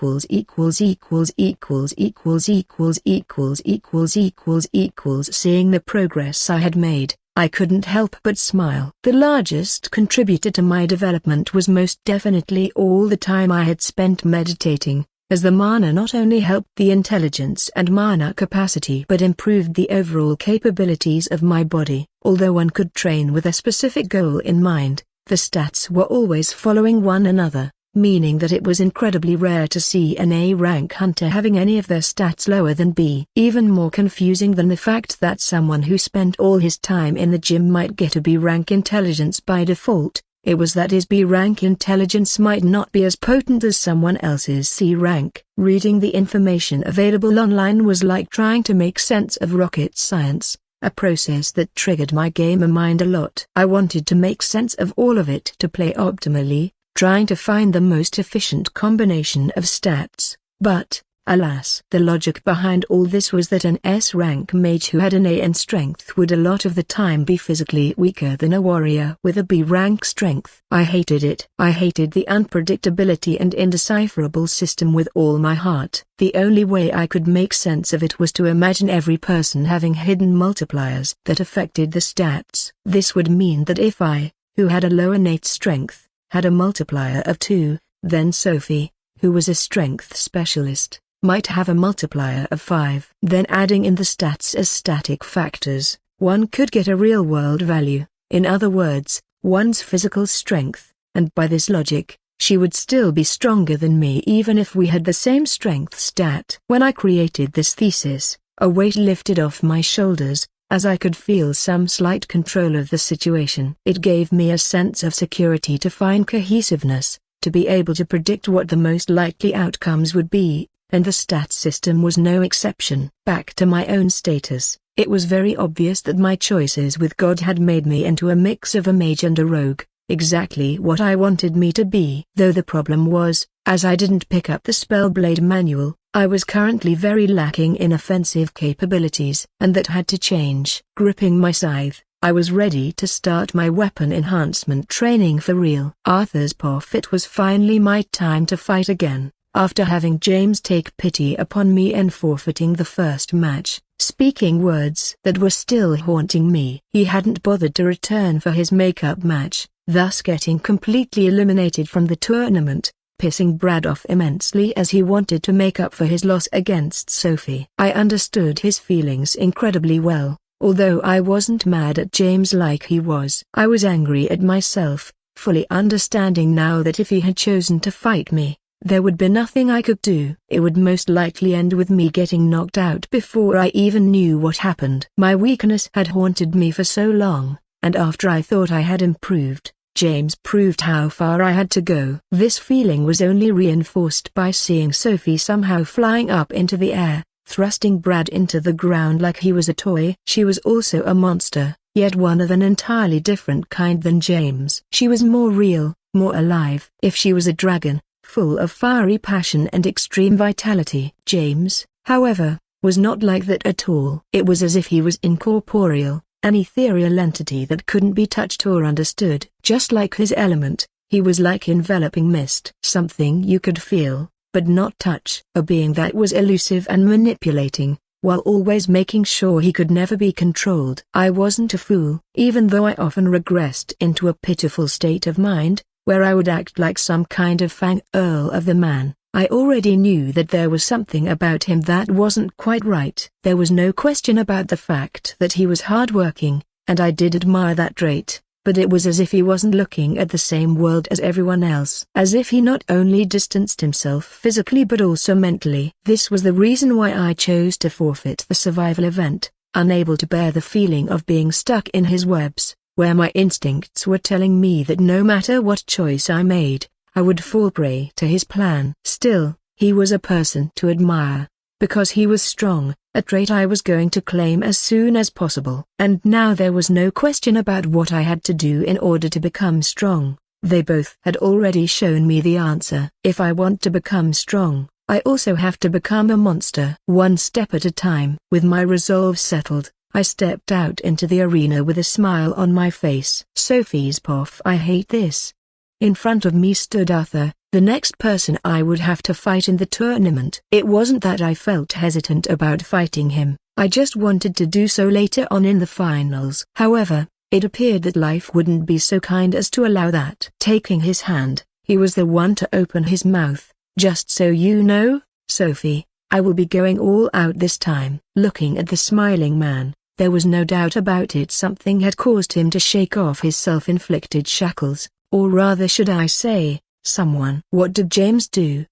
the progress I had made, I couldn't help but smile. The largest contributor to my development was most definitely all the time I had spent meditating, as the mana not only helped the intelligence and mana capacity but improved the overall capabilities of my body. Although one could train with a specific goal in mind, the stats were always following one another. meaning that it was incredibly rare to see an A-rank hunter having any of their stats lower than B. Even more confusing than the fact that someone who spent all his time in the gym might get a B-rank intelligence by default, it was that his B-rank intelligence might not be as potent as someone else's C-rank. Reading the information available online was like trying to make sense of rocket science, a process that triggered my gamer mind a lot. I wanted to make sense of all of it to play optimally, trying to find the most efficient combination of stats, but, alas. The logic behind all this was that an S-rank mage who had an A in strength would a lot of the time be physically weaker than a warrior with a B-rank strength. I hated it. I hated the unpredictability and indecipherable system with all my heart. The only way I could make sense of it was to imagine every person having hidden multipliers that affected the stats. This would mean that if I, who had a low innate strength, had a multiplier of 2, then Sophie, who was a strength specialist, might have a multiplier of 5. Then adding in the stats as static factors, one could get a real-world value, in other words, one's physical strength, and by this logic, she would still be stronger than me even if we had the same strength stat. When I created this thesis, a weight lifted off my shoulders, as I could feel some slight control of the situation. It gave me a sense of security to find cohesiveness, to be able to predict what the most likely outcomes would be, and the stat system was no exception. Back to my own status, it was very obvious that my choices with God had made me into a mix of a mage and a rogue, exactly what I wanted me to be. Though the problem was, as I didn't pick up the Spellblade manual, I was currently very lacking in offensive capabilities, and that had to change. Gripping my scythe, I was ready to start my weapon enhancement training for real. Arthur's paw. It was finally my time to fight again, after having James take pity upon me and forfeiting the first match, speaking words that were still haunting me. He hadn't bothered to return for his makeup match, thus getting completely eliminated from the tournament, pissing Brad off immensely as he wanted to make up for his loss against Sophie. I understood his feelings incredibly well, although I wasn't mad at James like he was. I was angry at myself, fully understanding now that if he had chosen to fight me, there would be nothing I could do. It would most likely end with me getting knocked out before I even knew what happened. My weakness had haunted me for so long, and after I thought I had improved, James proved how far I had to go. This feeling was only reinforced by seeing Sophie somehow flying up into the air, thrusting Brad into the ground like he was a toy. She was also a monster, yet one of an entirely different kind than James. She was more real, more alive. If she was a dragon, full of fiery passion and extreme vitality. James, however, was not like that at all. It was as if he was incorporeal, an ethereal entity that couldn't be touched or understood. Just like his element, he was like enveloping mist. Something you could feel, but not touch. A being that was elusive and manipulating, while always making sure he could never be controlled. I wasn't a fool, even though I often regressed into a pitiful state of mind, where I would act like some kind of fangirl of the man. I already knew that there was something about him that wasn't quite right. There was no question about the fact that he was hardworking, and I did admire that trait, but it was as if he wasn't looking at the same world as everyone else. As if he not only distanced himself physically but also mentally. This was the reason why I chose to forfeit the survival event, unable to bear the feeling of being stuck in his webs, where my instincts were telling me that no matter what choice I made, I would fall prey to his plan. Still, he was a person to admire, because he was strong, a trait I was going to claim as soon as possible. And now there was no question about what I had to do in order to become strong. They both had already shown me the answer. If I want to become strong, I also have to become a monster. One step at a time. With my resolve settled, I stepped out into the arena with a smile on my face. Sophie's paw. I hate this. In front of me stood Arthur, the next person I would have to fight in the tournament. It wasn't that I felt hesitant about fighting him, I just wanted to do so later on in the finals. However, it appeared that life wouldn't be so kind as to allow that. Taking his hand, he was the one to open his mouth. Just so you know, Sophie, I will be going all out this time. Looking at the smiling man, there was no doubt about it. Something had caused him to shake off his self-inflicted shackles. Or rather should I say, Someone. What did James do?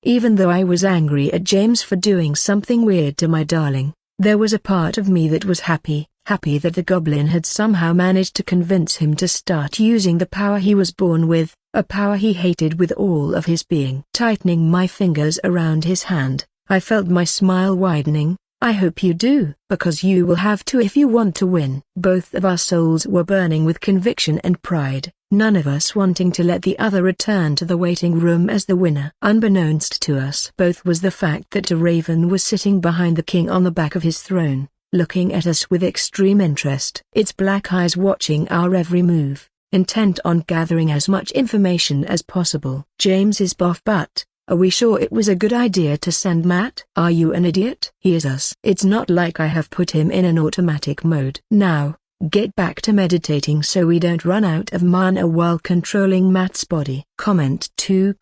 Even though I was angry at James for doing something weird to my darling, there was a part of me that was happy that the goblin had somehow managed to convince him to start using the power he was born with, a power he hated with all of his being. Tightening my fingers around his hand, I felt my smile widening. I hope you do, because you will have to if you want to win. Both of our souls were burning with conviction and pride, none of us wanting to let the other return to the waiting room as the winner. Unbeknownst to us both was the fact that a raven was sitting behind the king on the back of his throne, looking at us with extreme interest. Its black eyes watching our every move, intent on gathering as much information as possible. James is boff, but are we sure it was a good idea to send Matt? Are you an idiot? He is us. It's not like I have put him in an automatic mode. Now, get back to meditating so we don't run out of mana while controlling Matt's body. Comment 2.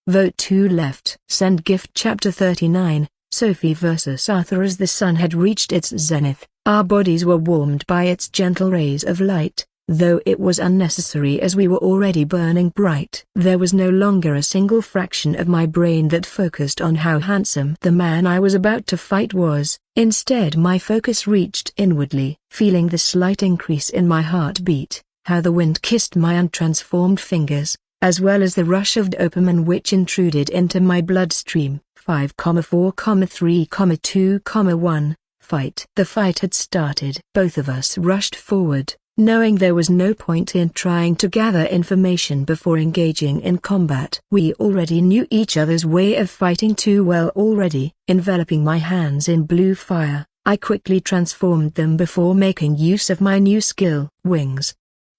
Vote 2 left. Send gift. Chapter 39, Sophie vs. Arthur. As the sun had reached its zenith, our bodies were warmed by its gentle rays of light, though it was unnecessary as we were already burning bright. There was no longer a single fraction of my brain that focused on how handsome the man I was about to fight was. Instead my focus reached inwardly, feeling the slight increase in my heartbeat, how the wind kissed my untransformed fingers, as well as the rush of dopamine which intruded into my bloodstream. 5, 4, 3, 2, 1. Fight. The fight had started. Both of us rushed forward, knowing there was no point in trying to gather information before engaging in combat. We already knew each other's way of fighting too well already. Enveloping my hands in blue fire, I quickly transformed them before making use of my new skill, wings.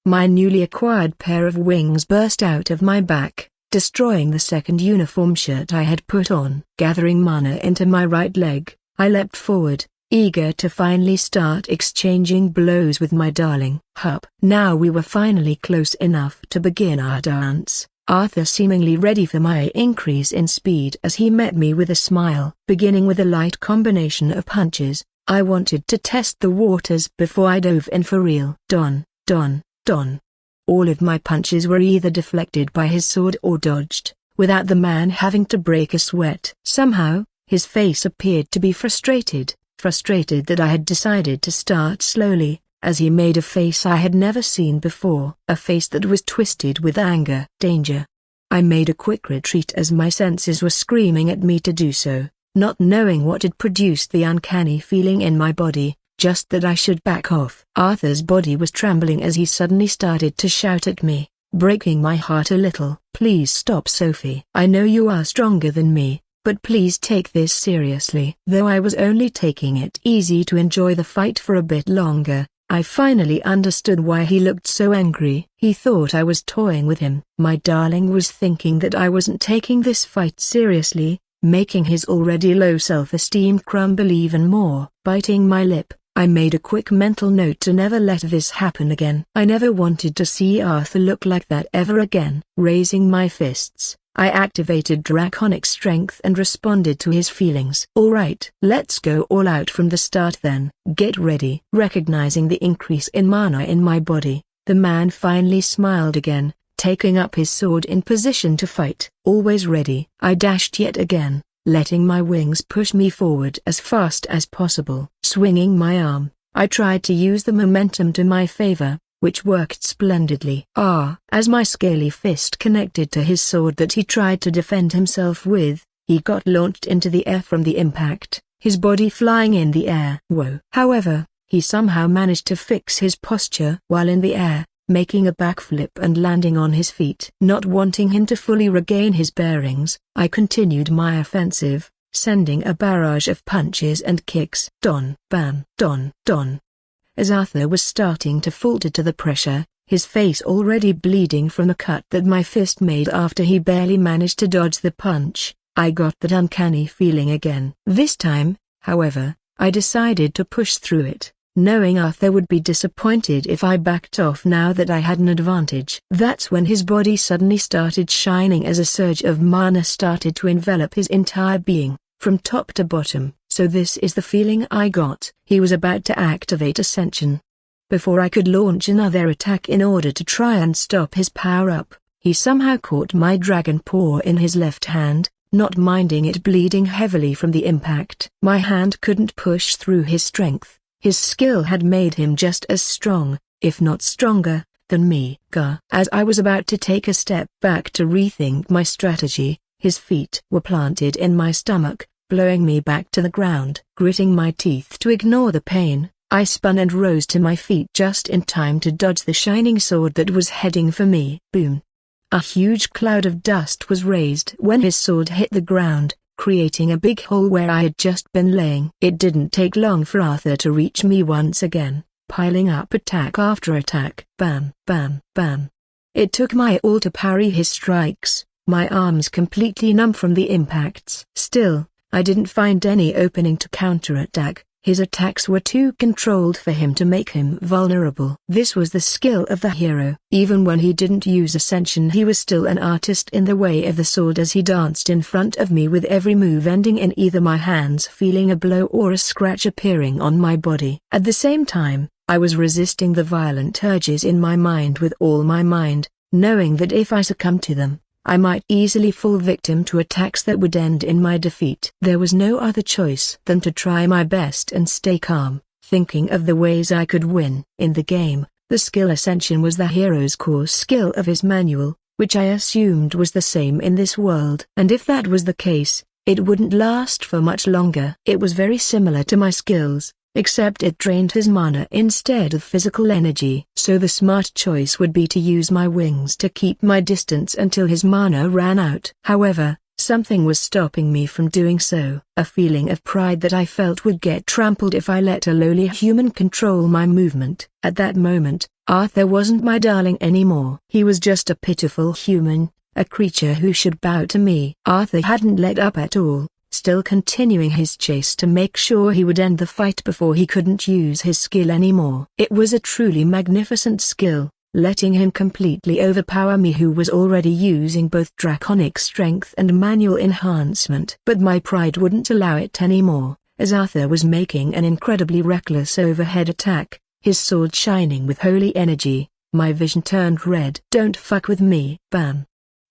My newly acquired pair of wings burst out of my back, destroying the second uniform shirt I had put on. Gathering mana into my right leg, I leapt forward, eager to finally start exchanging blows with my darling. Hup. Now we were finally close enough to begin our dance, Arthur seemingly ready for my increase in speed as he met me with a smile. Beginning with a light combination of punches, I wanted to test the waters before I dove in for real. Don. All of my punches were either deflected by his sword or dodged, without the man having to break a sweat. Somehow, his face appeared to be frustrated that I had decided to start slowly, as he made a face I had never seen before, a face that was twisted with anger. Danger. I made a quick retreat as my senses were screaming at me to do so, not knowing what had produced the uncanny feeling in my body, just that I should back off. Arthur's body was trembling as he suddenly started to shout at me, breaking my heart a little. Please stop, Sophie. I know you are stronger than me, but please take this seriously. Though I was only taking it easy to enjoy the fight for a bit longer, I finally understood why he looked so angry. He thought I was toying with him. My darling was thinking that I wasn't taking this fight seriously, making his already low self-esteem crumble even more. Biting my lip, I made a quick mental note to never let this happen again. I never wanted to see Arthur look like that ever again. Raising my fists, I activated draconic strength and responded to his feelings. Alright, let's go all out from the start then. Get ready. Recognizing the increase in mana in my body, the man finally smiled again, taking up his sword in position to fight. Always ready. I dashed yet again, letting my wings push me forward as fast as possible. Swinging my arm, I tried to use the momentum to my favor, which worked splendidly. As my scaly fist connected to his sword that he tried to defend himself with, he got launched into the air from the impact, his body flying in the air. Whoa. However, he somehow managed to fix his posture while in the air, making a backflip and landing on his feet. Not wanting him to fully regain his bearings, I continued my offensive, sending a barrage of punches and kicks. Don, bam, don. As Arthur was starting to falter to the pressure, his face already bleeding from a cut that my fist made after he barely managed to dodge the punch, I got that uncanny feeling again. This time, however, I decided to push through it, knowing Arthur would be disappointed if I backed off now that I had an advantage. That's when his body suddenly started shining as a surge of mana started to envelop his entire being, from top to bottom. So this is the feeling I got. He was about to activate Ascension. Before I could launch another attack in order to try and stop his power-up, He somehow caught my dragon paw in his left hand, not minding it bleeding heavily from the impact. My hand couldn't push through his strength. His skill had made him just as strong, if not stronger, than me. As I was about to take a step back to rethink my strategy, his feet were planted in my stomach, blowing me back to the ground. Gritting my teeth to ignore the pain, I spun and rose to my feet just in time to dodge the shining sword that was heading for me. Boom! A huge cloud of dust was raised when his sword hit the ground, creating a big hole where I had just been laying. It didn't take long for Arthur to reach me once again, piling up attack after attack. Bam, bam, bam. It took my all to parry his strikes, my arms completely numb from the impacts. Still, I didn't find any opening to counterattack. His attacks were too controlled for him to make him vulnerable. This was the skill of the hero. Even when he didn't use Ascension, he was still an artist in the way of the sword as he danced in front of me with every move ending in either my hands feeling a blow or a scratch appearing on my body. At the same time, I was resisting the violent urges in my mind with all my mind, knowing that if I succumbed to them, I might easily fall victim to attacks that would end in my defeat. There was no other choice than to try my best and stay calm, thinking of the ways I could win. In the game, the skill Ascension was the hero's core skill of his manual, which I assumed was the same in this world. And if that was the case, it wouldn't last for much longer. It was very similar to my skills, except it drained his mana instead of physical energy. So the smart choice would be to use my wings to keep my distance until his mana ran out. However, something was stopping me from doing so. A feeling of pride that I felt would get trampled if I let a lowly human control my movement. At that moment, Arthur wasn't my darling anymore. He was just a pitiful human, a creature who should bow to me. Arthur hadn't let up at all, still continuing his chase to make sure he would end the fight before he couldn't use his skill anymore. It was a truly magnificent skill, letting him completely overpower me who was already using both draconic strength and manual enhancement. But my pride wouldn't allow it anymore, as Arthur was making an incredibly reckless overhead attack, his sword shining with holy energy. My vision turned red. Don't fuck with me. Bam!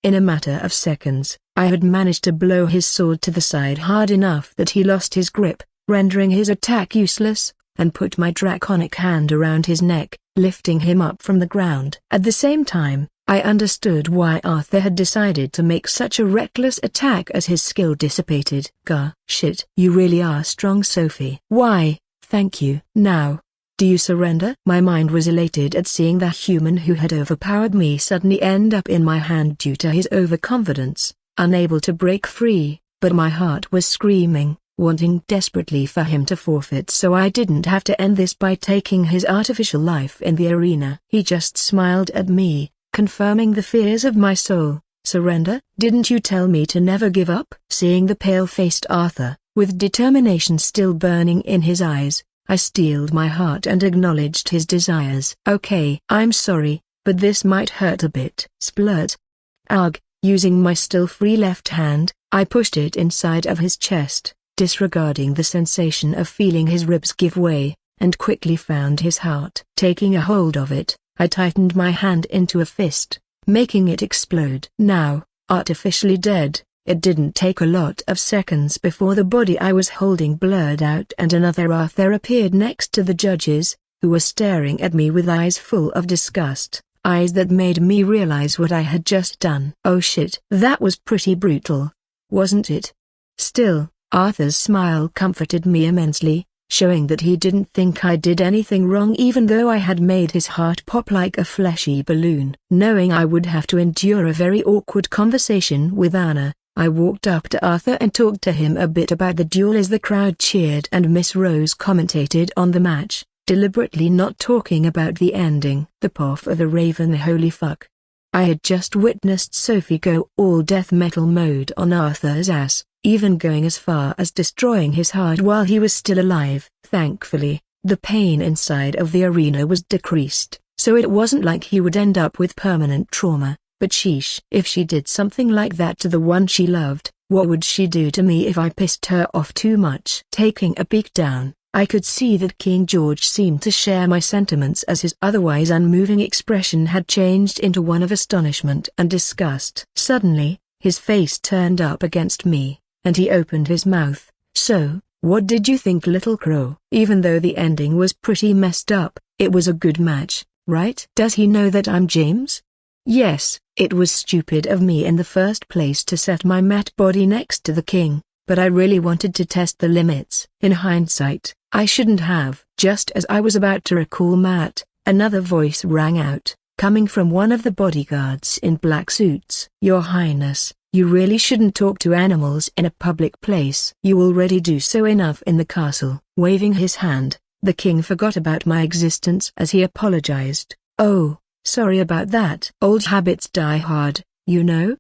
In a matter of seconds, I had managed to blow his sword to the side hard enough that he lost his grip, rendering his attack useless, and put my draconic hand around his neck, lifting him up from the ground. At the same time, I understood why Arthur had decided to make such a reckless attack as his skill dissipated. Shit. You really are strong, Sophie. Why, thank you. Now, do you surrender? My mind was elated at seeing the human who had overpowered me suddenly end up in my hand due to his overconfidence, unable to break free, but my heart was screaming, wanting desperately for him to forfeit so I didn't have to end this by taking his artificial life in the arena. He just smiled at me, confirming the fears of my soul. Surrender? Didn't you tell me to never give up? Seeing the pale-faced Arthur, with determination still burning in his eyes, I steeled my heart and acknowledged his desires. Okay, I'm sorry, but this might hurt a bit. Splurt. Ugh. Using my still free left hand, I pushed it inside of his chest, disregarding the sensation of feeling his ribs give way, and quickly found his heart. Taking a hold of it, I tightened my hand into a fist, making it explode. Now, artificially dead, it didn't take a lot of seconds before the body I was holding blurred out and another Arthur appeared next to the judges, who were staring at me with eyes full of disgust, eyes that made me realize what I had just done. Oh shit. That was pretty brutal, wasn't it? Still, Arthur's smile comforted me immensely, showing that he didn't think I did anything wrong even though I had made his heart pop like a fleshy balloon. Knowing I would have to endure a very awkward conversation with Anna, I walked up to Arthur and talked to him a bit about the duel as the crowd cheered and Miss Rose commentated on the match, deliberately not talking about the ending. The path of the Raven. Holy fuck. I had just witnessed Sophie go all death metal mode on Arthur's ass, even going as far as destroying his heart while he was still alive. Thankfully, the pain inside of the arena was decreased, so it wasn't like he would end up with permanent trauma. But sheesh. If she did something like that to the one she loved, what would she do to me if I pissed her off too much? Taking a peek down, I could see that King George seemed to share my sentiments, as his otherwise unmoving expression had changed into one of astonishment and disgust. Suddenly, his face turned up against me, and he opened his mouth. "So, what did you think, little crow?" Even though the ending was pretty messed up, it was a good match, right? Does he know that I'm James? Yes, it was stupid of me in the first place to set my mat body next to the king, but I really wanted to test the limits. In hindsight, I shouldn't have. Just as I was about to recall Matt, another voice rang out, coming from one of the bodyguards in black suits. "Your Highness, you really shouldn't talk to animals in a public place. You already do so enough in the castle." Waving his hand, the king forgot about my existence as he apologized. "Oh, sorry about that. Old habits die hard, you know."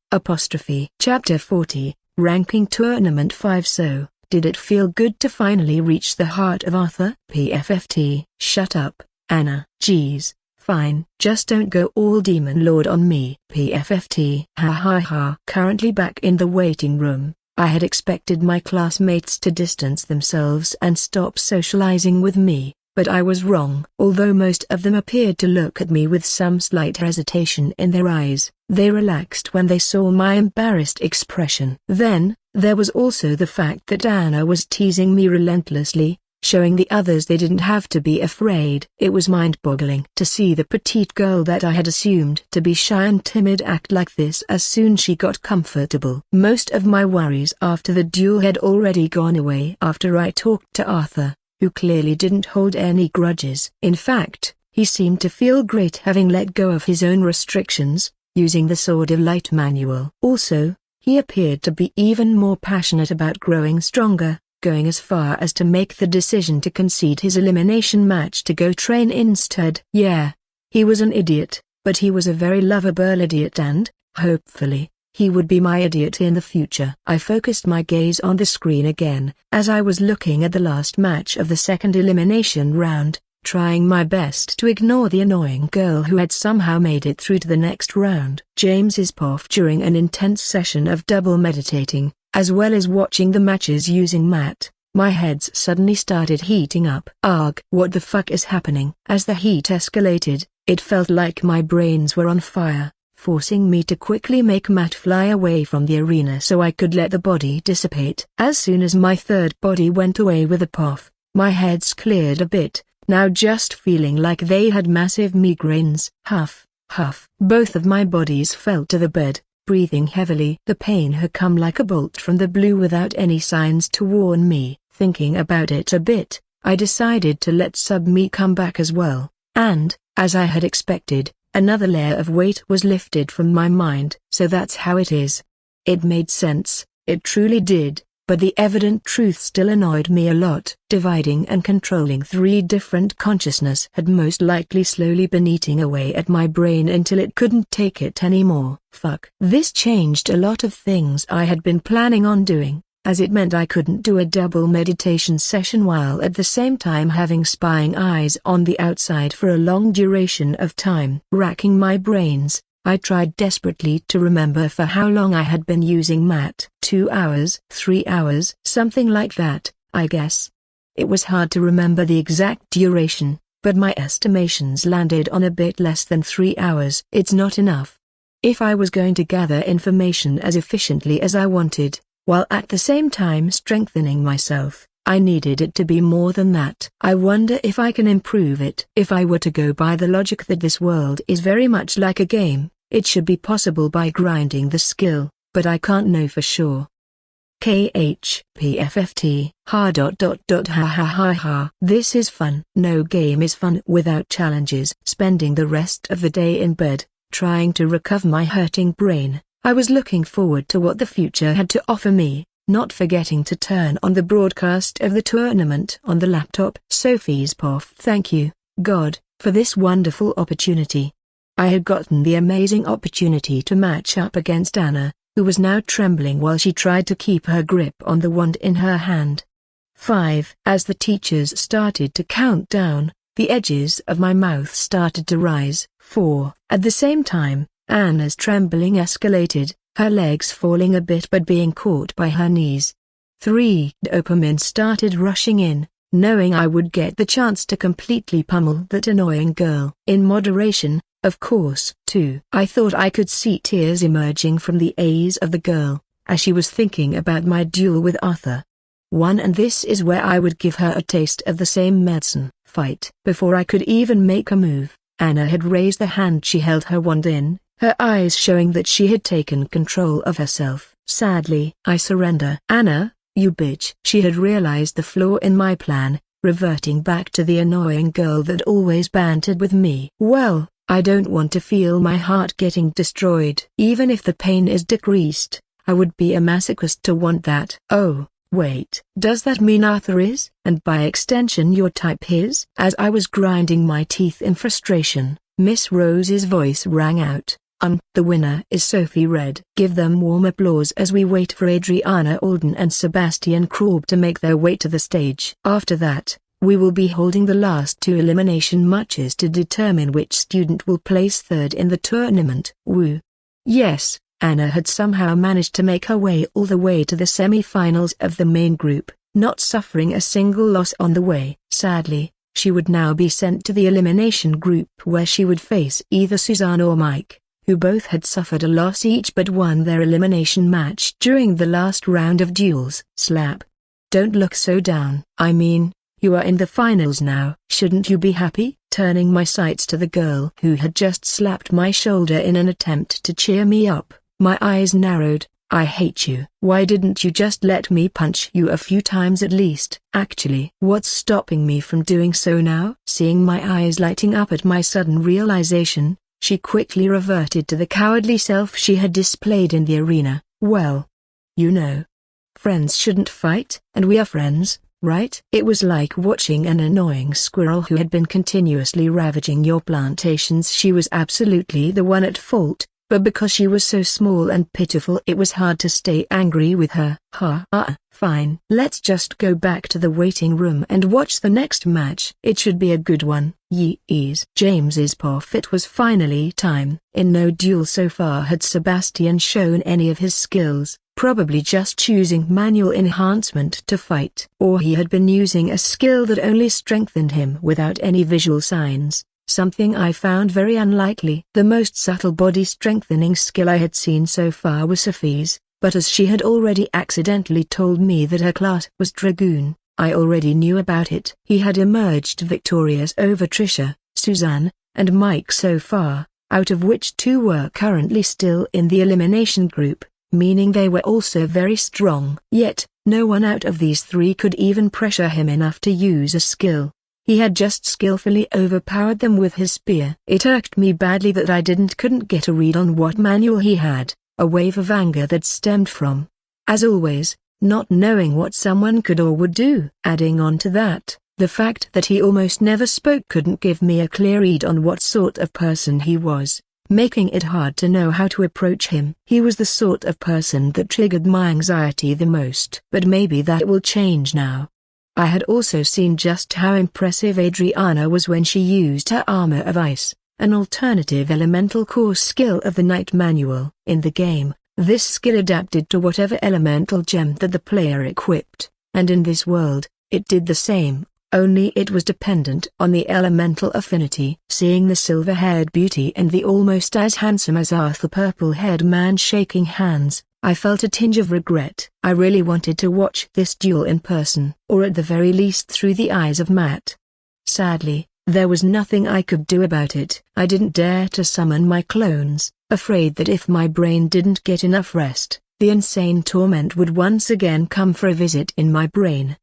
Chapter 40, Ranking Tournament 5. So, did it feel good to finally reach the heart of Arthur? PFFT. Shut up, Anna. Geez, fine. Just don't go all Demon Lord on me. PFFT. Ha ha ha. Currently back in the waiting room, I had expected my classmates to distance themselves and stop socializing with me, but I was wrong. Although most of them appeared to look at me with some slight hesitation in their eyes, they relaxed when they saw my embarrassed expression. Then, there was also the fact that Anna was teasing me relentlessly, showing the others they didn't have to be afraid. It was mind-boggling to see the petite girl that I had assumed to be shy and timid act like this as soon as she got comfortable. Most of my worries after the duel had already gone away after I talked to Arthur, who clearly didn't hold any grudges. In fact, he seemed to feel great having let go of his own restrictions, using the Sword of Light manual. Also, he appeared to be even more passionate about growing stronger, going as far as to make the decision to concede his elimination match to go train instead. Yeah, he was an idiot, but he was a very lovable idiot, and, hopefully, he would be my idiot in the future. I focused my gaze on the screen again, as I was looking at the last match of the second elimination round, trying my best to ignore the annoying girl who had somehow made it through to the next round. James's POF. During an intense session of double meditating, as well as watching the matches using Matt, my heads suddenly started heating up. Arg! What the fuck is happening? As the heat escalated, it felt like my brains were on fire, forcing me to quickly make Matt fly away from the arena so I could let the body dissipate. As soon as my third body went away with a POF, my heads cleared a bit, now just feeling like they had massive migraines. Huff, huff. Both of my bodies fell to the bed, breathing heavily. The pain had come like a bolt from the blue without any signs to warn me. Thinking about it a bit, I decided to let sub-me come back as well, and, as I had expected, another layer of weight was lifted from my mind. So that's how it is. It made sense, it truly did, but the evident truth still annoyed me a lot. Dividing and controlling three different consciousness had most likely slowly been eating away at my brain until it couldn't take it anymore. Fuck. This changed a lot of things I had been planning on doing, as it meant I couldn't do a double meditation session while at the same time having spying eyes on the outside for a long duration of time. Racking my brains, I tried desperately to remember for how long I had been using Matt. 2 hours, 3 hours, something like that, I guess. It was hard to remember the exact duration, but my estimations landed on a bit less than 3 hours. It's not enough. If I was going to gather information as efficiently as I wanted, while at the same time strengthening myself, I needed it to be more than that. I wonder if I can improve it. If I were to go by the logic that this world is very much like a game, it should be possible by grinding the skill, but I can't know for sure. KHPFFT. Ha ha ha ha ha. This is fun. No game is fun without challenges. Spending the rest of the day in bed, trying to recover my hurting brain, I was looking forward to what the future had to offer me, not forgetting to turn on the broadcast of the tournament on the laptop. Sophie's POF. Thank you, God, for this wonderful opportunity. I had gotten the amazing opportunity to match up against Anna, who was now trembling while she tried to keep her grip on the wand in her hand. 5. As the teachers started to count down, the edges of my mouth started to rise. 4. At the same time, Anna's trembling escalated, her legs falling a bit but being caught by her knees. 3. Dopamine started rushing in, knowing I would get the chance to completely pummel that annoying girl. In moderation, of course. 2. I thought I could see tears emerging from the eyes of the girl, as she was thinking about my duel with Arthur. 1. And this is where I would give her a taste of the same medicine. Fight. Before I could even make a move, Anna had raised the hand she held her wand in, her eyes showing that she had taken control of herself. Sadly, I surrender. Anna, you bitch. She had realized the flaw in my plan, reverting back to the annoying girl that always bantered with me. Well, I don't want to feel my heart getting destroyed. Even if the pain is decreased, I would be a masochist to want that. Oh, wait. Does that mean Arthur is? And by extension your type is? As I was grinding my teeth in frustration, Miss Rose's voice rang out. The winner is Sophie Red. Give them warm applause as we wait for Adriana Alden and Sebastian Kraub to make their way to the stage. After that, we will be holding the last 2 elimination matches to determine which student will place third in the tournament. Woo. Yes, Anna had somehow managed to make her way all the way to the semi-finals of the main group, not suffering a single loss on the way. Sadly, she would now be sent to the elimination group where she would face either Suzanne or Mike, who both had suffered a loss each but won their elimination match during the last round of duels. Slap. Don't look so down. I mean, you are in the finals now. Shouldn't you be happy? Turning my sights to the girl who had just slapped my shoulder in an attempt to cheer me up, my eyes narrowed. I hate you. Why didn't you just let me punch you a few times at least? Actually, what's stopping me from doing so now? Seeing my eyes lighting up at my sudden realization, she quickly reverted to the cowardly self she had displayed in the arena. Well, you know, friends shouldn't fight, and we are friends, right? It was like watching an annoying squirrel who had been continuously ravaging your plantations. She was absolutely the one at fault, but because she was so small and pitiful it was hard to stay angry with her. Fine. Let's just go back to the waiting room and watch the next match. It should be a good one. Yeez. James's puff. It was finally time. In no duel so far had Sebastian shown any of his skills, probably just choosing manual enhancement to fight. Or he had been using a skill that only strengthened him without any visual signs, something I found very unlikely. The most subtle body strengthening skill I had seen so far was Sophie's, but as she had already accidentally told me that her class was Dragoon, I already knew about it. He had emerged victorious over Trisha, Suzanne, and Mike so far, out of which 2 were currently still in the elimination group, meaning they were also very strong. Yet, no one out of these 3 could even pressure him enough to use a skill. He had just skillfully overpowered them with his spear. It irked me badly that I couldn't get a read on what manual he had, a wave of anger that stemmed from, as always, not knowing what someone could or would do. Adding on to that, the fact that he almost never spoke couldn't give me a clear read on what sort of person he was, making it hard to know how to approach him. He was the sort of person that triggered my anxiety the most. But maybe that will change now. I had also seen just how impressive Adriana was when she used her armor of ice, an alternative elemental core skill of the Knight manual. In the game, this skill adapted to whatever elemental gem that the player equipped, and in this world, it did the same, only it was dependent on the elemental affinity. Seeing the silver-haired beauty and the almost as handsome as Arthur purple-haired man shaking hands, I felt a tinge of regret. I really wanted to watch this duel in person, or at the very least through the eyes of Matt. Sadly, there was nothing I could do about it. I didn't dare to summon my clones, afraid that if my brain didn't get enough rest, the insane torment would once again come for a visit in my brain.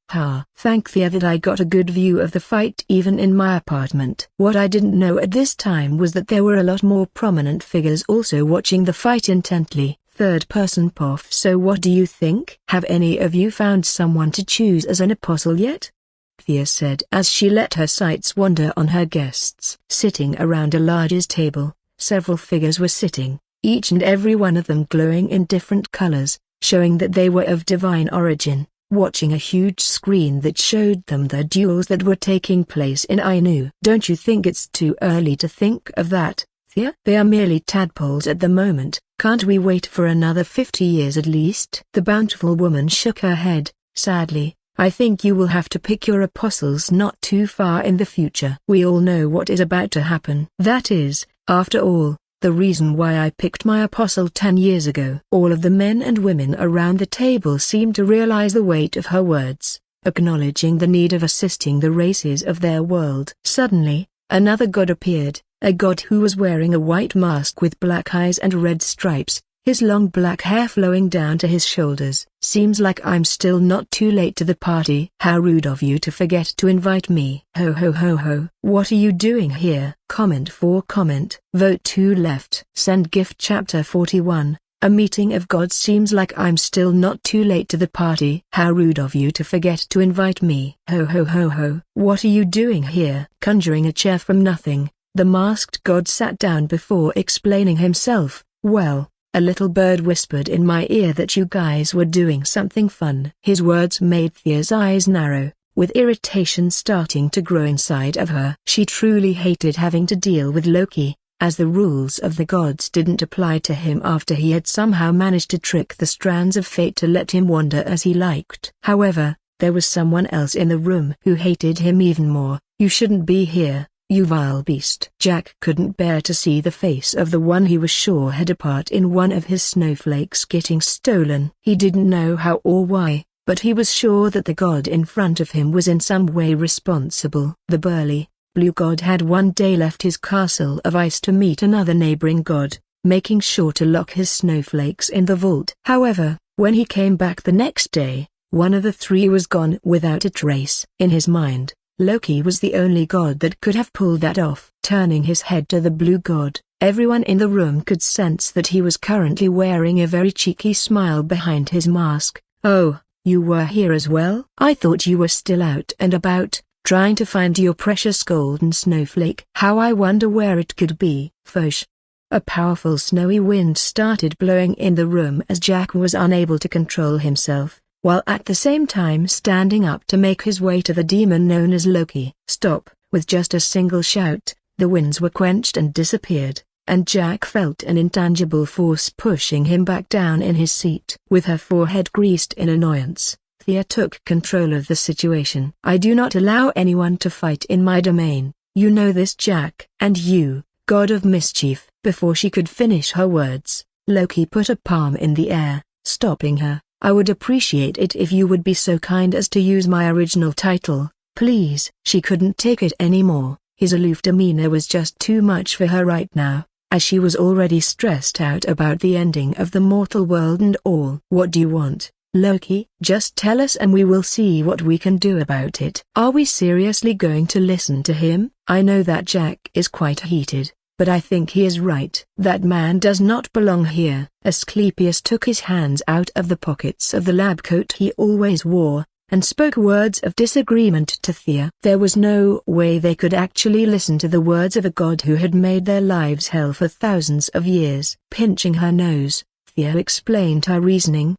Thank Thea that I got a good view of the fight even in my apartment. What I didn't know at this time was that there were a lot more prominent figures also watching the fight intently. Third-person puff. So what do you think? Have any of you found someone to choose as an apostle yet? Thea said as she let her sights wander on her guests. Sitting around a large table, several figures were sitting, each and every one of them glowing in different colors, showing that they were of divine origin, watching a huge screen that showed them the duels that were taking place in Ainu. Don't you think it's too early to think of that, Thea? They are merely tadpoles at the moment. Can't we wait for another 50 years at least? The bountiful woman shook her head. Sadly, I think you will have to pick your apostles not too far in the future. We all know what is about to happen. That is, after all, the reason why I picked my apostle 10 years ago." All of the men and women around the table seemed to realize the weight of her words, acknowledging the need of assisting the races of their world. Suddenly, another god appeared, a god who was wearing a white mask with black eyes and red stripes, his long black hair flowing down to his shoulders. "Seems like I'm still not too late to the party. How rude of you to forget to invite me." Ho ho ho ho. What are you doing here? Comment for comment. Vote to left. Send gift. Chapter 41. A meeting of gods. Seems like I'm still not too late to the party. How rude of you to forget to invite me. Ho ho ho ho. What are you doing here? Conjuring a chair from nothing, the masked god sat down before explaining himself. "Well, a little bird whispered in my ear that you guys were doing something fun." His words made Thea's eyes narrow, with irritation starting to grow inside of her. She truly hated having to deal with Loki, as the rules of the gods didn't apply to him after he had somehow managed to trick the strands of fate to let him wander as he liked. However, there was someone else in the room who hated him even more. "You shouldn't be here, you vile beast." Jack couldn't bear to see the face of the one he was sure had a part in one of his snowflakes getting stolen. He didn't know how or why, but he was sure that the god in front of him was in some way responsible. The burly, blue god had one day left his castle of ice to meet another neighboring god, making sure to lock his snowflakes in the vault. However, when he came back the next day, one of the three was gone without a trace. In his mind, Loki was the only god that could have pulled that off. Turning his head to the blue god, everyone in the room could sense that he was currently wearing a very cheeky smile behind his mask. "Oh, you were here as well? I thought you were still out and about, trying to find your precious golden snowflake. How I wonder where it could be." Fosh. A powerful snowy wind started blowing in the room as Jack was unable to control himself, while at the same time standing up to make his way to the demon known as Loki. "Stop!" With just a single shout, the winds were quenched and disappeared, and Jack felt an intangible force pushing him back down in his seat. With her forehead greased in annoyance, Thea took control of the situation. "I do not allow anyone to fight in my domain, you know this, Jack." "And you, god of mischief." Before she could finish her words, Loki put a palm in the air, stopping her. "I would appreciate it if you would be so kind as to use my original title, please." She couldn't take it anymore. His aloof demeanor was just too much for her right now, as she was already stressed out about the ending of the mortal world and all. "What do you want, Loki?" "Just tell us and we will see what we can do about it." Are we seriously going to listen to him? I know that Jack is quite heated, but I think he is right. That man does not belong here. Asclepius took his hands out of the pockets of the lab coat he always wore, and spoke words of disagreement to Thea. There was no way they could actually listen to the words of a god who had made their lives hell for thousands of years. Pinching her nose, Thea explained her reasoning.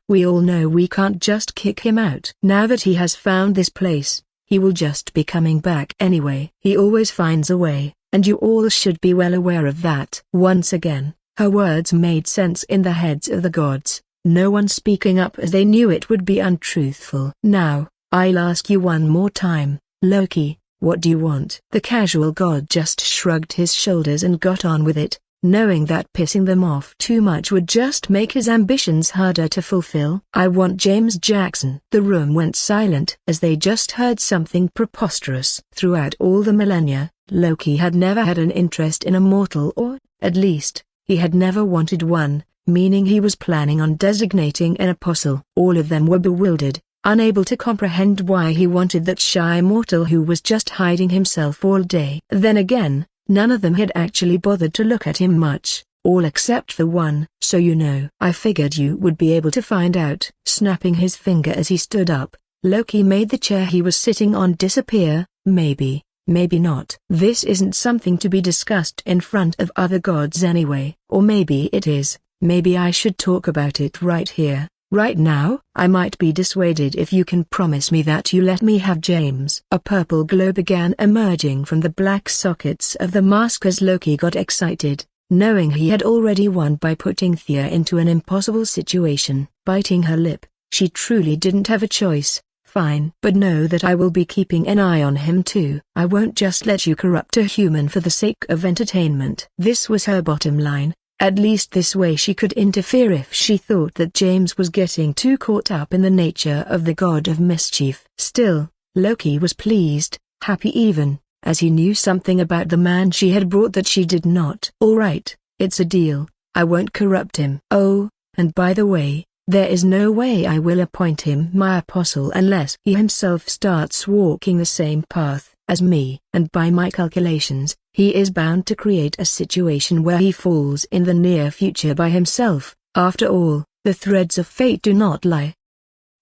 We all know we can't just kick him out. Now that he has found this place, he will just be coming back anyway. He always finds a way, and you all should be well aware of that." Once again, her words made sense in the heads of the gods, no one speaking up as they knew it would be untruthful. "Now, I'll ask you one more time, Loki, what do you want?" The casual god just shrugged his shoulders and got on with it, knowing that pissing them off too much would just make his ambitions harder to fulfill. "I want James Jackson." The room went silent as they just heard something preposterous. Throughout all the millennia, Loki had never had an interest in a mortal, or, at least, he had never wanted one, meaning he was planning on designating an apostle. All of them were bewildered, unable to comprehend why he wanted that shy mortal who was just hiding himself all day. Then again, none of them had actually bothered to look at him much, all except for one. "So you know, I figured you would be able to find out." Snapping his finger as he stood up, Loki made the chair he was sitting on disappear. "Maybe, maybe not. This isn't something to be discussed in front of other gods anyway. Or maybe it is. Maybe I should talk about it right here, right now. I might be dissuaded if you can promise me that you let me have James." A purple glow began emerging from the black sockets of the mask as Loki got excited, knowing he had already won by putting Thea into an impossible situation. Biting her lip, She truly didn't have a choice. Fine. But know that I will be keeping an eye on him too. I won't just let you corrupt a human for the sake of entertainment. This was her bottom line. At least this way she could interfere if she thought that James was getting too caught up in the nature of the god of mischief. Still, Loki was pleased, happy even, as he knew something about the man she had brought that she did not. All right, it's a deal. I won't corrupt him. Oh, and by the way, there is no way I will appoint him my apostle unless he himself starts walking the same path as me. And by my calculations, he is bound to create a situation where he falls in the near future by himself. After all, the threads of fate do not lie.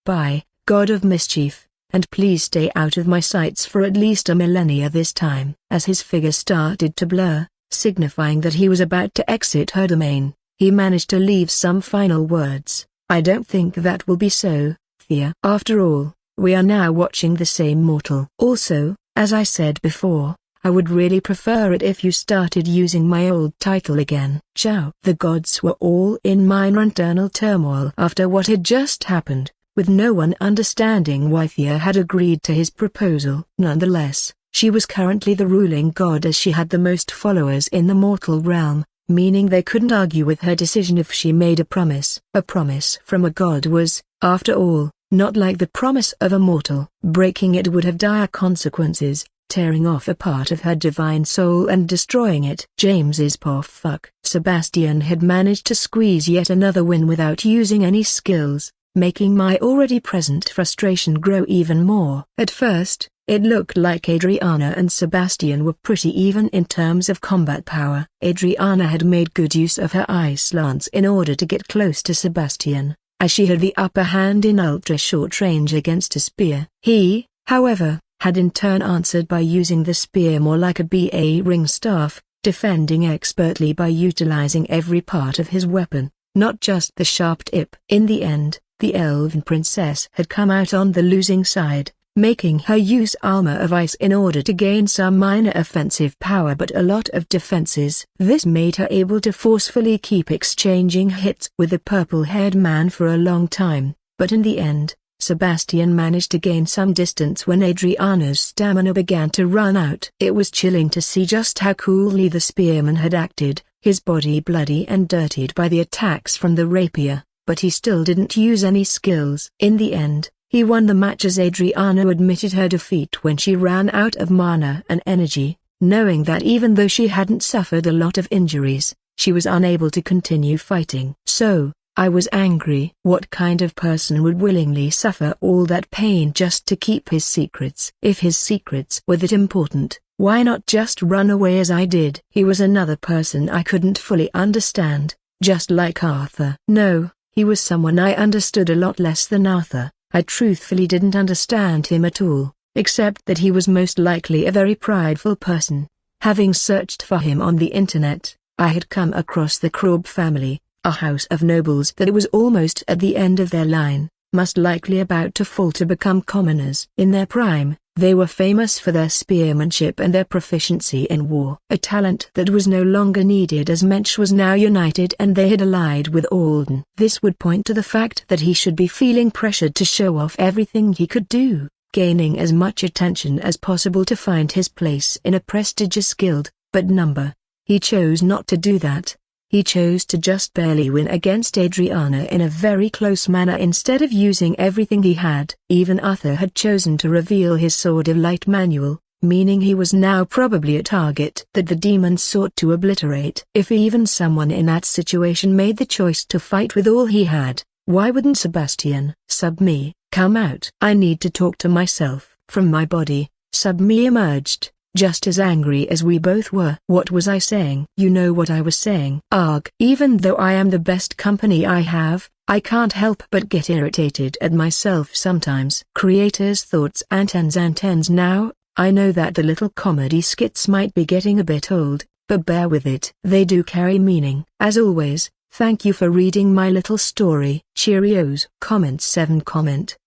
Bye, god of mischief, and please stay out of my sights for at least a millennia this time. As his figure started to blur, signifying that he was about to exit her domain, he managed to leave some final words. I don't think that will be so, Thea. After all, we are now watching the same mortal. Also, as I said before, I would really prefer it if you started using my old title again. Ciao. The gods were all in minor internal turmoil after what had just happened, with no one understanding why Thea had agreed to his proposal. Nonetheless, she was currently the ruling god as she had the most followers in the mortal realm, meaning they couldn't argue with her decision if she made a promise. A promise from a god was, after all, not like the promise of a mortal. Breaking it would have dire consequences, tearing off a part of her divine soul and destroying it. James's poor fuck. Sebastian had managed to squeeze yet another win without using any skills, making my already present frustration grow even more. At first, it looked like Adriana and Sebastian were pretty even in terms of combat power. Adriana had made good use of her ice lance in order to get close to Sebastian, as she had the upper hand in ultra-short range against a spear. He, however, had in turn answered by using the spear more like a BA ring staff, defending expertly by utilizing every part of his weapon, not just the sharp tip. In the end, the elven princess had come out on the losing side, making her use armor of ice in order to gain some minor offensive power but a lot of defenses. This made her able to forcefully keep exchanging hits with the purple-haired man for a long time, but in the end, Sebastian managed to gain some distance when Adriana's stamina began to run out. It was chilling to see just how coolly the spearman had acted, his body bloody and dirtied by the attacks from the rapier, but he still didn't use any skills. In the end, he won the match as Adriana admitted her defeat when she ran out of mana and energy, knowing that even though she hadn't suffered a lot of injuries, she was unable to continue fighting. So, I was angry. What kind of person would willingly suffer all that pain just to keep his secrets? If his secrets were that important, why not just run away as I did? He was another person I couldn't fully understand, just like Arthur. No, he was someone I understood a lot less than Arthur. I truthfully didn't understand him at all, except that he was most likely a very prideful person. Having searched for him on the internet, I had come across the Kraub family, a house of nobles that was almost at the end of their line, most likely about to fall to become commoners. In their prime, they were famous for their spearmanship and their proficiency in war. A talent that was no longer needed as Mensch was now united and they had allied with Alden. This would point to the fact that he should be feeling pressured to show off everything he could do, gaining as much attention as possible to find his place in a prestigious guild, but number. He chose not to do that. He chose to just barely win against Adriana in a very close manner instead of using everything he had. Even Arthur had chosen to reveal his Sword of Light manual, meaning he was now probably a target that the demons sought to obliterate. If even someone in that situation made the choice to fight with all he had, why wouldn't Sebastian? Sub-me, come out. I need to talk to myself. From my body, Sub-me emerged, just as angry as we both were. What was I saying? You know what I was saying. Arg. Even though I am the best company I have, I can't help but get irritated at myself sometimes. Creators' thoughts antennas now. I know that the little comedy skits might be getting a bit old, but bear with it. They do carry meaning. As always, thank you for reading my little story. Cheerios. Comment 7.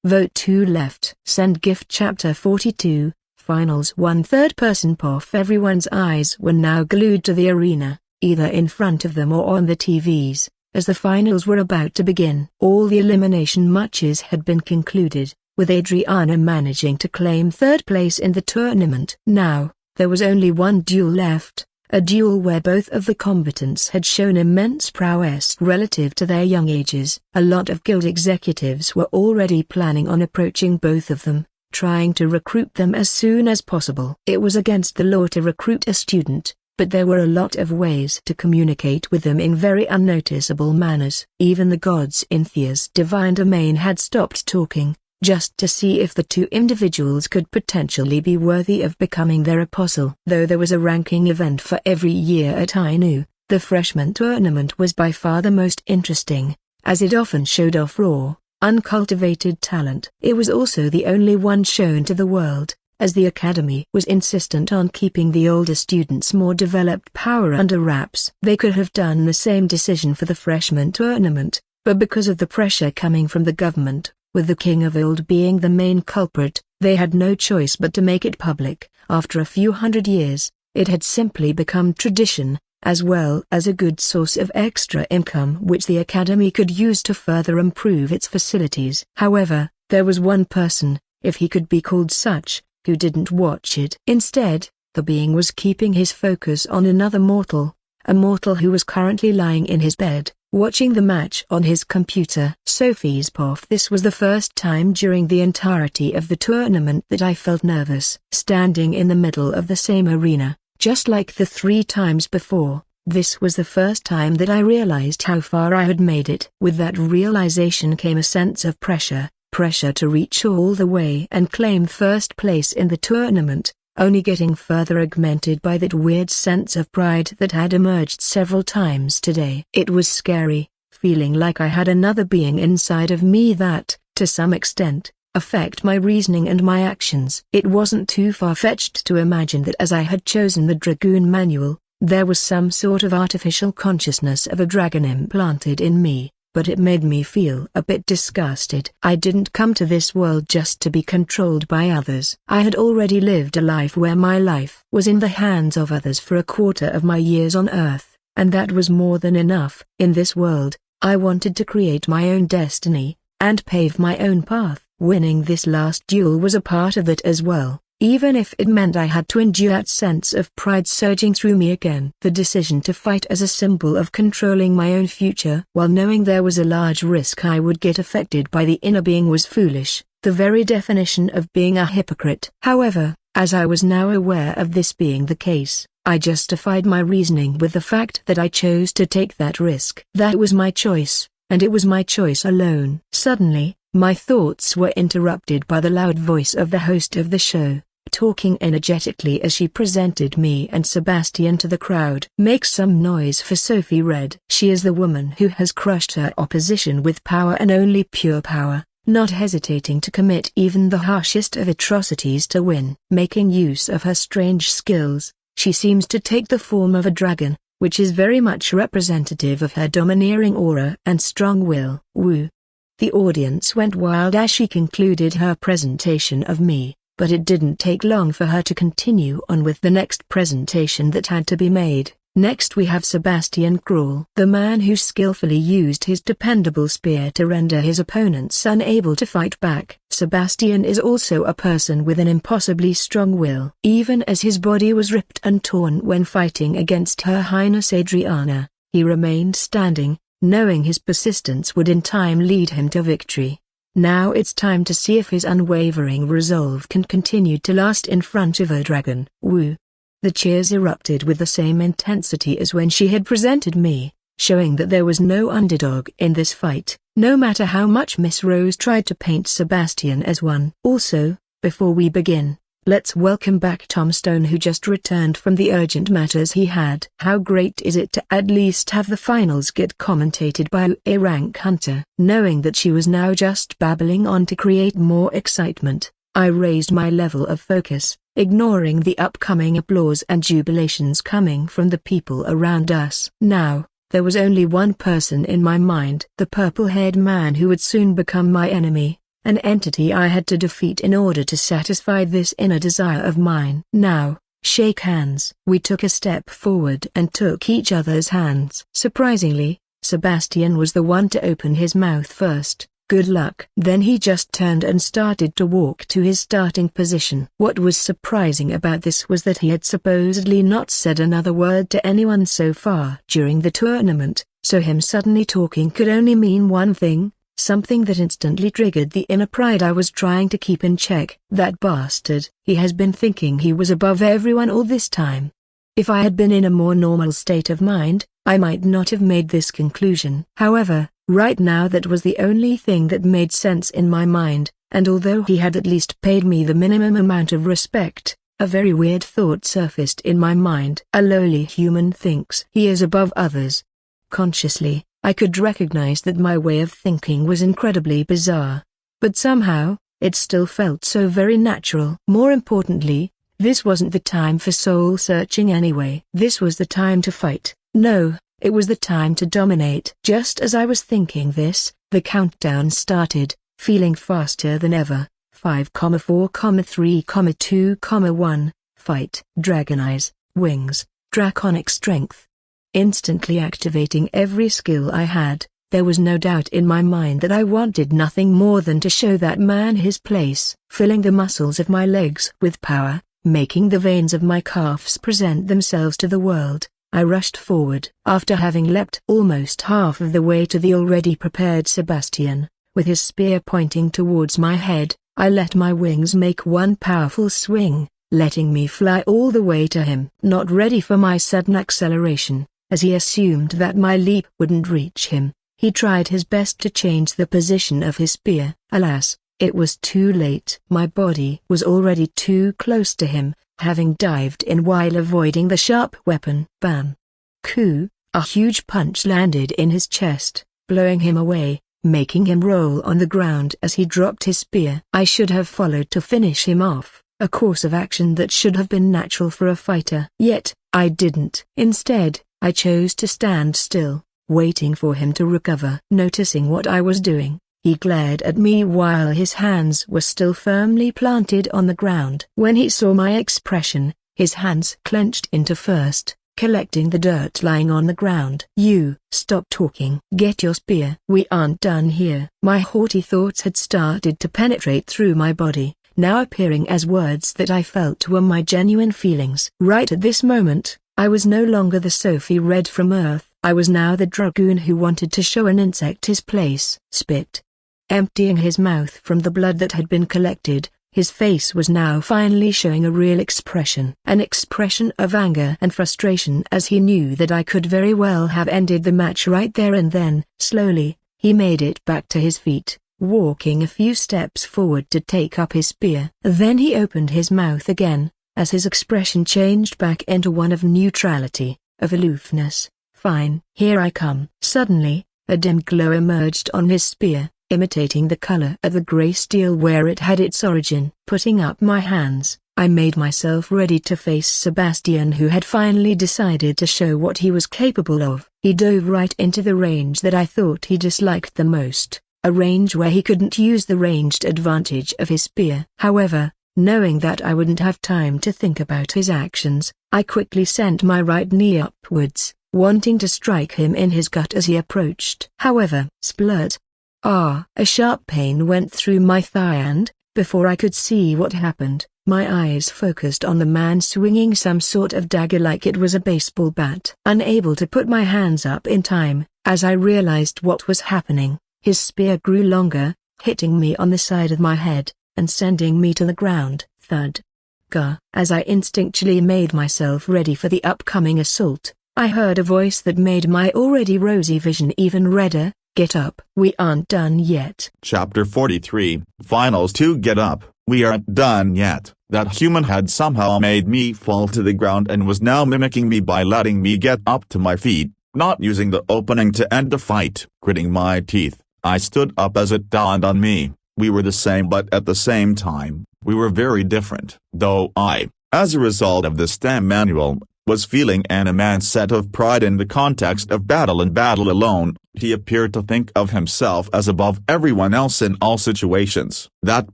Vote 2 left. Send gift chapter 42. Finals 1. Third person Poff. Everyone's eyes were now glued to the arena, either in front of them or on the TVs. as the finals were about to begin. All the elimination matches had been concluded, with Adriana managing to claim third place in the tournament. Now, there was only one duel left, a duel where both of the combatants had shown immense prowess relative to their young ages. A lot of guild executives were already planning on approaching both of them, trying to recruit them as soon as possible. It was against the law to recruit a student, but there were a lot of ways to communicate with them in very unnoticeable manners. Even the gods in Thea's divine domain had stopped talking, just to see if the two individuals could potentially be worthy of becoming their apostle. Though there was a ranking event for every year at Ainu, the freshman tournament was by far the most interesting, as it often showed off raw, uncultivated talent. It was also the only one shown to the world, as the academy was insistent on keeping the older students' more developed power under wraps. They could have done the same decision for the freshman tournament, but because of the pressure coming from the government, with the King of Old being the main culprit, they had no choice but to make it public. After a few hundred years, it had simply become tradition, as well as a good source of extra income which the academy could use to further improve its facilities. However, there was one person, if he could be called such, who didn't watch it. Instead, the being was keeping his focus on another mortal, a mortal who was currently lying in his bed, watching the match on his computer. Sophie's Poff. This was the first time during the entirety of the tournament that I felt nervous. Standing in the middle of the same arena, just like the 3 times before, this was the first time that I realized how far I had made it. With that realization came a sense of pressure to reach all the way and claim first place in the tournament, only getting further augmented by that weird sense of pride that had emerged several times today. It was scary, feeling like I had another being inside of me that, to some extent, affect my reasoning and my actions. It wasn't too far-fetched to imagine that as I had chosen the Dragoon manual, there was some sort of artificial consciousness of a dragon implanted in me, but it made me feel a bit disgusted. I didn't come to this world just to be controlled by others. I had already lived a life where my life was in the hands of others for a quarter of my years on Earth, and that was more than enough. In this world, I wanted to create my own destiny, and pave my own path. Winning this last duel was a part of it as well, even if it meant I had to endure that sense of pride surging through me again. The decision to fight as a symbol of controlling my own future while knowing there was a large risk I would get affected by the inner being was foolish, the very definition of being a hypocrite. However, as I was now aware of this being the case, I justified my reasoning with the fact that I chose to take that risk. That was my choice, and it was my choice alone. Suddenly, my thoughts were interrupted by the loud voice of the host of the show, talking energetically as she presented me and Sebastian to the crowd. "Make some noise for Sophie Red. She is the woman who has crushed her opposition with power and only pure power, not hesitating to commit even the harshest of atrocities to win. Making use of her strange skills, she seems to take the form of a dragon, which is very much representative of her domineering aura and strong will." Woo! The audience went wild as she concluded her presentation of me, but it didn't take long for her to continue on with the next presentation that had to be made. Next we have Sebastian Crawl, the man who skillfully used his dependable spear to render his opponents unable to fight back. Sebastian is also a person with an impossibly strong will. Even as his body was ripped and torn when fighting against Her Highness Adriana, he remained standing, knowing his persistence would in time lead him to victory. Now it's time to see if his unwavering resolve can continue to last in front of a dragon. Woo! The cheers erupted with the same intensity as when she had presented me, showing that there was no underdog in this fight, no matter how much Miss Rose tried to paint Sebastian as one. Also, before we begin, let's welcome back Tom Stone, who just returned from the urgent matters he had. How great is it to at least have the finals get commentated by a rank hunter? Knowing that she was now just babbling on to create more excitement, I raised my level of focus, ignoring the upcoming applause and jubilations coming from the people around us. Now, there was only one person in my mind, the purple-haired man who would soon become my enemy, an entity I had to defeat in order to satisfy this inner desire of mine. "Now, shake hands." We took a step forward and took each other's hands. Surprisingly, Sebastian was the one to open his mouth first. Good luck. Then he just turned and started to walk to his starting position. What was surprising about this was that he had supposedly not said another word to anyone so far during the tournament, so him suddenly talking could only mean one thing, something that instantly triggered the inner pride I was trying to keep in check. That bastard. He has been thinking he was above everyone all this time. If I had been in a more normal state of mind, I might not have made this conclusion. However, right now that was the only thing that made sense in my mind, and although he had at least paid me the minimum amount of respect, a very weird thought surfaced in my mind. A lowly human thinks he is above others. Consciously, I could recognize that my way of thinking was incredibly bizarre. But somehow, it still felt so very natural. More importantly, this wasn't the time for soul-searching anyway. This was the time to fight. No, it was the time to dominate. Just as I was thinking this, the countdown started, feeling faster than ever. 5, 4, 3, 2, 1, fight. Dragon Eyes, Wings, Draconic Strength. Instantly activating every skill I had, there was no doubt in my mind that I wanted nothing more than to show that man his place. Filling the muscles of my legs with power, making the veins of my calves present themselves to the world, I rushed forward. After having leapt almost half of the way to the already prepared Sebastian, with his spear pointing towards my head, I let my wings make one powerful swing, letting me fly all the way to him. Not ready for my sudden acceleration, as he assumed that my leap wouldn't reach him, he tried his best to change the position of his spear. Alas, it was too late. My body was already too close to him, having dived in while avoiding the sharp weapon. Bam! Coup! A huge punch landed in his chest, blowing him away, making him roll on the ground as he dropped his spear. I should have followed to finish him off, a course of action that should have been natural for a fighter. Yet, I didn't. Instead, I chose to stand still, waiting for him to recover. Noticing what I was doing, he glared at me while his hands were still firmly planted on the ground. When he saw my expression, his hands clenched into first, collecting the dirt lying on the ground. You, stop talking. Get your spear. We aren't done here. My haughty thoughts had started to penetrate through my body, now appearing as words that I felt were my genuine feelings. Right at this moment, I was no longer the Sophie Red from Earth. I was now the dragoon who wanted to show an insect his place. Spit. Emptying his mouth from the blood that had been collected, his face was now finally showing a real expression. An expression of anger and frustration, as he knew that I could very well have ended the match right there and then. Slowly, he made it back to his feet, walking a few steps forward to take up his spear. Then he opened his mouth again, as his expression changed back into one of neutrality, of aloofness. Fine. Here I come. Suddenly, a dim glow emerged on his spear, imitating the color of the gray steel where it had its origin. Putting up my hands, I made myself ready to face Sebastian, who had finally decided to show what he was capable of. He dove right into the range that I thought he disliked the most, a range where he couldn't use the ranged advantage of his spear. However, knowing that I wouldn't have time to think about his actions, I quickly sent my right knee upwards, wanting to strike him in his gut as he approached. However, splurt. A sharp pain went through my thigh and, before I could see what happened, my eyes focused on the man swinging some sort of dagger like it was a baseball bat. Unable to put my hands up in time, as I realized what was happening, his spear grew longer, hitting me on the side of my head, and sending me to the ground. Thud. Gah. As I instinctually made myself ready for the upcoming assault, I heard a voice that made my already rosy vision even redder. Get up. We aren't done yet. Chapter 43, Finals 2. Get up. We aren't done yet. That human had somehow made me fall to the ground and was now mimicking me by letting me get up to my feet, not using the opening to end the fight. Gritting my teeth, I stood up as it dawned on me. We were the same, but at the same time, we were very different. Though I, as a result of the STEM manual, was feeling an immense set of pride in the context of battle and battle alone, He appeared to think of himself as above everyone else in all situations. That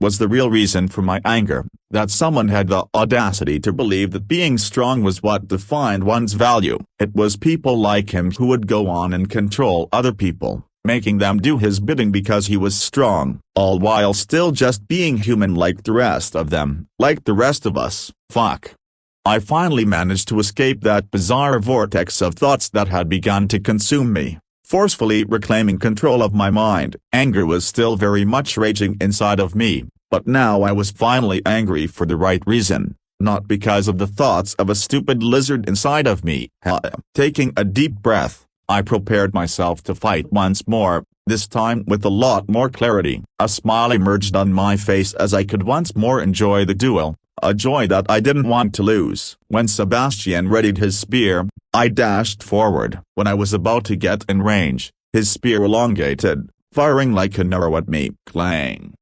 was the real reason for my anger, that someone had the audacity to believe that being strong was what defined one's value. It was people like him who would go on and control other people, making them do his bidding because he was strong, all while still just being human like the rest of them, like the rest of us. Fuck. I finally managed to escape that bizarre vortex of thoughts that had begun to consume me, forcefully reclaiming control of my mind. Anger was still very much raging inside of me, but now I was finally angry for the right reason, not because of the thoughts of a stupid lizard inside of me. Taking a deep breath, I prepared myself to fight once more, this time with a lot more clarity. A smile emerged on my face as I could once more enjoy the duel, a joy that I didn't want to lose. When Sebastian readied his spear, I dashed forward. When I was about to get in range, his spear elongated, firing like an arrow at me. Clang.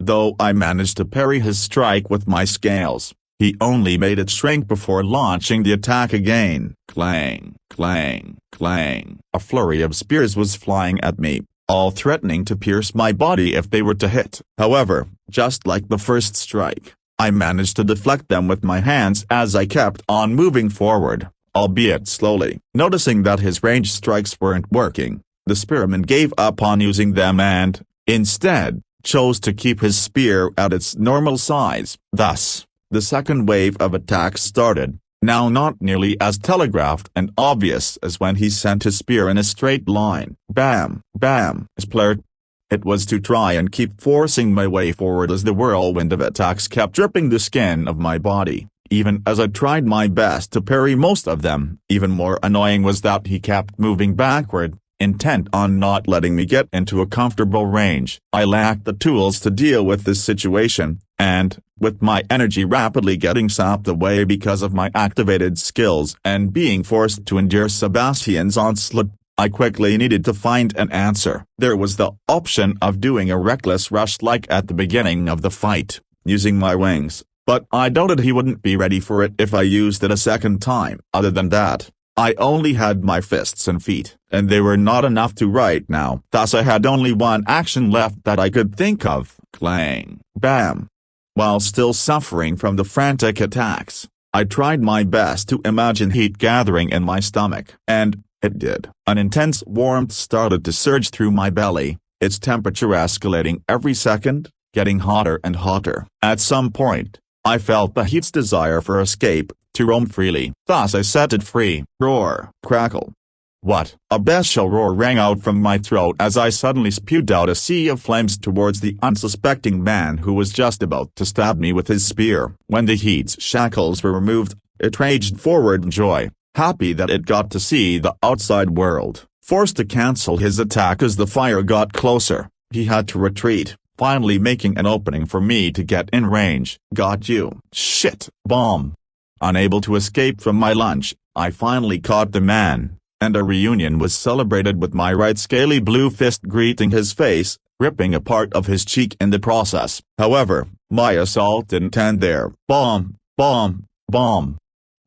Though I managed to parry his strike with my scales, he only made it shrink before launching the attack again. Clang, clang, clang. A flurry of spears was flying at me, all threatening to pierce my body if they were to hit. However, just like the first strike, I managed to deflect them with my hands as I kept on moving forward, albeit slowly. Noticing that his ranged strikes weren't working, the spearman gave up on using them and, instead, chose to keep his spear at its normal size. Thus, the second wave of attacks started, now not nearly as telegraphed and obvious as when he sent his spear in a straight line. Bam, bam, splurt. It was to try and keep forcing my way forward as the whirlwind of attacks kept dripping the skin of my body, even as I tried my best to parry most of them. Even more annoying was that he kept moving backward, intent on not letting me get into a comfortable range. I lacked the tools to deal with this situation, and, with my energy rapidly getting sapped away because of my activated skills and being forced to endure Sebastian's onslaught, I quickly needed to find an answer. There was the option of doing a reckless rush like at the beginning of the fight, using my wings, but I doubted he wouldn't be ready for it if I used it a second time. Other than that, I only had my fists and feet, and they were not enough to right now. Thus I had only one action left that I could think of. Clang. Bam. While still suffering from the frantic attacks, I tried my best to imagine heat gathering in my stomach, and it did. An intense warmth started to surge through my belly, its temperature escalating every second, getting hotter and hotter. At some point, I felt the heat's desire for escape, to roam freely. Thus I set it free. Roar. Crackle. What? A bestial roar rang out from my throat as I suddenly spewed out a sea of flames towards the unsuspecting man who was just about to stab me with his spear. When the heat's shackles were removed, it raged forward in joy, happy that it got to see the outside world. Forced to cancel his attack as the fire got closer, he had to retreat, finally making an opening for me to get in range. Got you. Shit. Bomb. Unable to escape from my lunge, I finally caught the man, and a reunion was celebrated with my right scaly blue fist greeting his face, ripping a part of his cheek in the process. However, my assault didn't end there. Bomb, bomb, bomb.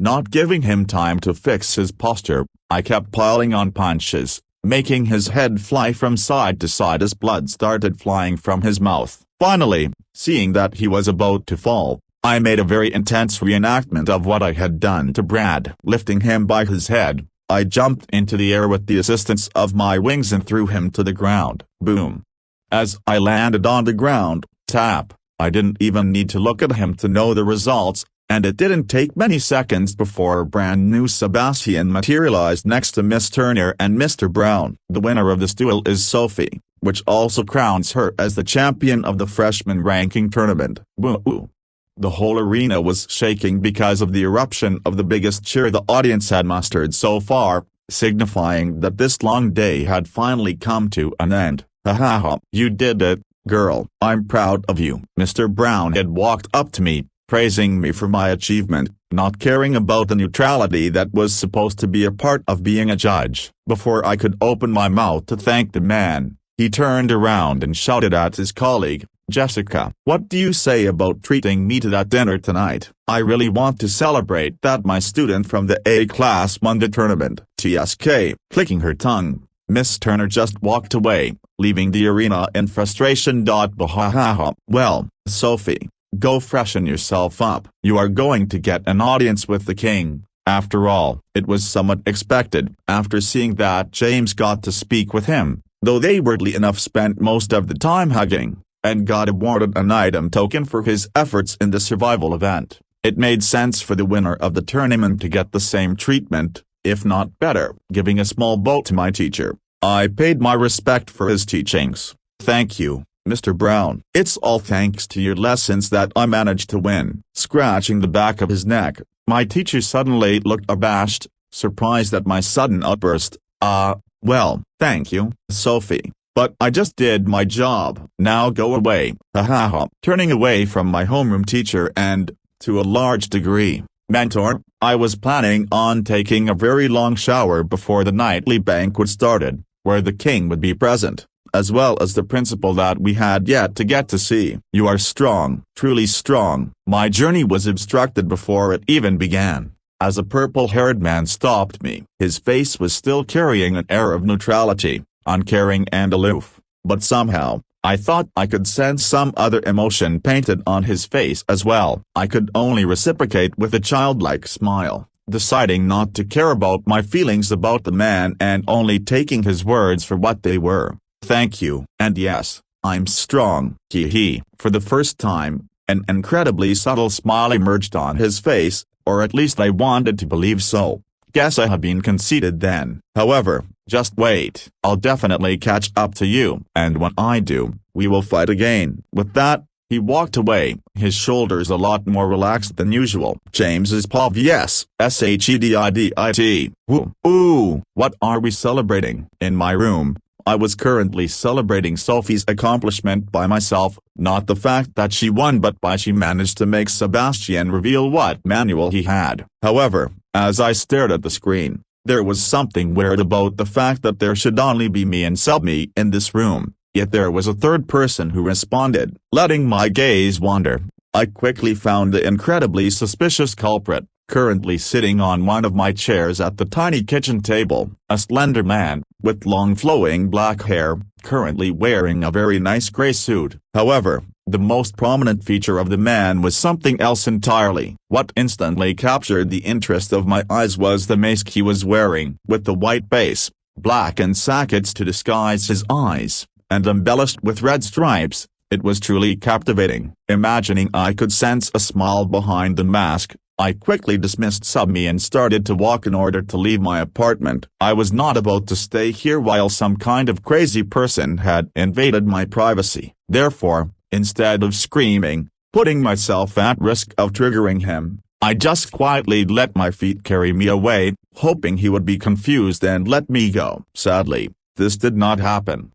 Not giving him time to fix his posture, I kept piling on punches, making his head fly from side to side as blood started flying from his mouth. Finally, seeing that he was about to fall, I made a very intense reenactment of what I had done to Brad. Lifting him by his head, I jumped into the air with the assistance of my wings and threw him to the ground. Boom. As I landed on the ground, tap, I didn't even need to look at him to know the results, and it didn't take many seconds before a brand new Sebastian materialized next to Miss Turner and Mr. Brown. The winner of this duel is Sophie, which also crowns her as the champion of the freshman ranking tournament. Woo! The whole arena was shaking because of the eruption of the biggest cheer the audience had mustered so far, signifying that this long day had finally come to an end. Ha ha ha. You did it, girl. I'm proud of you. Mr. Brown had walked up to me, praising me for my achievement, not caring about the neutrality that was supposed to be a part of being a judge. Before I could open my mouth to thank the man, he turned around and shouted at his colleague, Jessica. What do you say about treating me to that dinner tonight? I really want to celebrate that my student from the A class won the tournament. TSK. Clicking her tongue, Miss Turner just walked away, leaving the arena in frustration. Bahahaha. Well, Sophie, go freshen yourself up. You are going to get an audience with the king. After all, it was somewhat expected, after seeing that James got to speak with him, though they weirdly enough spent most of the time hugging, and got awarded an item token for his efforts in the survival event. It made sense for the winner of the tournament to get the same treatment, if not better. Giving a small bow to my teacher, I paid my respect for his teachings. Thank you, Mr. Brown. It's all thanks to your lessons that I managed to win. Scratching the back of his neck, my teacher suddenly looked abashed, surprised at my sudden outburst. Well, thank you, Sophie, but I just did my job. Now go away. Hahaha. Turning away from my homeroom teacher and, to a large degree, mentor, I was planning on taking a very long shower before the nightly banquet started, where the king would be present, as well as the principal that we had yet to get to see. You are strong, truly strong. My journey was obstructed before it even began, as a purple-haired man stopped me. His face was still carrying an air of neutrality, uncaring and aloof, but somehow, I thought I could sense some other emotion painted on his face as well. I could only reciprocate with a childlike smile, deciding not to care about my feelings about the man and only taking his words for what they were. Thank you. And yes, I'm strong. Hee. For the first time, an incredibly subtle smile emerged on his face, or at least I wanted to believe so. Guess I had been conceited then. However, just wait. I'll definitely catch up to you, and when I do, we will fight again. With that, he walked away, his shoulders a lot more relaxed than usual. James's Pov. Yes, SHEDIDIT. Woo. Ooh, what are we celebrating? In my room, I was currently celebrating Sophie's accomplishment by myself, not the fact that she won but by she managed to make Sebastian reveal what manual he had. However, as I stared at the screen, there was something weird about the fact that there should only be me and Subme in this room, yet there was a third person who responded. Letting my gaze wander, I quickly found the incredibly suspicious culprit, currently sitting on one of my chairs at the tiny kitchen table, a slender man, with long flowing black hair, currently wearing a very nice gray suit. However, the most prominent feature of the man was something else entirely. What instantly captured the interest of my eyes was the mask he was wearing, with the white base, black and sockets to disguise his eyes, and embellished with red stripes. It was truly captivating. Imagining I could sense a smile behind the mask, I quickly dismissed Subme and started to walk in order to leave my apartment. I was not about to stay here while some kind of crazy person had invaded my privacy. Therefore, instead of screaming, putting myself at risk of triggering him, I just quietly let my feet carry me away, hoping he would be confused and let me go. Sadly, this did not happen.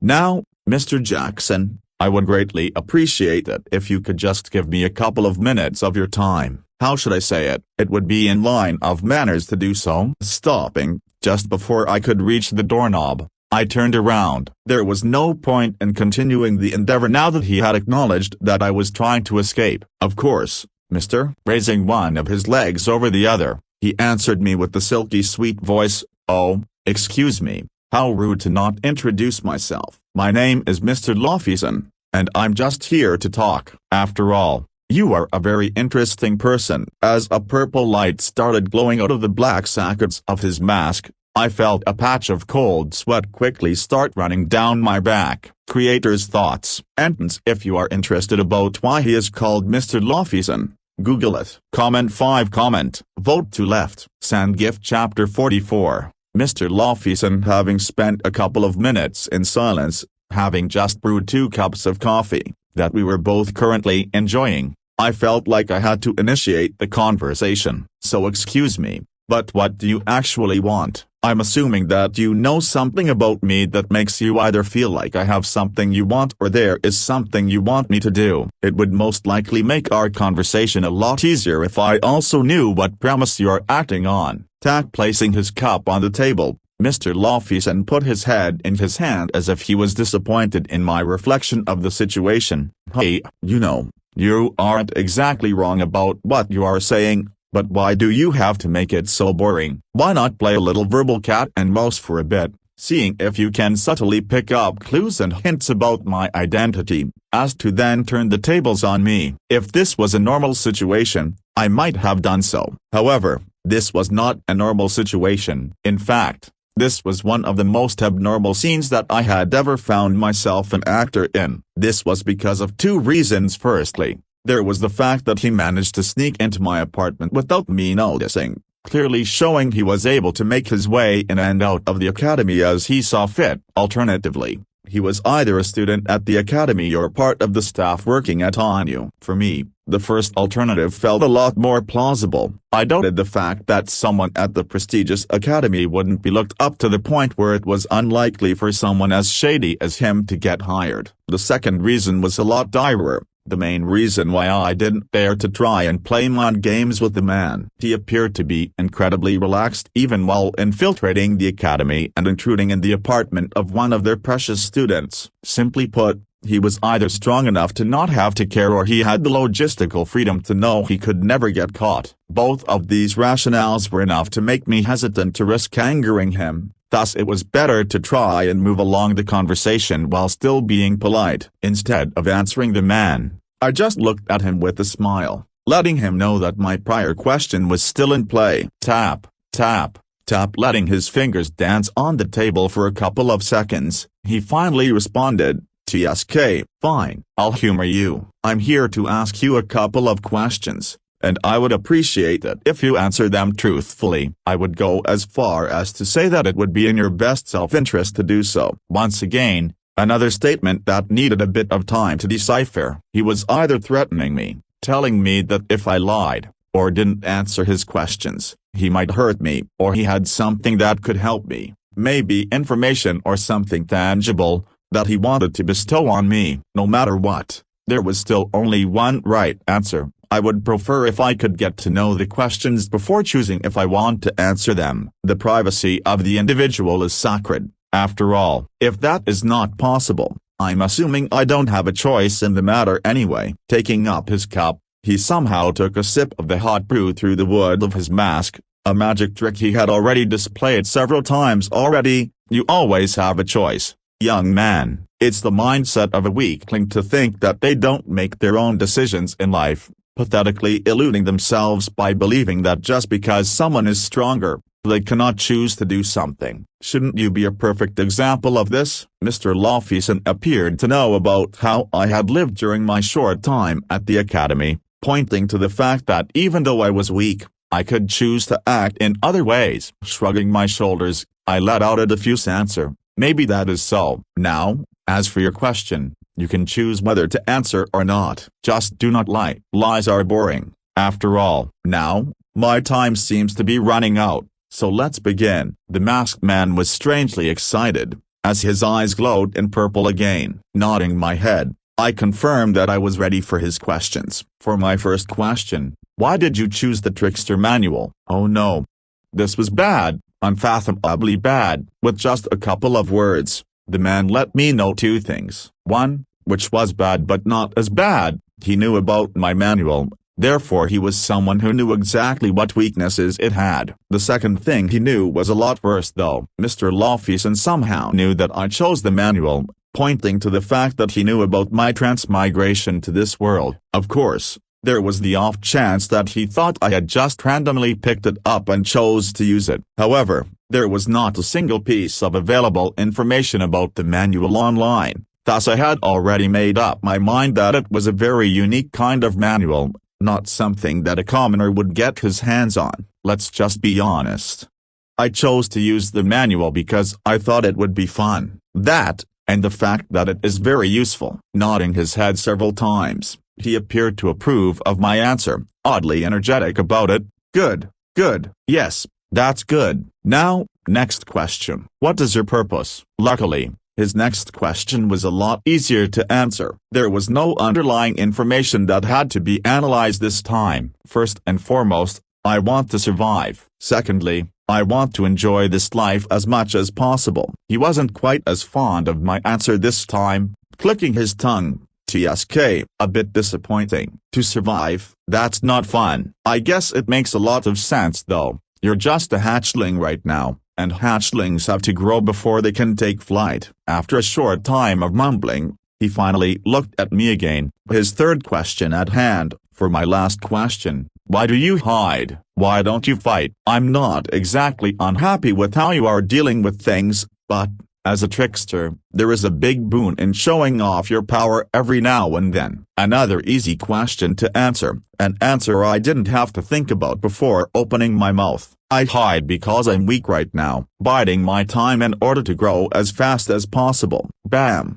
Now, Mr. Jackson, I would greatly appreciate it if you could just give me a couple of minutes of your time. How should I say it? It would be in line of manners to do so. Stopping, just before I could reach the doorknob, I turned around. There was no point in continuing the endeavor now that he had acknowledged that I was trying to escape. Of course, mister. Raising one of his legs over the other, he answered me with the silky sweet voice. Oh, excuse me. How rude to not introduce myself. My name is Mr. Lofison, and I'm just here to talk. After all, you are a very interesting person. As a purple light started glowing out of the black sockets of his mask, I felt a patch of cold sweat quickly start running down my back. Creator's thoughts. And if you are interested about why he is called Mr. Lofison, Google it. Comment 5. Vote to left. Sandgift Chapter 44. Mr. Lofison, having spent a couple of minutes in silence, having just brewed 2 cups of coffee, that we were both currently enjoying, I felt like I had to initiate the conversation. So excuse me, but what do you actually want? I'm assuming that you know something about me that makes you either feel like I have something you want or there is something you want me to do. It would most likely make our conversation a lot easier if I also knew what premise you're acting on. Placing his cup on the table, Mr. Lofison put his head in his hand as if he was disappointed in my reflection of the situation. Hey, you aren't exactly wrong about what you are saying, but why do you have to make it so boring? Why not play a little verbal cat and mouse for a bit, seeing if you can subtly pick up clues and hints about my identity, as to then turn the tables on me. If this was a normal situation, I might have done so. However, this was not a normal situation. In fact, this was one of the most abnormal scenes that I had ever found myself an actor in. This was because of two reasons. Firstly, there was the fact that he managed to sneak into my apartment without me noticing, clearly showing he was able to make his way in and out of the academy as he saw fit. Alternatively, he was either a student at the academy or part of the staff working at ONU. For me, the first alternative felt a lot more plausible. I doubted the fact that someone at the prestigious academy wouldn't be looked up to the point where it was unlikely for someone as shady as him to get hired. The second reason was a lot direr. The main reason why I didn't dare to try and play mind games with the man. He appeared to be incredibly relaxed even while infiltrating the academy and intruding in the apartment of one of their precious students. Simply put, he was either strong enough to not have to care, or he had the logistical freedom to know he could never get caught. Both of these rationales were enough to make me hesitant to risk angering him. Thus it was better to try and move along the conversation while still being polite. Instead of answering the man, I just looked at him with a smile, letting him know that my prior question was still in play. Tap, tap, tap. Letting his fingers dance on the table for a couple of seconds, he finally responded, "TSK, fine, I'll humor you. I'm here to ask you a couple of questions, and I would appreciate it if you answer them truthfully. I would go as far as to say that it would be in your best self-interest to do so." Once again, another statement that needed a bit of time to decipher. He was either threatening me, telling me that if I lied, or didn't answer his questions, he might hurt me, or he had something that could help me, maybe information or something tangible, that he wanted to bestow on me. No matter what, there was still only one right answer. I would prefer if I could get to know the questions before choosing if I want to answer them. The privacy of the individual is sacred, after all. If that is not possible, I'm assuming I don't have a choice in the matter anyway. Taking up his cup, he somehow took a sip of the hot brew through the wood of his mask, a magic trick he had already displayed several times already. You always have a choice, young man. It's the mindset of a weakling to think that they don't make their own decisions in life, pathetically eluding themselves by believing that just because someone is stronger, they cannot choose to do something. Shouldn't you be a perfect example of this? Mr. Lawfeason appeared to know about how I had lived during my short time at the academy, pointing to the fact that even though I was weak, I could choose to act in other ways. Shrugging my shoulders, I let out a diffuse answer. Maybe that is so. Now, as for your question, you can choose whether to answer or not. Just do not lie. Lies are boring, after all. Now, my time seems to be running out, so let's begin. The masked man was strangely excited, as his eyes glowed in purple again. Nodding my head, I confirmed that I was ready for his questions. For my first question, why did you choose the Trickster manual? Oh no. This was bad, unfathomably bad. With just a couple of words, the man let me know two things. One, which was bad but not as bad, he knew about my manual, therefore he was someone who knew exactly what weaknesses it had. The second thing he knew was a lot worse though. Mr. Lawfeason somehow knew that I chose the manual, pointing to the fact that he knew about my transmigration to this world. Of course, there was the off chance that he thought I had just randomly picked it up and chose to use it. However, there was not a single piece of available information about the manual online. Thus I had already made up my mind that it was a very unique kind of manual, not something that a commoner would get his hands on. Let's just be honest. I chose to use the manual because I thought it would be fun. That, and the fact that it is very useful. Nodding his head several times, he appeared to approve of my answer, oddly energetic about it. Good, good, yes, that's good. Now, next question. What is your purpose? Luckily, his next question was a lot easier to answer. There was no underlying information that had to be analyzed this time. First and foremost, I want to survive. Secondly, I want to enjoy this life as much as possible. He wasn't quite as fond of my answer this time, clicking his tongue. TSK, a bit disappointing. To survive, that's not fun. I guess it makes a lot of sense though. You're just a hatchling right now, and hatchlings have to grow before they can take flight. After a short time of mumbling, he finally looked at me again, his third question at hand. For my last question, why do you hide? Why don't you fight? I'm not exactly unhappy with how you are dealing with things, but, as a trickster, there is a big boon in showing off your power every now and then. Another easy question to answer, an answer I didn't have to think about before opening my mouth. I hide because I'm weak right now, biding my time in order to grow as fast as possible. Bam.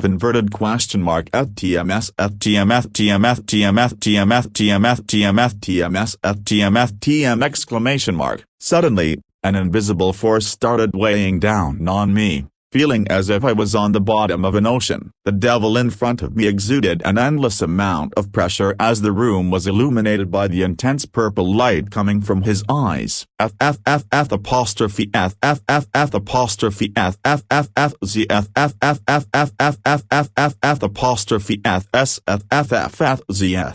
Inverted question mark TMS TMF TMF TMF TMF TMF TMF TMS TMF TM exclamation mark. Suddenly, an invisible force started weighing down on me, feeling as if I was on the bottom of an ocean. The devil in front of me exuded an endless amount of pressure as the room was illuminated by the intense purple light coming from his eyes. F apostrophe F apostrophe F Z F apostrophe F S F Z F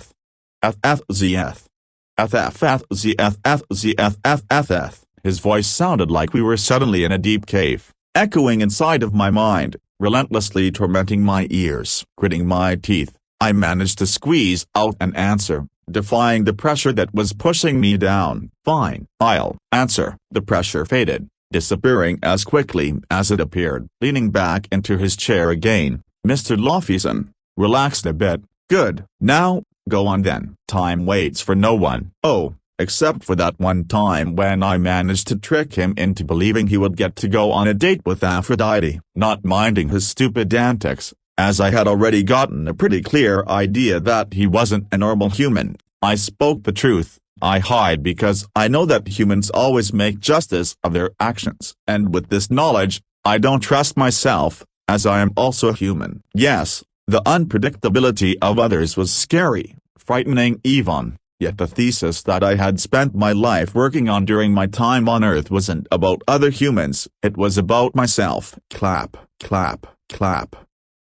Z F. His voice sounded like we were suddenly in a deep cave, echoing inside of my mind, relentlessly tormenting my ears. Gritting my teeth, I managed to squeeze out an answer, defying the pressure that was pushing me down. Fine, I'll answer. The pressure faded, disappearing as quickly as it appeared. Leaning back into his chair again, Mr. Lawfeason relaxed a bit. Good. Now, go on then. Time waits for no one. Oh, except for that one time when I managed to trick him into believing he would get to go on a date with Aphrodite. Not minding his stupid antics, as I had already gotten a pretty clear idea that he wasn't a normal human, I spoke the truth. I hide because I know that humans always make justice of their actions. And with this knowledge, I don't trust myself, as I am also human. Yes, the unpredictability of others was scary, frightening even. Yet the thesis that I had spent my life working on during my time on Earth wasn't about other humans, it was about myself. Clap, clap, clap.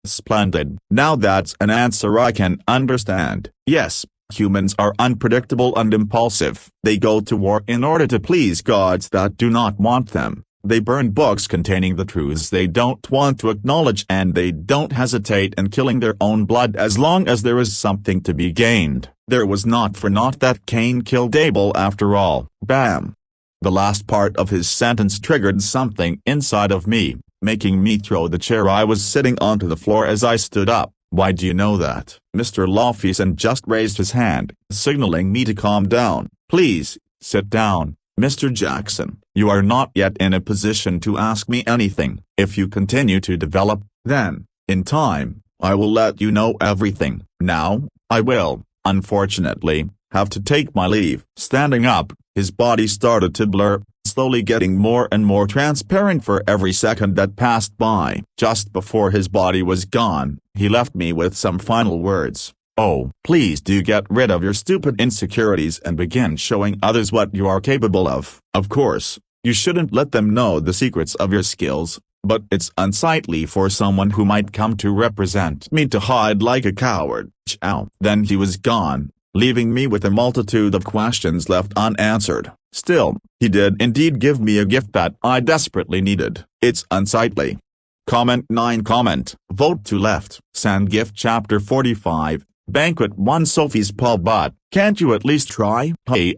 Splendid. Now that's an answer I can understand. Yes, humans are unpredictable and impulsive. They go to war in order to please gods that do not want them. They burn books containing the truths they don't want to acknowledge, and they don't hesitate in killing their own blood as long as there is something to be gained. There was not for naught that Cain killed Abel after all. Bam! The last part of his sentence triggered something inside of me, making me throw the chair I was sitting onto the floor as I stood up. Why do you know that? Mr. Lawfeason just raised his hand, signaling me to calm down. Please, sit down, Mr. Jackson. You are not yet in a position to ask me anything. If you continue to develop, then, in time, I will let you know everything. Now, I will, unfortunately, have to take my leave. Standing up, his body started to blur, slowly getting more and more transparent for every second that passed by. Just before his body was gone, he left me with some final words. Oh, please do get rid of your stupid insecurities and begin showing others what you are capable of. Of course, you shouldn't let them know the secrets of your skills, but it's unsightly for someone who might come to represent me to hide like a coward. Ciao. Then he was gone, leaving me with a multitude of questions left unanswered. Still, he did indeed give me a gift that I desperately needed. It's unsightly. Comment 9. Vote to left. Sand gift chapter 45. Banquet 1. Sophie's Paul, but can't you at least try? Hey.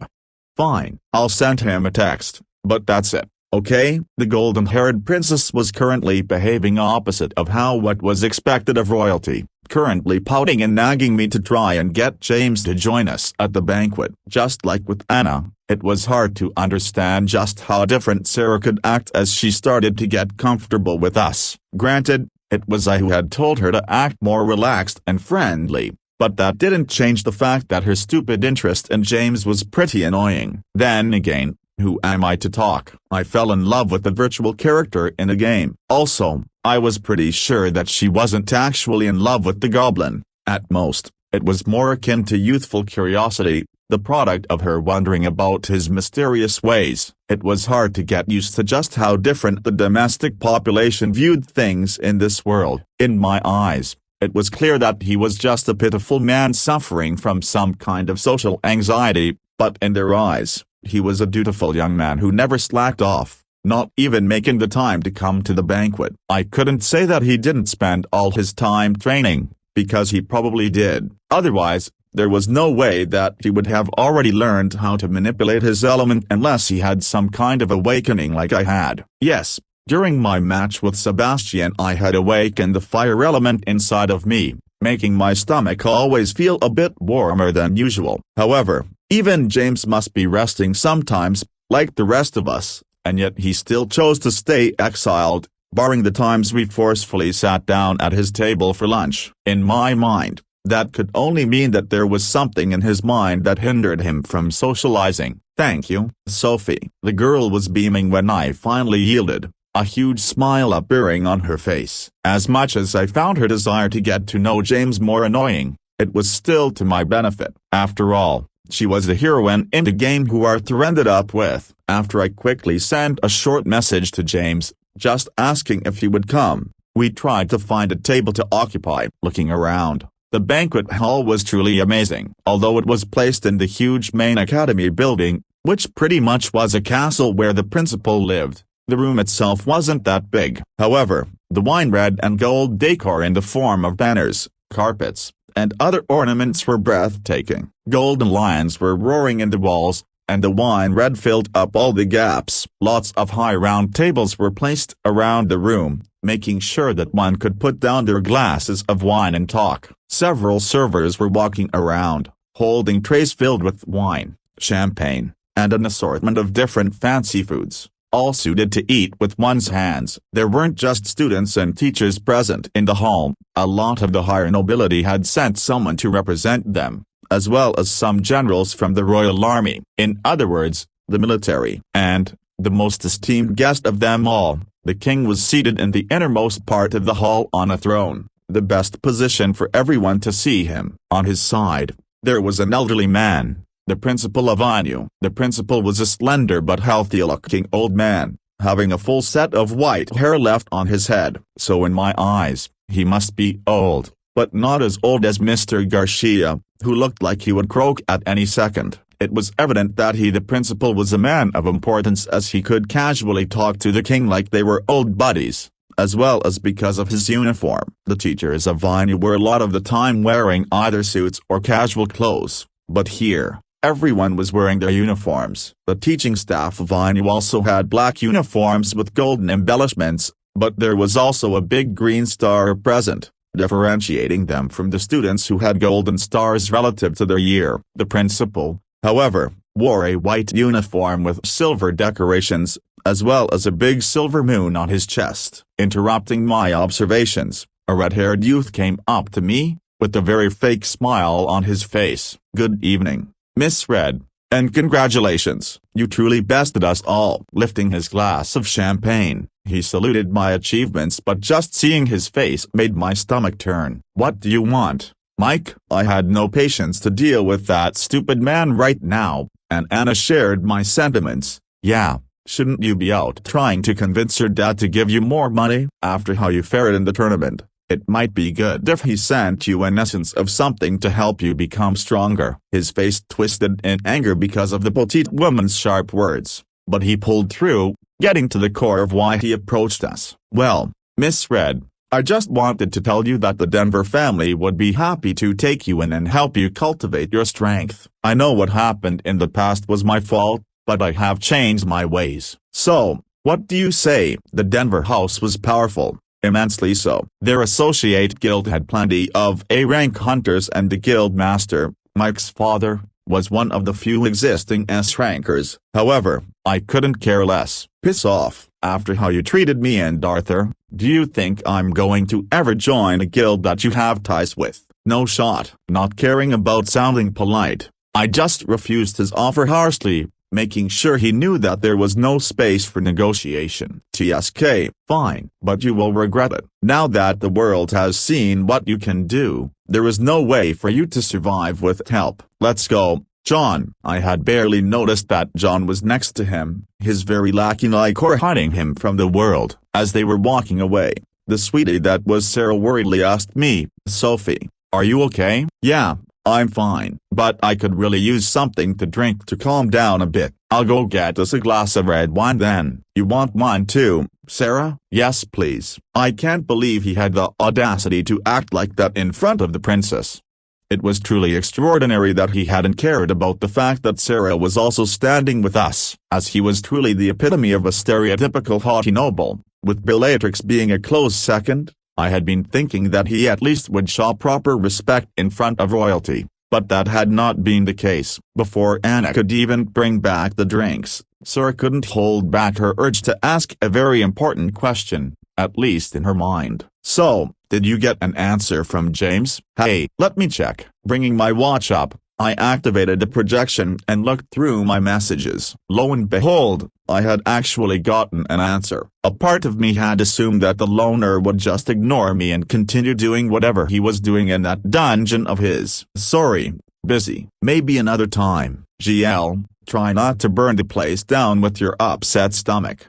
Fine, I'll send him a text, but that's it, okay? The golden-haired princess was currently behaving opposite of what was expected of royalty, currently pouting and nagging me to try and get James to join us at the banquet. Just like with Anna, it was hard to understand just how different Sarah could act as she started to get comfortable with us. Granted, it was I who had told her to act more relaxed and friendly, but that didn't change the fact that her stupid interest in James was pretty annoying. Then again, who am I to talk? I fell in love with the virtual character in a game. Also, I was pretty sure that she wasn't actually in love with the goblin. At most, it was more akin to youthful curiosity, the product of her wondering about his mysterious ways. It was hard to get used to just how different the domestic population viewed things in this world. In my eyes, it was clear that he was just a pitiful man suffering from some kind of social anxiety, but in their eyes, he was a dutiful young man who never slacked off. not even making the time to come to the banquet. I couldn't say that he didn't spend all his time training, because he probably did. Otherwise, there was no way that he would have already learned how to manipulate his element unless he had some kind of awakening like I had. Yes, during my match with Sebastian I had awakened the fire element inside of me, making my stomach always feel a bit warmer than usual. However, even James must be resting sometimes, like the rest of us, and yet he still chose to stay exiled, barring the times we forcefully sat down at his table for lunch. In my mind, that could only mean that there was something in his mind that hindered him from socializing. "Thank you, Sophie." The girl was beaming when I finally yielded, a huge smile appearing on her face. As much as I found her desire to get to know James more annoying, it was still to my benefit. After all, she was the heroine in the game who Arthur ended up with. After I quickly sent a short message to James, just asking if he would come, we tried to find a table to occupy. Looking around, the banquet hall was truly amazing. Although it was placed in the huge main academy building, which pretty much was a castle where the principal lived, the room itself wasn't that big. However, the wine red and gold decor in the form of banners, carpets, and other ornaments were breathtaking. Golden lions were roaring in the walls, and the wine red filled up all the gaps. Lots of high round tables were placed around the room, making sure that one could put down their glasses of wine and talk. Several servers were walking around, holding trays filled with wine, champagne, and an assortment of different fancy foods, all suited to eat with one's hands. There weren't just students and teachers present in the hall, a lot of the higher nobility had sent someone to represent them, as well as some generals from the royal army. In other words, the military. And, the most esteemed guest of them all, the king was seated in the innermost part of the hall on a throne, the best position for everyone to see him. On his side, there was an elderly man, the principal of Anu. The principal was a slender but healthy-looking old man, having a full set of white hair left on his head. So in my eyes, he must be old, but not as old as Mr. Garcia, who looked like he would croak at any second. It was evident that he, the principal, was a man of importance, as he could casually talk to the king like they were old buddies, as well as because of his uniform. The teachers of Anu were a lot of the time wearing either suits or casual clothes, but here, everyone was wearing their uniforms. The teaching staff of Anu also had black uniforms with golden embellishments, but there was also a big green star present, differentiating them from the students who had golden stars relative to their year. The principal, however, wore a white uniform with silver decorations, as well as a big silver moon on his chest. Interrupting my observations, a red-haired youth came up to me, with a very fake smile on his face. "Good evening, Miss Red, and congratulations. You truly bested us all." Lifting his glass of champagne, he saluted my achievements, but just seeing his face made my stomach turn. "What do you want, Mike?" I had no patience to deal with that stupid man right now, and Anna shared my sentiments. "Yeah, shouldn't you be out trying to convince your dad to give you more money? After how you fared in the tournament, it might be good if he sent you an essence of something to help you become stronger." His face twisted in anger because of the petite woman's sharp words, but he pulled through, getting to the core of why he approached us. "Well, Miss Red, I just wanted to tell you that the Denver family would be happy to take you in and help you cultivate your strength. I know what happened in the past was my fault, but I have changed my ways. So, what do you say?" The Denver house was powerful, immensely so. Their associate guild had plenty of A-rank hunters, and the guild master, Mike's father, was one of the few existing S-rankers. However, I couldn't care less. "Piss off. After how you treated me and Arthur, do you think I'm going to ever join a guild that you have ties with? No shot." Not caring about sounding polite, I just refused his offer harshly, making sure he knew that there was no space for negotiation. "TSK, fine, but you will regret it. Now that the world has seen what you can do, there is no way for you to survive with help. Let's go, John." I had barely noticed that John was next to him, his very lackey-like aura hiding him from the world. As they were walking away, the sweetie that was Sarah worriedly asked me, "Sophie, are you okay?" "Yeah, I'm fine, but I could really use something to drink to calm down a bit. I'll go get us a glass of red wine then. You want mine too, Sarah? Yes please. I can't believe he had the audacity to act like that in front of the princess. It was truly extraordinary that he hadn't cared about the fact that Sarah was also standing with us, as he was truly the epitome of a stereotypical haughty noble, with Bellatrix being a close second. I had been thinking that he at least would show proper respect in front of royalty, but that had not been the case. Before Anna could even bring back the drinks, Sarah couldn't hold back her urge to ask a very important question, at least in her mind. So, did you get an answer from James? Hey, let me check. Bringing my watch up, I activated the projection and looked through my messages. Lo and behold, I had actually gotten an answer. A part of me had assumed that the loner would just ignore me and continue doing whatever he was doing in that dungeon of his. Sorry, busy. Maybe another time. GL, try not to burn the place down with your upset stomach.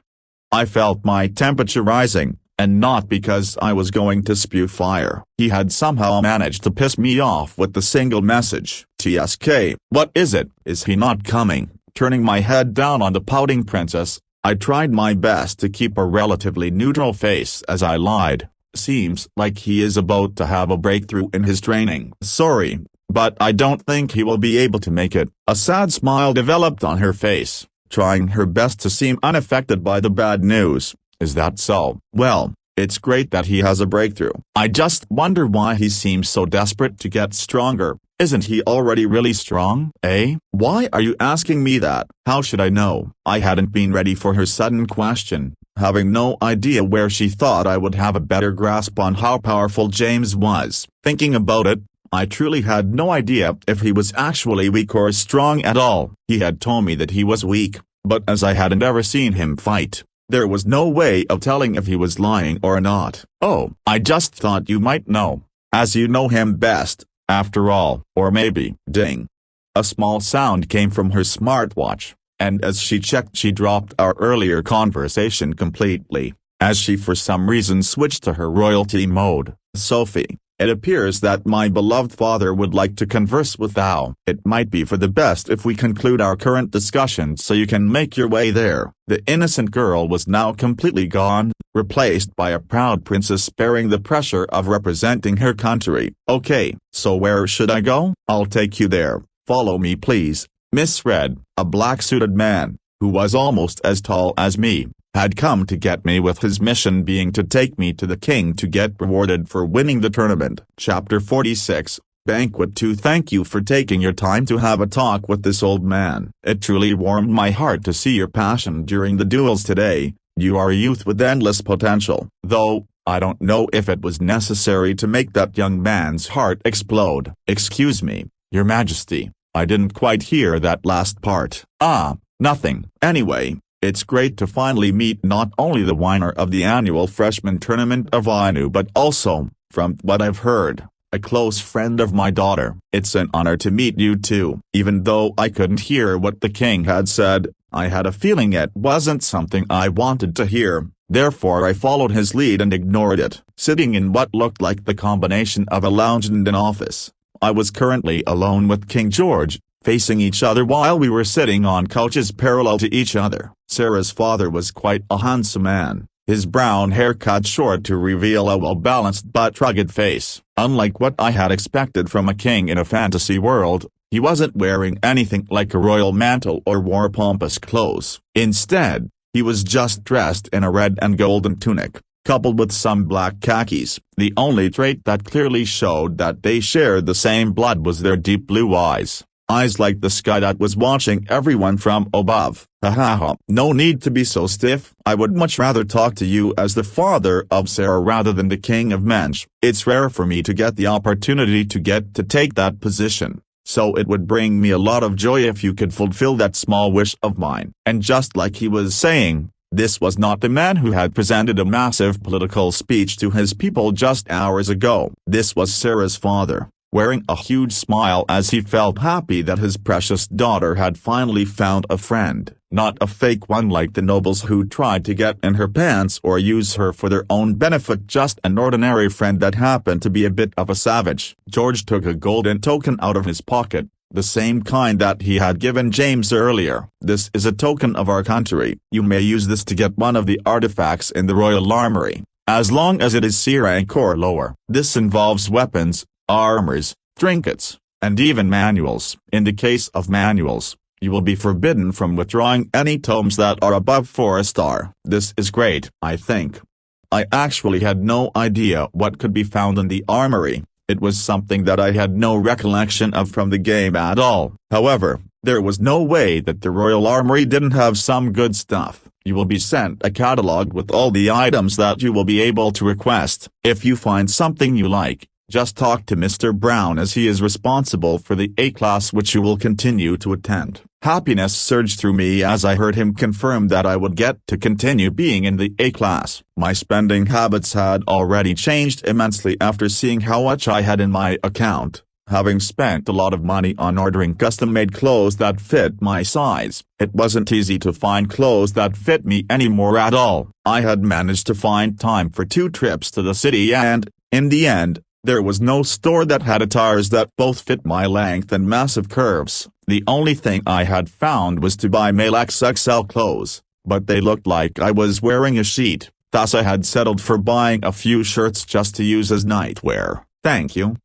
I felt my temperature rising, and not because I was going to spew fire. He had somehow managed to piss me off with the single message. TSK, what is it? Is he not coming? Turning my head down on the pouting princess, I tried my best to keep a relatively neutral face as I lied. Seems like he is about to have a breakthrough in his training. Sorry, but I don't think he will be able to make it. A sad smile developed on her face, trying her best to seem unaffected by the bad news. Is that so? Well, it's great that he has a breakthrough. I just wonder why he seems so desperate to get stronger. Isn't he already really strong, eh? Why are you asking me that? How should I know? I hadn't been ready for her sudden question, having no idea where she thought I would have a better grasp on how powerful James was. Thinking about it, I truly had no idea if he was actually weak or strong at all. He had told me that he was weak, but as I hadn't ever seen him fight, there was no way of telling if he was lying or not. Oh, I just thought you might know, as you know him best, after all. Or maybe. Ding. A small sound came from her smartwatch, and as she checked she dropped our earlier conversation completely, as she for some reason switched to her royalty mode. Sophie, it appears that my beloved father would like to converse with thou. It might be for the best if we conclude our current discussion so you can make your way there. The innocent girl was now completely gone, replaced by a proud princess bearing the pressure of representing her country. Okay, so where should I go? I'll take you there. Follow me please. Miss Red, a black-suited man, who was almost as tall as me, had come to get me, with his mission being to take me to the king to get rewarded for winning the tournament. Chapter 46, Banquet 2. Thank you for taking your time to have a talk with this old man. It truly warmed my heart to see your passion during the duels today. You are a youth with endless potential. Though, I don't know if it was necessary to make that young man's heart explode. Excuse me, Your Majesty, I didn't quite hear that last part. Ah, nothing. Anyway, it's great to finally meet not only the winner of the annual freshman tournament of Ainu but also, from what I've heard, a close friend of my daughter. It's an honor to meet you too. Even though I couldn't hear what the king had said, I had a feeling it wasn't something I wanted to hear, therefore I followed his lead and ignored it. Sitting in what looked like the combination of a lounge and an office, I was currently alone with King George, facing each other while we were sitting on couches parallel to each other. Sarah's father was quite a handsome man, his brown hair cut short to reveal a well-balanced but rugged face. Unlike what I had expected from a king in a fantasy world, he wasn't wearing anything like a royal mantle or wore pompous clothes. Instead, he was just dressed in a red and golden tunic, coupled with some black khakis. The only trait that clearly showed that they shared the same blood was their deep blue eyes. Eyes like the sky that was watching everyone from above. Hahaha. No need to be so stiff. I would much rather talk to you as the father of Sarah rather than the king of Mensch. It's rare for me to get the opportunity to take that position, so it would bring me a lot of joy if you could fulfill that small wish of mine. And just like he was saying, this was not the man who had presented a massive political speech to his people just hours ago. This was Sarah's father, wearing a huge smile as he felt happy that his precious daughter had finally found a friend. not a fake one like the nobles who tried to get in her pants or use her for their own benefit, just an ordinary friend that happened to be a bit of a savage. George took a golden token out of his pocket, the same kind that he had given James earlier. This is a token of our country. You may use this to get one of the artifacts in the royal armory, as long as it is C rank or lower. This involves weapons, armors, trinkets, and even manuals. In the case of manuals, you will be forbidden from withdrawing any tomes that are above 4 star. This is great, I think. I actually had no idea what could be found in the armory. It was something that I had no recollection of from the game at all. However, there was no way that the Royal Armory didn't have some good stuff. You will be sent a catalog with all the items that you will be able to request. If you find something you like, just talk to Mr. Brown, as he is responsible for the A class which you will continue to attend. Happiness surged through me as I heard him confirm that I would get to continue being in the A class. My spending habits had already changed immensely after seeing how much I had in my account. Having spent a lot of money on ordering custom-made clothes that fit my size, it wasn't easy to find clothes that fit me anymore at all. I had managed to find time for 2 trips to the city and, in the end, there was no store that had attires that both fit my length and massive curves. The only thing I had found was to buy male XXL clothes, but they looked like I was wearing a sheet, thus I had settled for buying a few shirts just to use as nightwear. Thank you,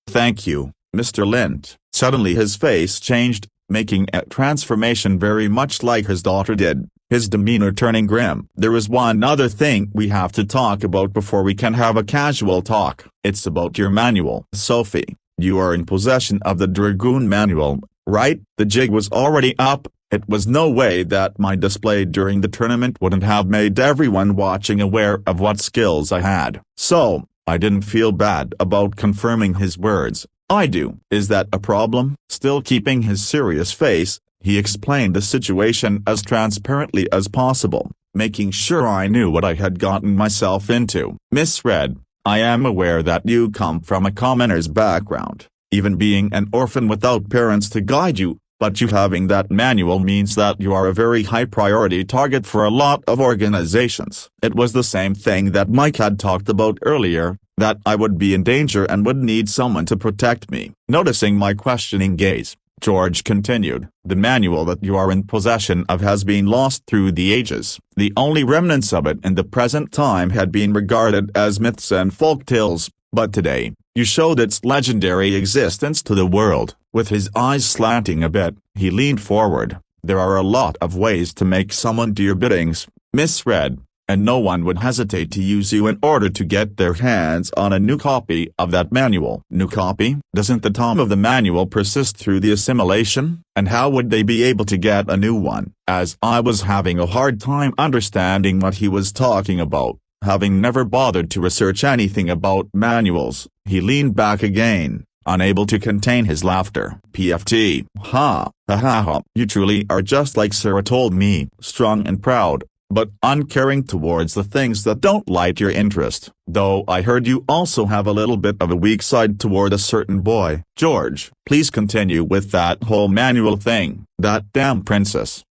thank you, Mr. Lint. Suddenly his face changed, making a transformation very much like his daughter did, his demeanor turning grim. There is one other thing we have to talk about before we can have a casual talk. It's about your manual. Sophie, you are in possession of the Dragoon manual, right? The jig was already up. It was no way that my display during the tournament wouldn't have made everyone watching aware of what skills I had. So, I didn't feel bad about confirming his words. I do. Is that a problem? Still keeping his serious face, he explained the situation as transparently as possible, making sure I knew what I had gotten myself into. Miss Red, I am aware that you come from a commoner's background, even being an orphan without parents to guide you, but you having that manual means that you are a very high priority target for a lot of organizations. It was the same thing that Mike had talked about earlier, that I would be in danger and would need someone to protect me. Noticing my questioning gaze, George continued, the manual that you are in possession of has been lost through the ages. The only remnants of it in the present time had been regarded as myths and folktales, but today, you showed its legendary existence to the world. With his eyes slanting a bit, he leaned forward. There are a lot of ways to make someone do your biddings, Miss Red, and no one would hesitate to use you in order to get their hands on a new copy of that manual. New copy? Doesn't the tome of the manual persist through the assimilation? And how would they be able to get a new one? As I was having a hard time understanding what he was talking about, having never bothered to research anything about manuals, he leaned back again, unable to contain his laughter. PFT. Ha ha. You truly are just like Sarah told me, strong and proud, but uncaring towards the things that don't light your interest. Though I heard you also have a little bit of a weak side toward a certain boy. George, please continue with that whole manual thing. That damn princess.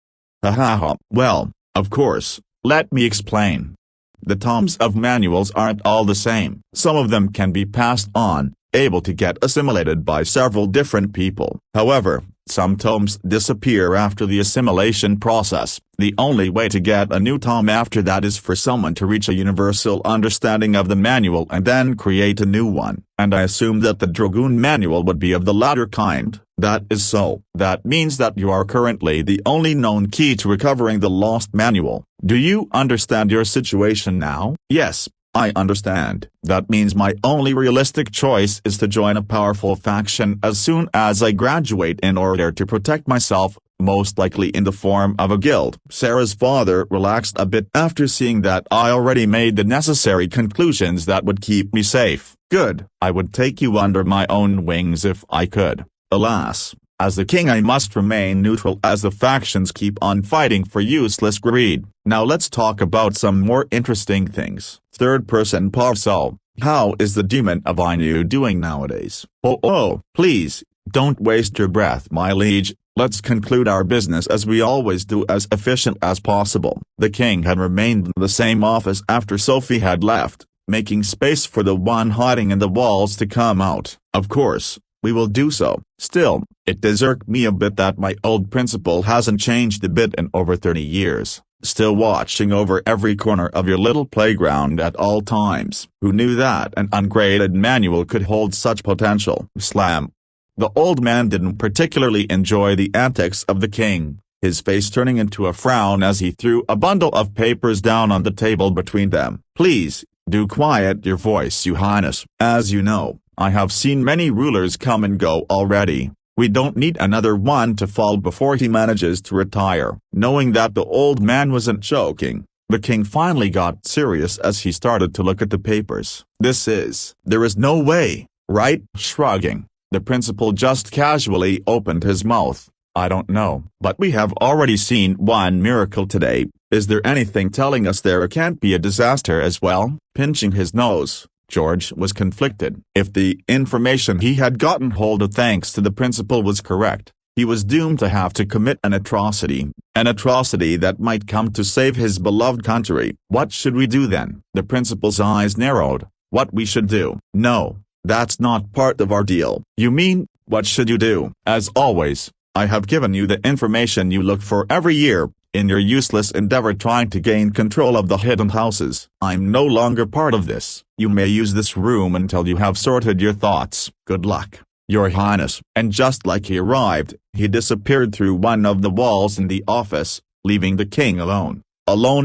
Ha. Well, of course, let me explain. The tomes of manuals aren't all the same. Some of them can be passed on, able to get assimilated by several different people. However, some tomes disappear after the assimilation process. The only way to get a new tome after that is for someone to reach a universal understanding of the manual and then create a new one. And I assume that the Dragoon manual would be of the latter kind. That is so. That means that you are currently the only known key to recovering the lost manual. Do you understand your situation now? Yes, I understand. That means my only realistic choice is to join a powerful faction as soon as I graduate in order to protect myself, most likely in the form of a guild. Sarah's father relaxed a bit after seeing that I already made the necessary conclusions that would keep me safe. Good. I would take you under my own wings if I could. Alas, as the king I must remain neutral as the factions keep on fighting for useless greed. Now let's talk about some more interesting things. Third person Parcel, how is the demon of Ainu doing nowadays? Oh, please, don't waste your breath my liege, let's conclude our business as we always do, as efficient as possible. The king had remained in the same office after Sophie had left, making space for the one hiding in the walls to come out. Of course, we will do so. Still, it does irk me a bit that my old principal hasn't changed a bit in over 30 years, still watching over every corner of your little playground at all times. Who knew that an ungraded manual could hold such potential? Slam. The old man didn't particularly enjoy the antics of the king, his face turning into a frown as he threw a bundle of papers down on the table between them. Please, do quiet your voice, Your Highness. As you know, I have seen many rulers come and go already. We don't need another one to fall before he manages to retire. Knowing that the old man wasn't joking, the king finally got serious as he started to look at the papers. There is no way, right? Shrugging, the principal just casually opened his mouth. I don't know. But we have already seen one miracle today. Is there anything telling us there can't be a disaster as well? Pinching his nose, George was conflicted. If the information he had gotten hold of thanks to the principal was correct, he was doomed to have to commit an atrocity that might come to save his beloved country. What should we do then? The principal's eyes narrowed. What we should do? No, that's not part of our deal. You mean, what should you do? As always, I have given you the information you look for every year, in your useless endeavor trying to gain control of the hidden houses. I'm no longer part of this. You may use this room until you have sorted your thoughts. Good luck, Your Highness. And just like he arrived, he disappeared through one of the walls in the office, leaving the king alone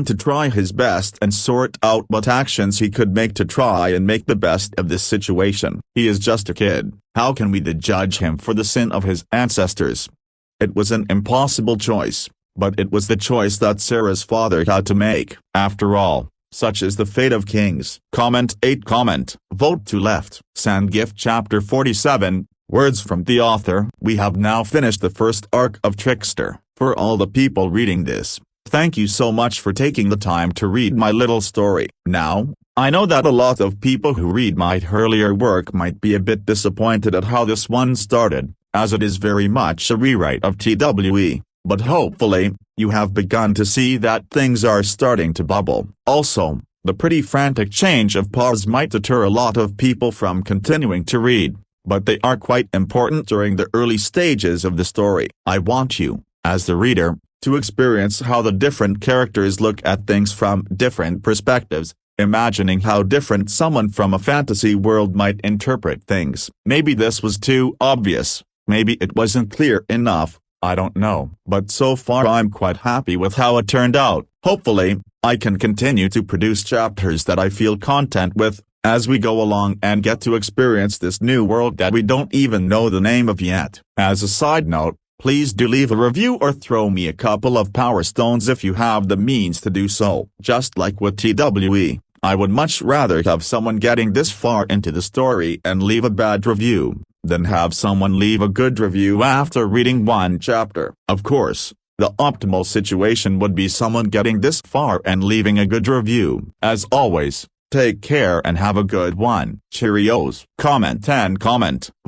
to try his best and sort out what actions he could make to try and make the best of this situation. He is just a kid. How can we judge him for the sin of his ancestors? It was an impossible choice, but it was the choice that Sarah's father had to make. After all, such is the fate of kings. Comment 8. Vote to left. Sandgift Chapter 47. Words from the author. We have now finished the first arc of Trickster. For all the people reading this, thank you so much for taking the time to read my little story. Now, I know that a lot of people who read my earlier work might be a bit disappointed at how this one started, as it is very much a rewrite of TWE. But hopefully, you have begun to see that things are starting to bubble. Also, the pretty frantic change of pause might deter a lot of people from continuing to read, but they are quite important during the early stages of the story. I want you, as the reader, to experience how the different characters look at things from different perspectives, imagining how different someone from a fantasy world might interpret things. Maybe this was too obvious, maybe it wasn't clear enough. I don't know, but so far I'm quite happy with how it turned out. Hopefully, I can continue to produce chapters that I feel content with, as we go along and get to experience this new world that we don't even know the name of yet. As a side note, please do leave a review or throw me a couple of power stones if you have the means to do so. Just like with TWE, I would much rather have someone getting this far into the story and leave a bad review than have someone leave a good review after reading one chapter. Of course, the optimal situation would be someone getting this far and leaving a good review. As always, take care and have a good one. Cheerios. Comment 10.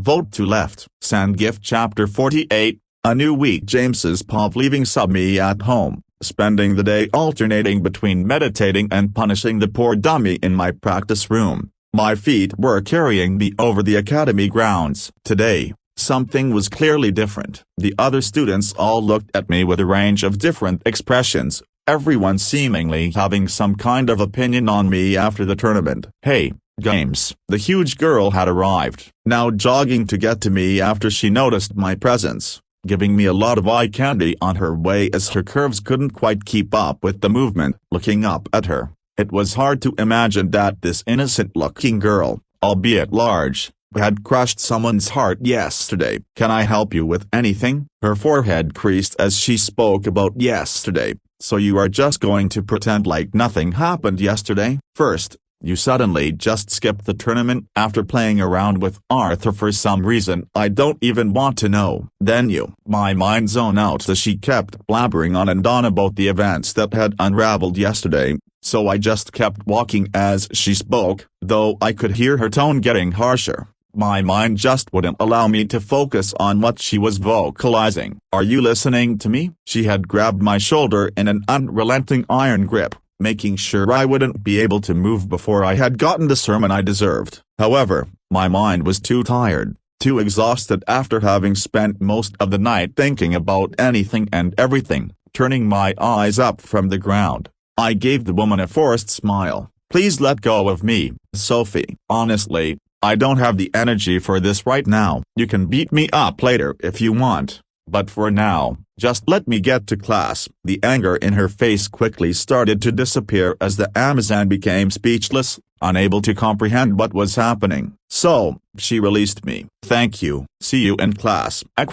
Vote to left. Sandgift Chapter 48. A new week. James's pop leaving Submi at home, spending the day alternating between meditating and punishing the poor dummy in my practice room. My feet were carrying me over the academy grounds. Today, something was clearly different. The other students all looked at me with a range of different expressions, everyone seemingly having some kind of opinion on me after the tournament. Hey, James. The huge girl had arrived, now jogging to get to me after she noticed my presence, giving me a lot of eye candy on her way as her curves couldn't quite keep up with the movement. Looking up at her, it was hard to imagine that this innocent-looking girl, albeit large, had crushed someone's heart yesterday. Can I help you with anything? Her forehead creased as she spoke about yesterday. So you are just going to pretend like nothing happened yesterday? First, you suddenly just skipped the tournament after playing around with Arthur for some reason I don't even want to know. Then my mind zoned out as she kept blabbering on and on about the events that had unraveled yesterday. So I just kept walking as she spoke, though I could hear her tone getting harsher. My mind just wouldn't allow me to focus on what she was vocalizing. "Are you listening to me?" She had grabbed my shoulder in an unrelenting iron grip, making sure I wouldn't be able to move before I had gotten the sermon I deserved. However, my mind was too tired, too exhausted after having spent most of the night thinking about anything and everything. Turning my eyes up from the ground, I gave the woman a forced smile. "Please let go of me, Sophie. Honestly, I don't have the energy for this right now. You can beat me up later if you want, but for now, just let me get to class." The anger in her face quickly started to disappear as the Amazon became speechless, unable to comprehend what was happening. So, she released me. "Thank you. See you in class." As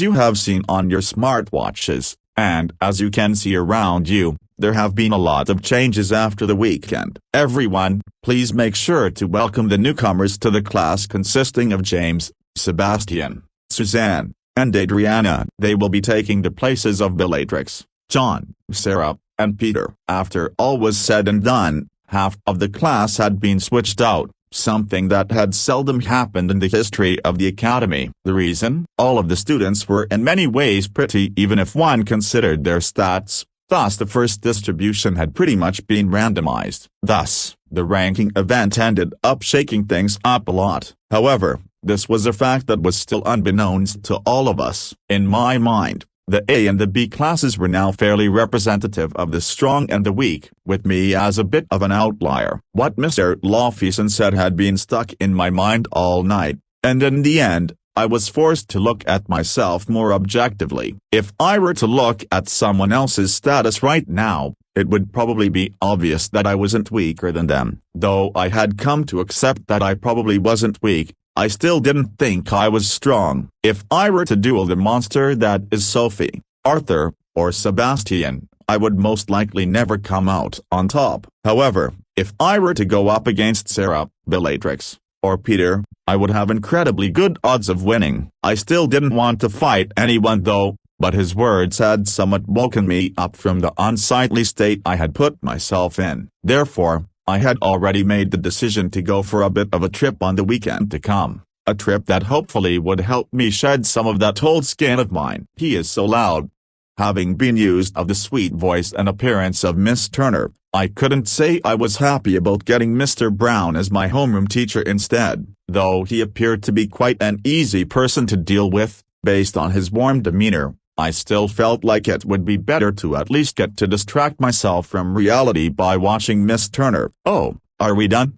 you have seen on your smartwatches, and as you can see around you, there have been a lot of changes after the weekend. Everyone, please make sure to welcome the newcomers to the class consisting of James, Sebastian, Suzanne, and Adriana. They will be taking the places of Bellatrix, John, Sarah, and Peter. After all was said and done, half of the class had been switched out, something that had seldom happened in the history of the academy. The reason? All of the students were in many ways pretty even if one considered their stats. Thus the first distribution had pretty much been randomized. Thus, the ranking event ended up shaking things up a lot. However, this was a fact that was still unbeknownst to all of us. In my mind, the A and the B classes were now fairly representative of the strong and the weak, with me as a bit of an outlier. What Mr. Lawfeason said had been stuck in my mind all night, and in the end, I was forced to look at myself more objectively. If I were to look at someone else's status right now, it would probably be obvious that I wasn't weaker than them. Though I had come to accept that I probably wasn't weak, I still didn't think I was strong. If I were to duel the monster that is Sophie, Arthur, or Sebastian, I would most likely never come out on top. However, if I were to go up against Sarah, Bellatrix, or Peter, I would have incredibly good odds of winning. I still didn't want to fight anyone though, but his words had somewhat woken me up from the unsightly state I had put myself in. Therefore, I had already made the decision to go for a bit of a trip on the weekend to come. A trip that hopefully would help me shed some of that old skin of mine. "He is so loud." Having been used of the sweet voice and appearance of Miss Turner, I couldn't say I was happy about getting Mr. Brown as my homeroom teacher instead. Though he appeared to be quite an easy person to deal with, based on his warm demeanor, I still felt like it would be better to at least get to distract myself from reality by watching Miss Turner. "Oh, are we done?"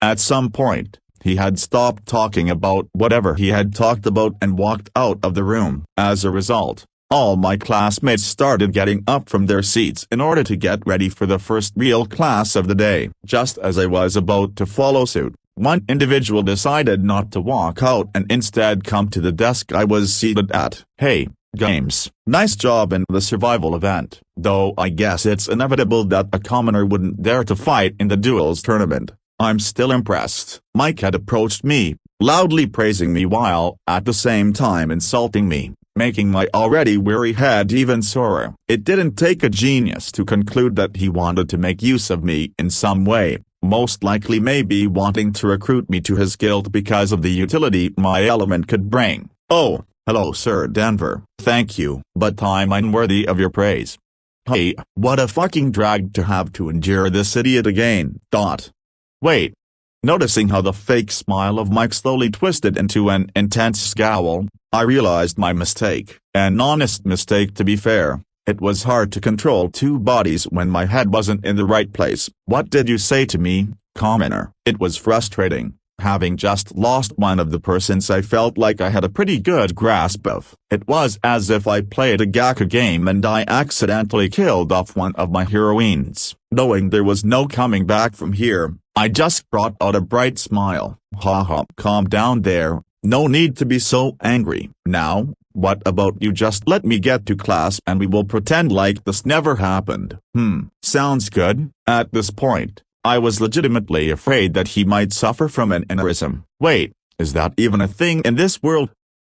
At some point, he had stopped talking about whatever he had talked about and walked out of the room. As a result, all my classmates started getting up from their seats in order to get ready for the first real class of the day. Just as I was about to follow suit, one individual decided not to walk out and instead come to the desk I was seated at. "Hey, James, nice job in the survival event, though I guess it's inevitable that a commoner wouldn't dare to fight in the duels tournament. I'm still impressed." Mike had approached me, loudly praising me while at the same time insulting me, making my already weary head even sorer. It didn't take a genius to conclude that he wanted to make use of me in some way, most likely maybe wanting to recruit me to his guild because of the utility my element could bring. "Oh, hello Sir Denver. Thank you, but I'm unworthy of your praise." "Hey, what a fucking drag to have to endure this idiot again." Wait. Noticing how the fake smile of Mike slowly twisted into an intense scowl, I realized my mistake. An honest mistake to be fair. It was hard to control two bodies when my head wasn't in the right place. "What did you say to me, commoner?" It was frustrating, having just lost one of the persons I felt like I had a pretty good grasp of. It was as if I played a gacha game and I accidentally killed off one of my heroines. Knowing there was no coming back from here, I just brought out a bright smile. "Haha, calm down there, no need to be so angry. Now, what about you just let me get to class and we will pretend like this never happened." Sounds good." At this point, I was legitimately afraid that he might suffer from an aneurysm. Wait, is that even a thing in this world?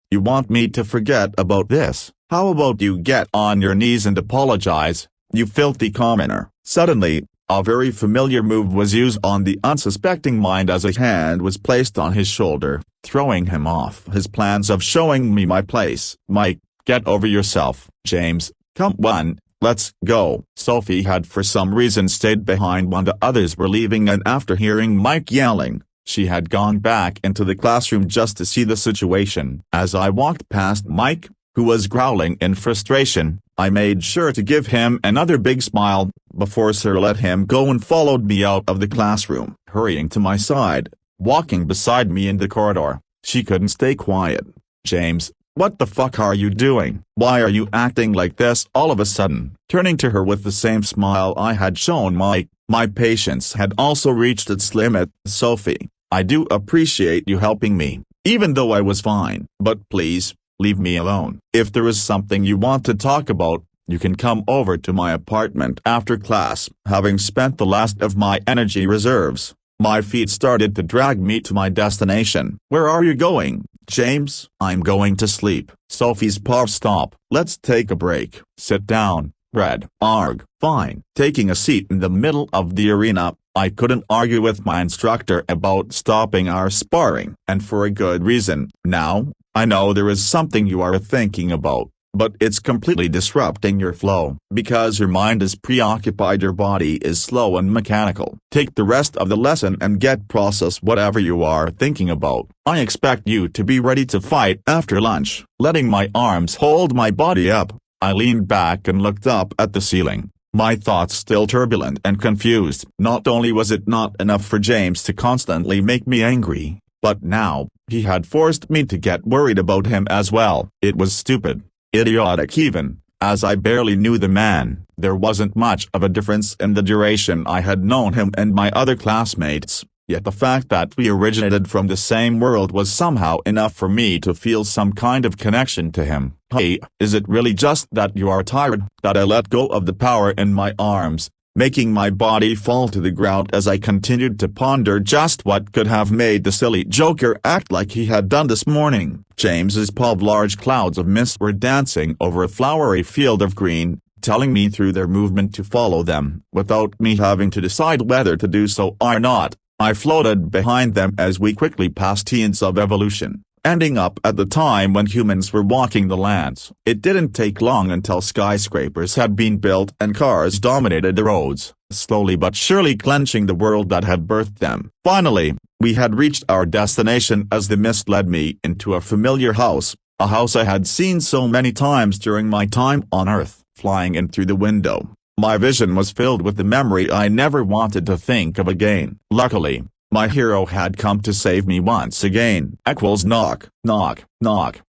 You want me to forget about this? How about you get on your knees and apologize, you filthy commoner? Suddenly, A very familiar move was used on the unsuspecting mind as a hand was placed on his shoulder, throwing him off his plans of showing me my place. "Mike, get over yourself." "James, come on, let's go." Sophie had for some reason stayed behind when the others were leaving, and after hearing Mike yelling, she had gone back into the classroom just to see the situation. As I walked past Mike, who was growling in frustration, I made sure to give him another big smile, before Sir let him go and followed me out of the classroom. Hurrying to my side, walking beside me in the corridor, she couldn't stay quiet. "James, what the fuck are you doing? Why are you acting like this all of a sudden?" Turning to her with the same smile I had shown Mike, my patience had also reached its limit. "Sophie, I do appreciate you helping me, even though I was fine, but please, leave me alone. If there is something you want to talk about, you can come over to my apartment after class." Having spent the last of my energy reserves, my feet started to drag me to my destination. "Where are you going, James?" "I'm going to sleep." Sophie's paw. "Stop. Let's take a break." "Sit down, Red." "Arg, fine." Taking a seat in the middle of the arena, I couldn't argue with my instructor about stopping our sparring, and for a good reason. "Now, I know there is something you are thinking about, but it's completely disrupting your flow. Because your mind is preoccupied, your body is slow and mechanical. Take the rest of the lesson and process whatever you are thinking about. I expect you to be ready to fight after lunch." Letting my arms hold my body up, I leaned back and looked up at the ceiling, my thoughts still turbulent and confused. Not only was it not enough for James to constantly make me angry, but now, he had forced me to get worried about him as well. It was stupid, idiotic even, as I barely knew the man. There wasn't much of a difference in the duration I had known him and my other classmates, yet the fact that we originated from the same world was somehow enough for me to feel some kind of connection to him. "Hey, is it really just that you are tired?" That I let go of the power in my arms, making my body fall to the ground as I continued to ponder just what could have made the silly joker act like he had done this morning. James's pub. Large clouds of mist were dancing over a flowery field of green, telling me through their movement to follow them, without me having to decide whether to do so or not. I floated behind them as we quickly passed eons of evolution, ending up at the time when humans were walking the lands. It didn't take long until skyscrapers had been built and cars dominated the roads, slowly but surely clenching the world that had birthed them. Finally, we had reached our destination as the mist led me into a familiar house, a house I had seen so many times during my time on Earth. Flying in through the window, my vision was filled with the memory I never wanted to think of again. Luckily, my hero had come to save me once again. Knock, knock, knock.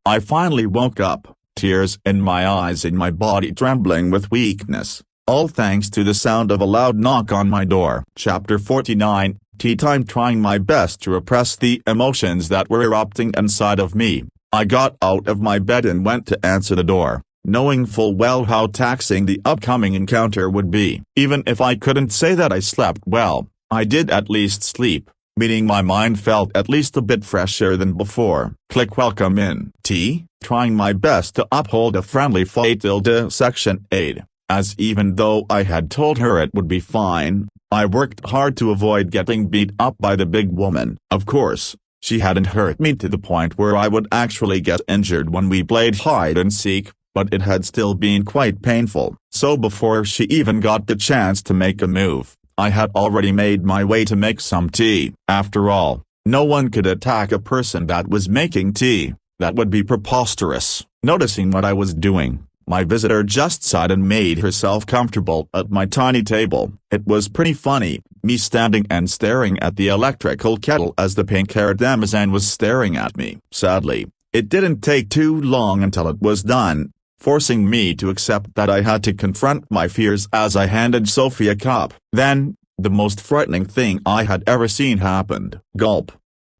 I finally woke up, tears in my eyes and my body trembling with weakness, all thanks to the sound of a loud knock on my door. Chapter 49, Tea Time. Trying my best to repress the emotions that were erupting inside of me, I got out of my bed and went to answer the door, knowing full well how taxing the upcoming encounter would be. Even if I couldn't say that I slept well, I did at least sleep, meaning my mind felt at least a bit fresher than before. Click welcome in. Tea, trying my best to uphold a friendly fight. Section 8. As even though I had told her it would be fine, I worked hard to avoid getting beat up by the big woman. Of course, she hadn't hurt me to the point where I would actually get injured when we played hide and seek, but it had still been quite painful. So before she even got the chance to make a move, I had already made my way to make some tea. After all, no one could attack a person that was making tea. That would be preposterous. Noticing what I was doing, my visitor just sighed and made herself comfortable at my tiny table. It was pretty funny, me standing and staring at the electrical kettle as the pink-haired Amazon was staring at me. Sadly, it didn't take too long until it was done, forcing me to accept that I had to confront my fears as I handed Sophie a cup. Then, the most frightening thing I had ever seen happened. Gulp.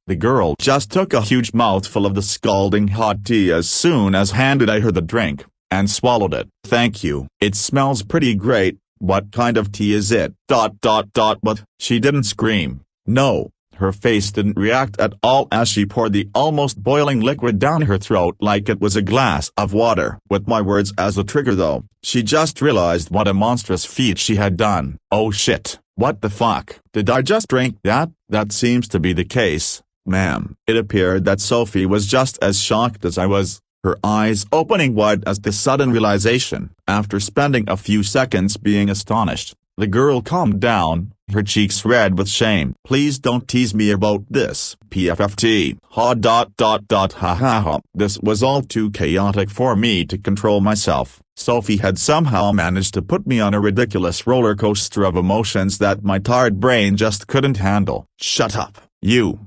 The girl just took a huge mouthful of the scalding hot tea as soon as handed I her the drink, and swallowed it. "Thank you. It smells pretty great. What kind of tea is it?" But she didn't scream. No, Her face didn't react at all as she poured the almost boiling liquid down her throat like it was a glass of water. With my words as a trigger though, she just realized what a monstrous feat she had done. Oh shit, what the fuck? Did I just drink that? That seems to be the case, ma'am. It appeared that Sophie was just as shocked as I was, her eyes opening wide as the sudden realization. After spending a few seconds being astonished, the girl calmed down, her cheeks red with shame. Please don't tease me about this. PFFT. Ha. This was all too chaotic for me to control myself. Sophie had somehow managed to put me on a ridiculous roller coaster of emotions that my tired brain just couldn't handle. Shut up, you.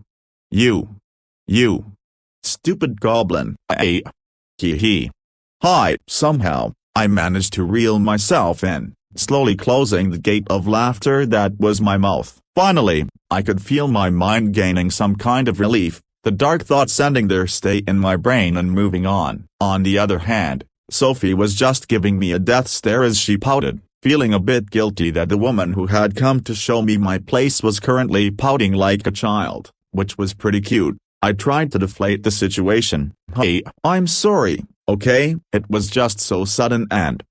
Stupid goblin. Hee. Hi. Somehow, I managed to reel myself in, slowly closing the gate of laughter that was my mouth. Finally, I could feel my mind gaining some kind of relief, the dark thoughts ending their stay in my brain and moving on. On the other hand, Sophie was just giving me a death stare as she pouted, feeling a bit guilty that the woman who had come to show me my place was currently pouting like a child, which was pretty cute. I tried to deflate the situation. Hey, I'm sorry, okay? It was just so sudden and,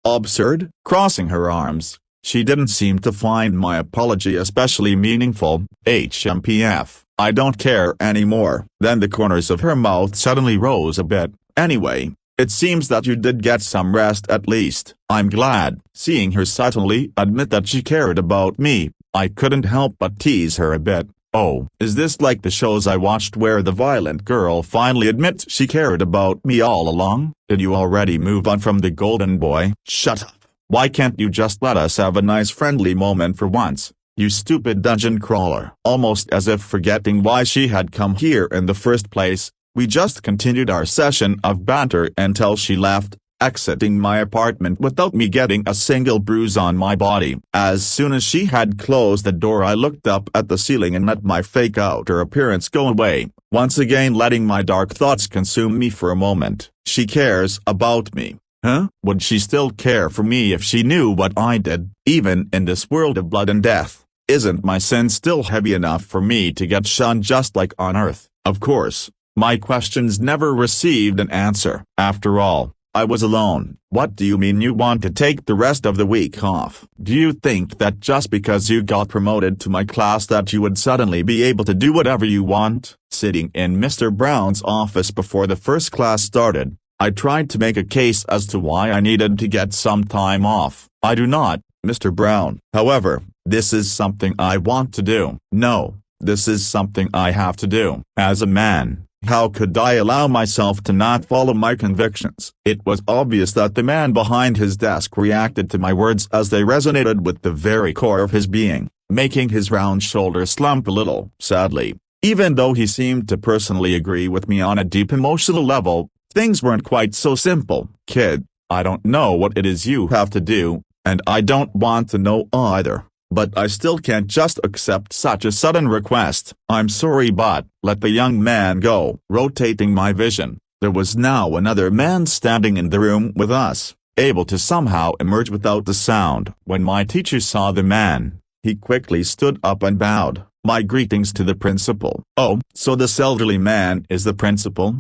absurd. Crossing her arms, she didn't seem to find my apology especially meaningful. HMPF, I don't care anymore. Then the corners of her mouth suddenly rose a bit. Anyway, it seems that you did get some rest at least. I'm glad. Seeing her suddenly admit that she cared about me, I couldn't help but tease her a bit. Oh, is this like the shows I watched where the violent girl finally admits she cared about me all along? Did you already move on from the golden boy? Shut up. Why can't you just let us have a nice friendly moment for once, you stupid dungeon crawler? Almost as if forgetting why she had come here in the first place, we just continued our session of banter until she left, exiting my apartment without me getting a single bruise on my body. As soon as she had closed the door, I looked up at the ceiling and let my fake outer appearance go away, once again letting my dark thoughts consume me for a moment. She cares about me. Huh? Would she still care for me if she knew what I did? Even in this world of blood and death, isn't my sin still heavy enough for me to get shunned just like on Earth? Of course, my questions never received an answer. After all, I was alone. What do you mean you want to take the rest of the week off? Do you think that just because you got promoted to my class that you would suddenly be able to do whatever you want? Sitting in Mr. Brown's office before the first class started, I tried to make a case as to why I needed to get some time off. I do not, Mr. Brown. However, this is something I want to do. No, this is something I have to do. As a man, how could I allow myself to not follow my convictions? It was obvious that the man behind his desk reacted to my words as they resonated with the very core of his being, making his round shoulders slump a little. Sadly, even though he seemed to personally agree with me on a deep emotional level, things weren't quite so simple. Kid, I don't know what it is you have to do, and I don't want to know either. But I still can't just accept such a sudden request. I'm sorry, but let the young man go. Rotating my vision, there was now another man standing in the room with us, able to somehow emerge without the sound. When my teacher saw the man, he quickly stood up and bowed. My greetings to the principal. Oh, so this elderly man is the principal?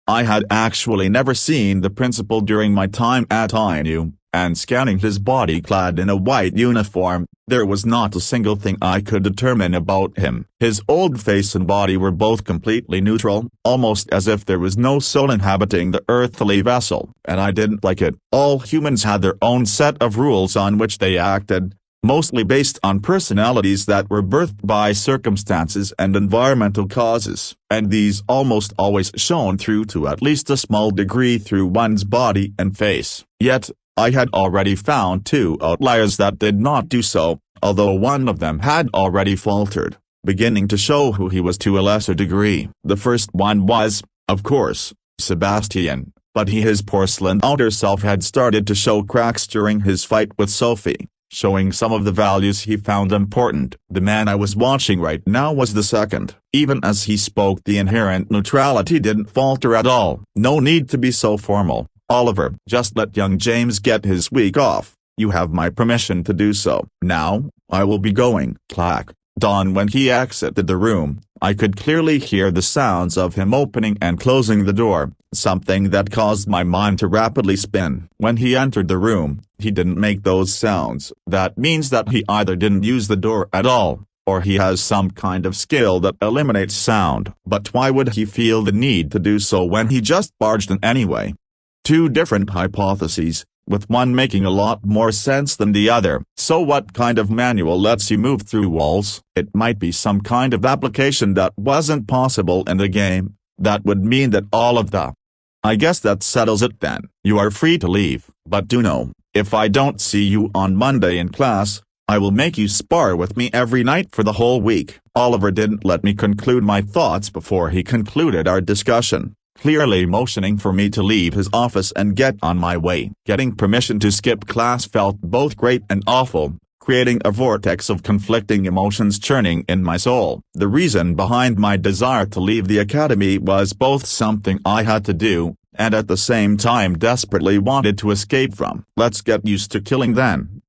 I had actually never seen the principal during my time at INU, and scanning his body clad in a white uniform, there was not a single thing I could determine about him. His old face and body were both completely neutral, almost as if there was no soul inhabiting the earthly vessel, and I didn't like it. All humans had their own set of rules on which they acted, mostly based on personalities that were birthed by circumstances and environmental causes, and these almost always shone through to at least a small degree through one's body and face. Yet, I had already found two outliers that did not do so, although one of them had already faltered, beginning to show who he was to a lesser degree. The first one was, of course, Sebastian, but his porcelain outer self had started to show cracks during his fight with Sophie, showing some of the values he found important. The man I was watching right now was the second. Even as he spoke, the inherent neutrality didn't falter at all. No need to be so formal, Oliver. Just let young James get his week off. You have my permission to do so. Now, I will be going. Clack. dawn when he exited the room. I could clearly hear the sounds of him opening and closing the door, something that caused my mind to rapidly spin. When he entered the room, he didn't make those sounds. That means that he either didn't use the door at all, or he has some kind of skill that eliminates sound. But why would he feel the need to do so when he just barged in anyway? Two different hypotheses, with one making a lot more sense than the other. So what kind of manual lets you move through walls? It might be some kind of application that wasn't possible in the game. That would mean that all of the... I guess that settles it then. You are free to leave, but do know, if I don't see you on Monday in class, I will make you spar with me every night for the whole week. Oliver didn't let me conclude my thoughts before he concluded our discussion, clearly motioning for me to leave his office and get on my way. Getting permission to skip class felt both great and awful, creating a vortex of conflicting emotions churning in my soul. The reason behind my desire to leave the academy was both something I had to do, and at the same time desperately wanted to escape from. Let's get used to killing then.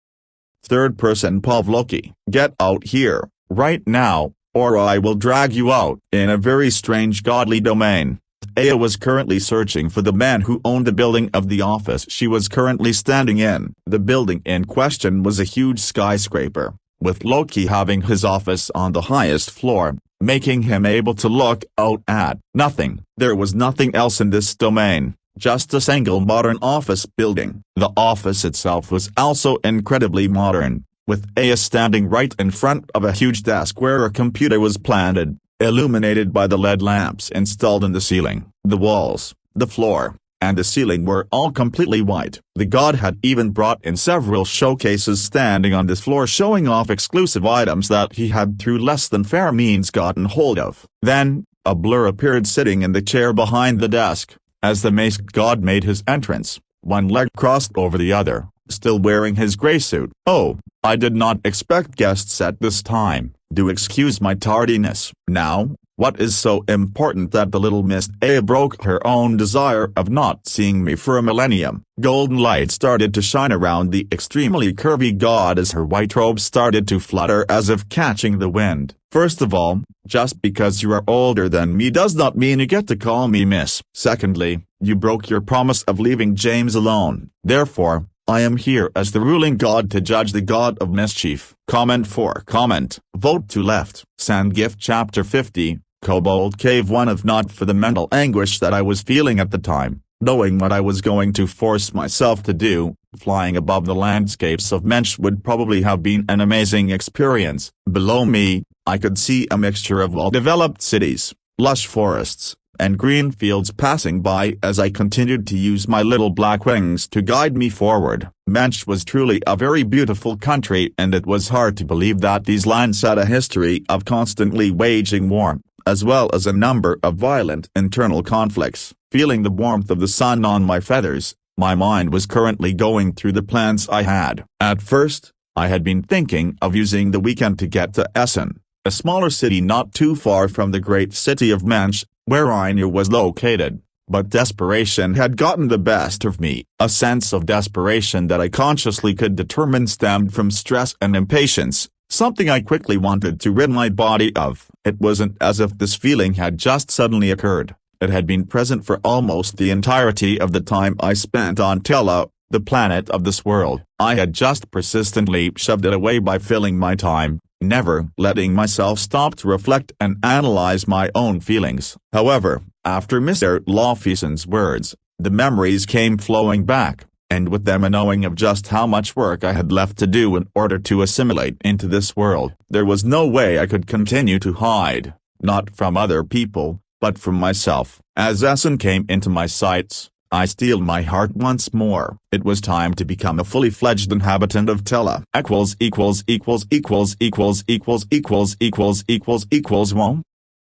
Third person Loki. Get out here, right now, or I will drag you out. In a very strange godly domain, Aya was currently searching for the man who owned the building of the office she was currently standing in. The building in question was a huge skyscraper, with Loki having his office on the highest floor, making him able to look out at nothing. There was nothing else in this domain, just a single modern office building. The office itself was also incredibly modern, with Aya standing right in front of a huge desk where a computer was planted, illuminated by the LED lamps installed in the ceiling. The walls, the floor, and the ceiling were all completely white. The god had even brought in several showcases standing on this floor showing off exclusive items that he had through less than fair means gotten hold of. Then, a blur appeared sitting in the chair behind the desk, as the masked god made his entrance, one leg crossed over the other, still wearing his gray suit. Oh, I did not expect guests at this time. Do excuse my tardiness. Now, what is so important that the little Miss A broke her own desire of not seeing me for a millennium? Golden light started to shine around the extremely curvy god as her white robe started to flutter as if catching the wind. First of all, just because you are older than me does not mean you get to call me miss. Secondly, you broke your promise of leaving James alone. Therefore, I am here as the ruling god to judge the god of mischief. Comment for comment. Vote to left. Sandgift Chapter 50, Kobold Cave 1. If not for the mental anguish that I was feeling at the time, knowing what I was going to force myself to do, flying above the landscapes of Mensch would probably have been an amazing experience. Below me, I could see a mixture of well-developed cities, lush forests, and green fields passing by as I continued to use my little black wings to guide me forward. Mensch was truly a very beautiful country, and it was hard to believe that these lands had a history of constantly waging war, as well as a number of violent internal conflicts. Feeling the warmth of the sun on my feathers, my mind was currently going through the plans I had. At first, I had been thinking of using the weekend to get to Essen, a smaller city not too far from the great city of Mensch, where I knew was located, but desperation had gotten the best of me. A sense of desperation that I consciously could determine stemmed from stress and impatience, something I quickly wanted to rid my body of. It wasn't as if this feeling had just suddenly occurred. It had been present for almost the entirety of the time I spent on Tela, the planet of this world. I had just persistently shoved it away by filling my time, never letting myself stop to reflect and analyze my own feelings. However, after Mr. Laufeysen's words, the memories came flowing back, and with them a knowing of just how much work I had left to do in order to assimilate into this world. There was no way I could continue to hide, not from other people, but from myself. As Essen came into my sights, I steeled my heart once more. It was time to become a fully fledged inhabitant of Tela.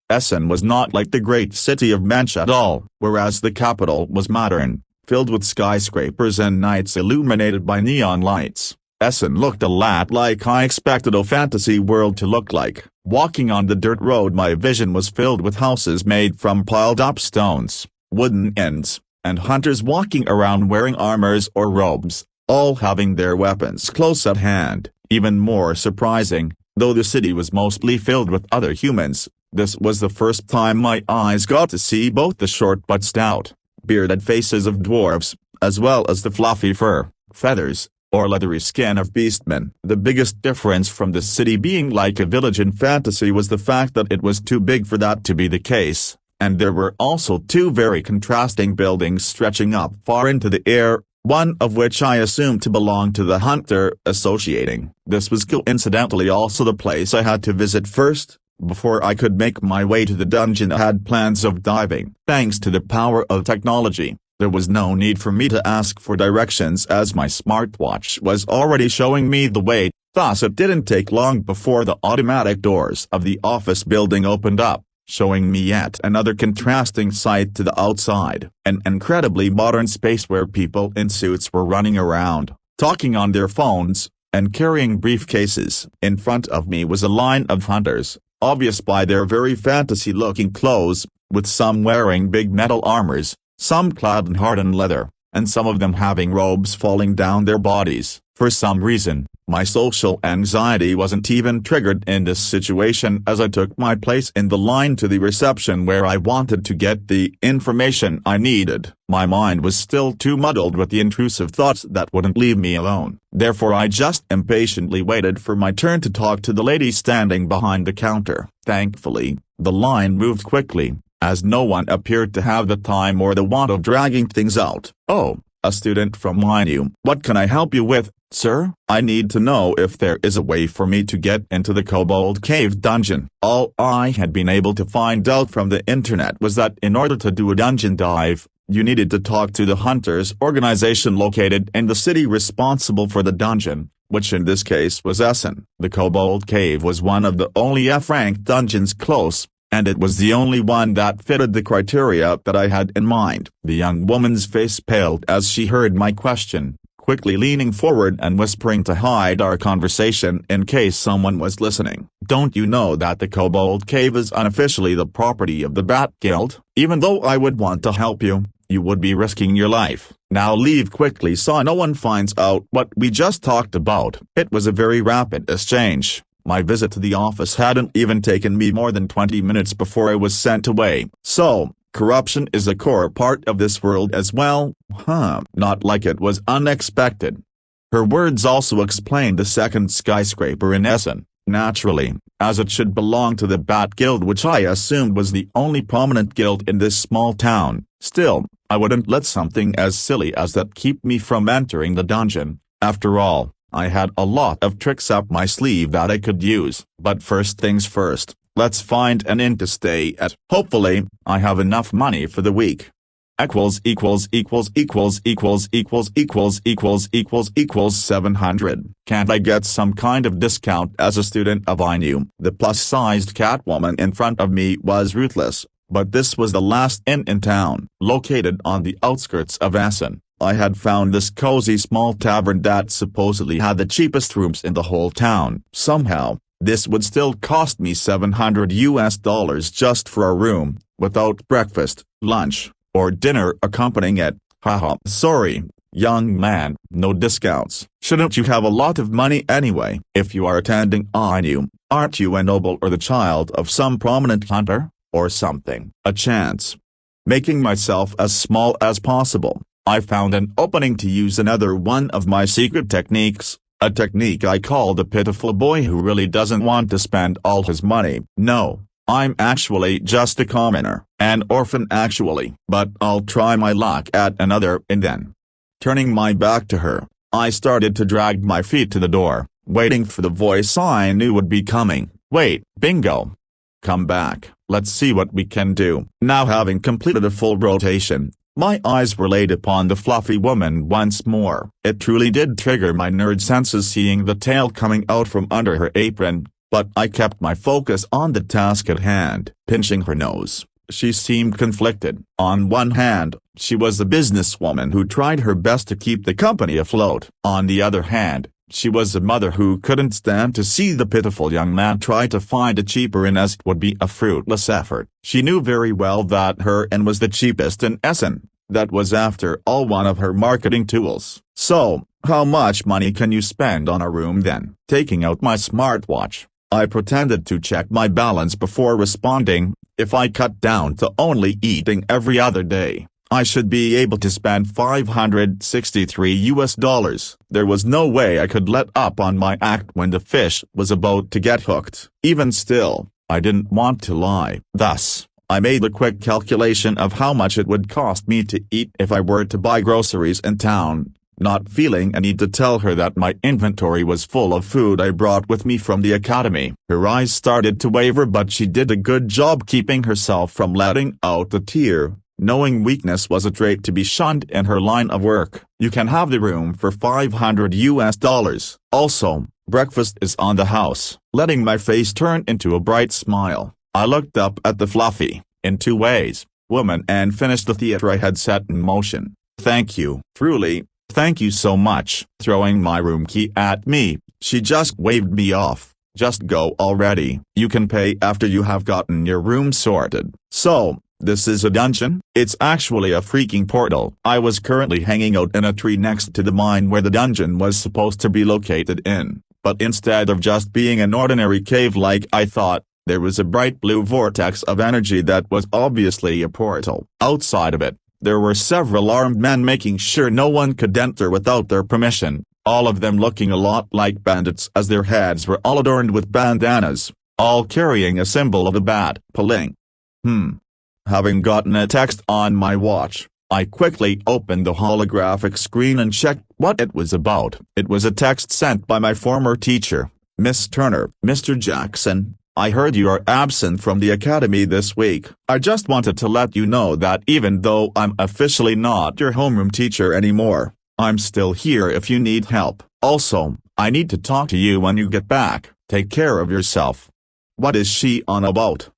Essen was not like the great city of Mensch at all. Whereas the capital was modern, filled with skyscrapers and nights illuminated by neon lights, Essen looked a lot like I expected a fantasy world to look like. Walking on the dirt road, my vision was filled with houses made from piled up stones, wooden ends, and hunters walking around wearing armors or robes, all having their weapons close at hand. Even more surprising, Though the city was mostly filled with other humans, this was the first time my eyes got to see both the short but stout, bearded faces of dwarves, as well as the fluffy fur, feathers, or leathery skin of beastmen. The biggest difference from the city being like a village in fantasy was the fact that it was too big for that to be the case, and there were also two very contrasting buildings stretching up far into the air, one of which I assumed to belong to the Hunter Associating. This was coincidentally also the place I had to visit first, before I could make my way to the dungeon I had plans of diving. Thanks to the power of technology, there was no need for me to ask for directions as my smartwatch was already showing me the way, thus it didn't take long before the automatic doors of the office building opened up, showing me yet another contrasting sight to the outside. An incredibly modern space where people in suits were running around, talking on their phones, and carrying briefcases. In front of me was a line of hunters, obvious by their very fantasy-looking clothes, with some wearing big metal armors, some clad in hardened leather, and some of them having robes falling down their bodies. For some reason, my social anxiety wasn't even triggered in this situation as I took my place in the line to the reception where I wanted to get the information I needed. My mind was still too muddled with the intrusive thoughts that wouldn't leave me alone. Therefore I just impatiently waited for my turn to talk to the lady standing behind the counter. Thankfully, the line moved quickly, as no one appeared to have the time or the want of dragging things out. "Oh, a student from YNU. What can I help you with, sir?" "I need to know if there is a way for me to get into the Kobold Cave dungeon." All I had been able to find out from the internet was that in order to do a dungeon dive, you needed to talk to the Hunters organization located in the city responsible for the dungeon, which in this case was Essen. The Kobold Cave was one of the only F-ranked dungeons close, and it was the only one that fitted the criteria that I had in mind. The young woman's face paled as she heard my question, quickly leaning forward and whispering to hide our conversation in case someone was listening. "Don't you know that the Kobold Cave is unofficially the property of the Bat Guild? Even though I would want to help you, you would be risking your life. Now leave quickly so no one finds out what we just talked about." It was a very rapid exchange. My visit to the office hadn't even taken me more than 20 minutes before I was sent away. "So, corruption is a core part of this world as well, huh?" Not like it was unexpected. Her words also explained the second skyscraper in Essen, naturally, as it should belong to the Bat Guild, which I assumed was the only prominent guild in this small town. Still, I wouldn't let something as silly as that keep me from entering the dungeon. After all, I had a lot of tricks up my sleeve that I could use. But first things first, let's find an inn to stay at. Hopefully, I have enough money for the week. Equals 700. Can't I get some kind of discount as a student of INU? The plus-sized Catwoman in front of me was ruthless, but this was the last inn in town, located on the outskirts of Essen. I had found this cozy small tavern that supposedly had the cheapest rooms in the whole town. Somehow, this would still cost me $700 just for a room, without breakfast, lunch, or dinner accompanying it. Haha. Sorry, young man, no discounts. Shouldn't you have a lot of money anyway? If you are attending INU, aren't you a noble or the child of some prominent hunter, or something? A chance. Making myself as small as possible, I found an opening to use another one of my secret techniques, a technique I call the pitiful boy who really doesn't want to spend all his money. No, I'm actually just a commoner, an orphan actually. But I'll try my luck at another and then. Turning my back to her, I started to drag my feet to the door, waiting for the voice I knew would be coming. "Wait, bingo. Come back, let's see what we can do." Now having completed a full rotation, my eyes were laid upon the fluffy woman once more. It truly did trigger my nerd senses seeing the tail coming out from under her apron, but I kept my focus on the task at hand. Pinching her nose, she seemed conflicted. On one hand, she was a businesswoman who tried her best to keep the company afloat. On the other hand, she was a mother who couldn't stand to see the pitiful young man try to find a cheaper inn as it would be a fruitless effort. She knew very well that her inn was the cheapest in Essen. That was after all one of her marketing tools. "So, how much money can you spend on a room then?" Taking out my smartwatch, I pretended to check my balance before responding. If I cut down to only eating every other day, I should be able to spend $563. There was no way I could let up on my act when the fish was about to get hooked. Even still, I didn't want to lie. Thus, I made a quick calculation of how much it would cost me to eat if I were to buy groceries in town. Not feeling a need to tell her that my inventory was full of food I brought with me from the academy. Her eyes started to waver, but she did a good job keeping herself from letting out a tear. Knowing weakness was a trait to be shunned in her line of work. You can have the room for $500. Also, breakfast is on the house. Letting my face turn into a bright smile, I looked up at the fluffy, in two ways, woman and finished the theater I had set in motion. Thank you. Truly, thank you so much. Throwing my room key at me, she just waved me off. Just go already. You can pay after you have gotten your room sorted. So, this is a dungeon? It's actually a freaking portal. I was currently hanging out in a tree next to the mine where the dungeon was supposed to be located in, but instead of just being an ordinary cave like I thought, there was a bright blue vortex of energy that was obviously a portal. Outside of it, there were several armed men making sure no one could enter without their permission, all of them looking a lot like bandits as their heads were all adorned with bandanas, all carrying a symbol of a bat. Pulling. Having gotten a text on my watch, I quickly opened the holographic screen and checked what it was about. It was a text sent by my former teacher, Miss Turner. Mr. Jackson, I heard you are absent from the academy this week. I just wanted to let you know that even though I'm officially not your homeroom teacher anymore, I'm still here if you need help. Also, I need to talk to you when you get back. Take care of yourself. What is she on about?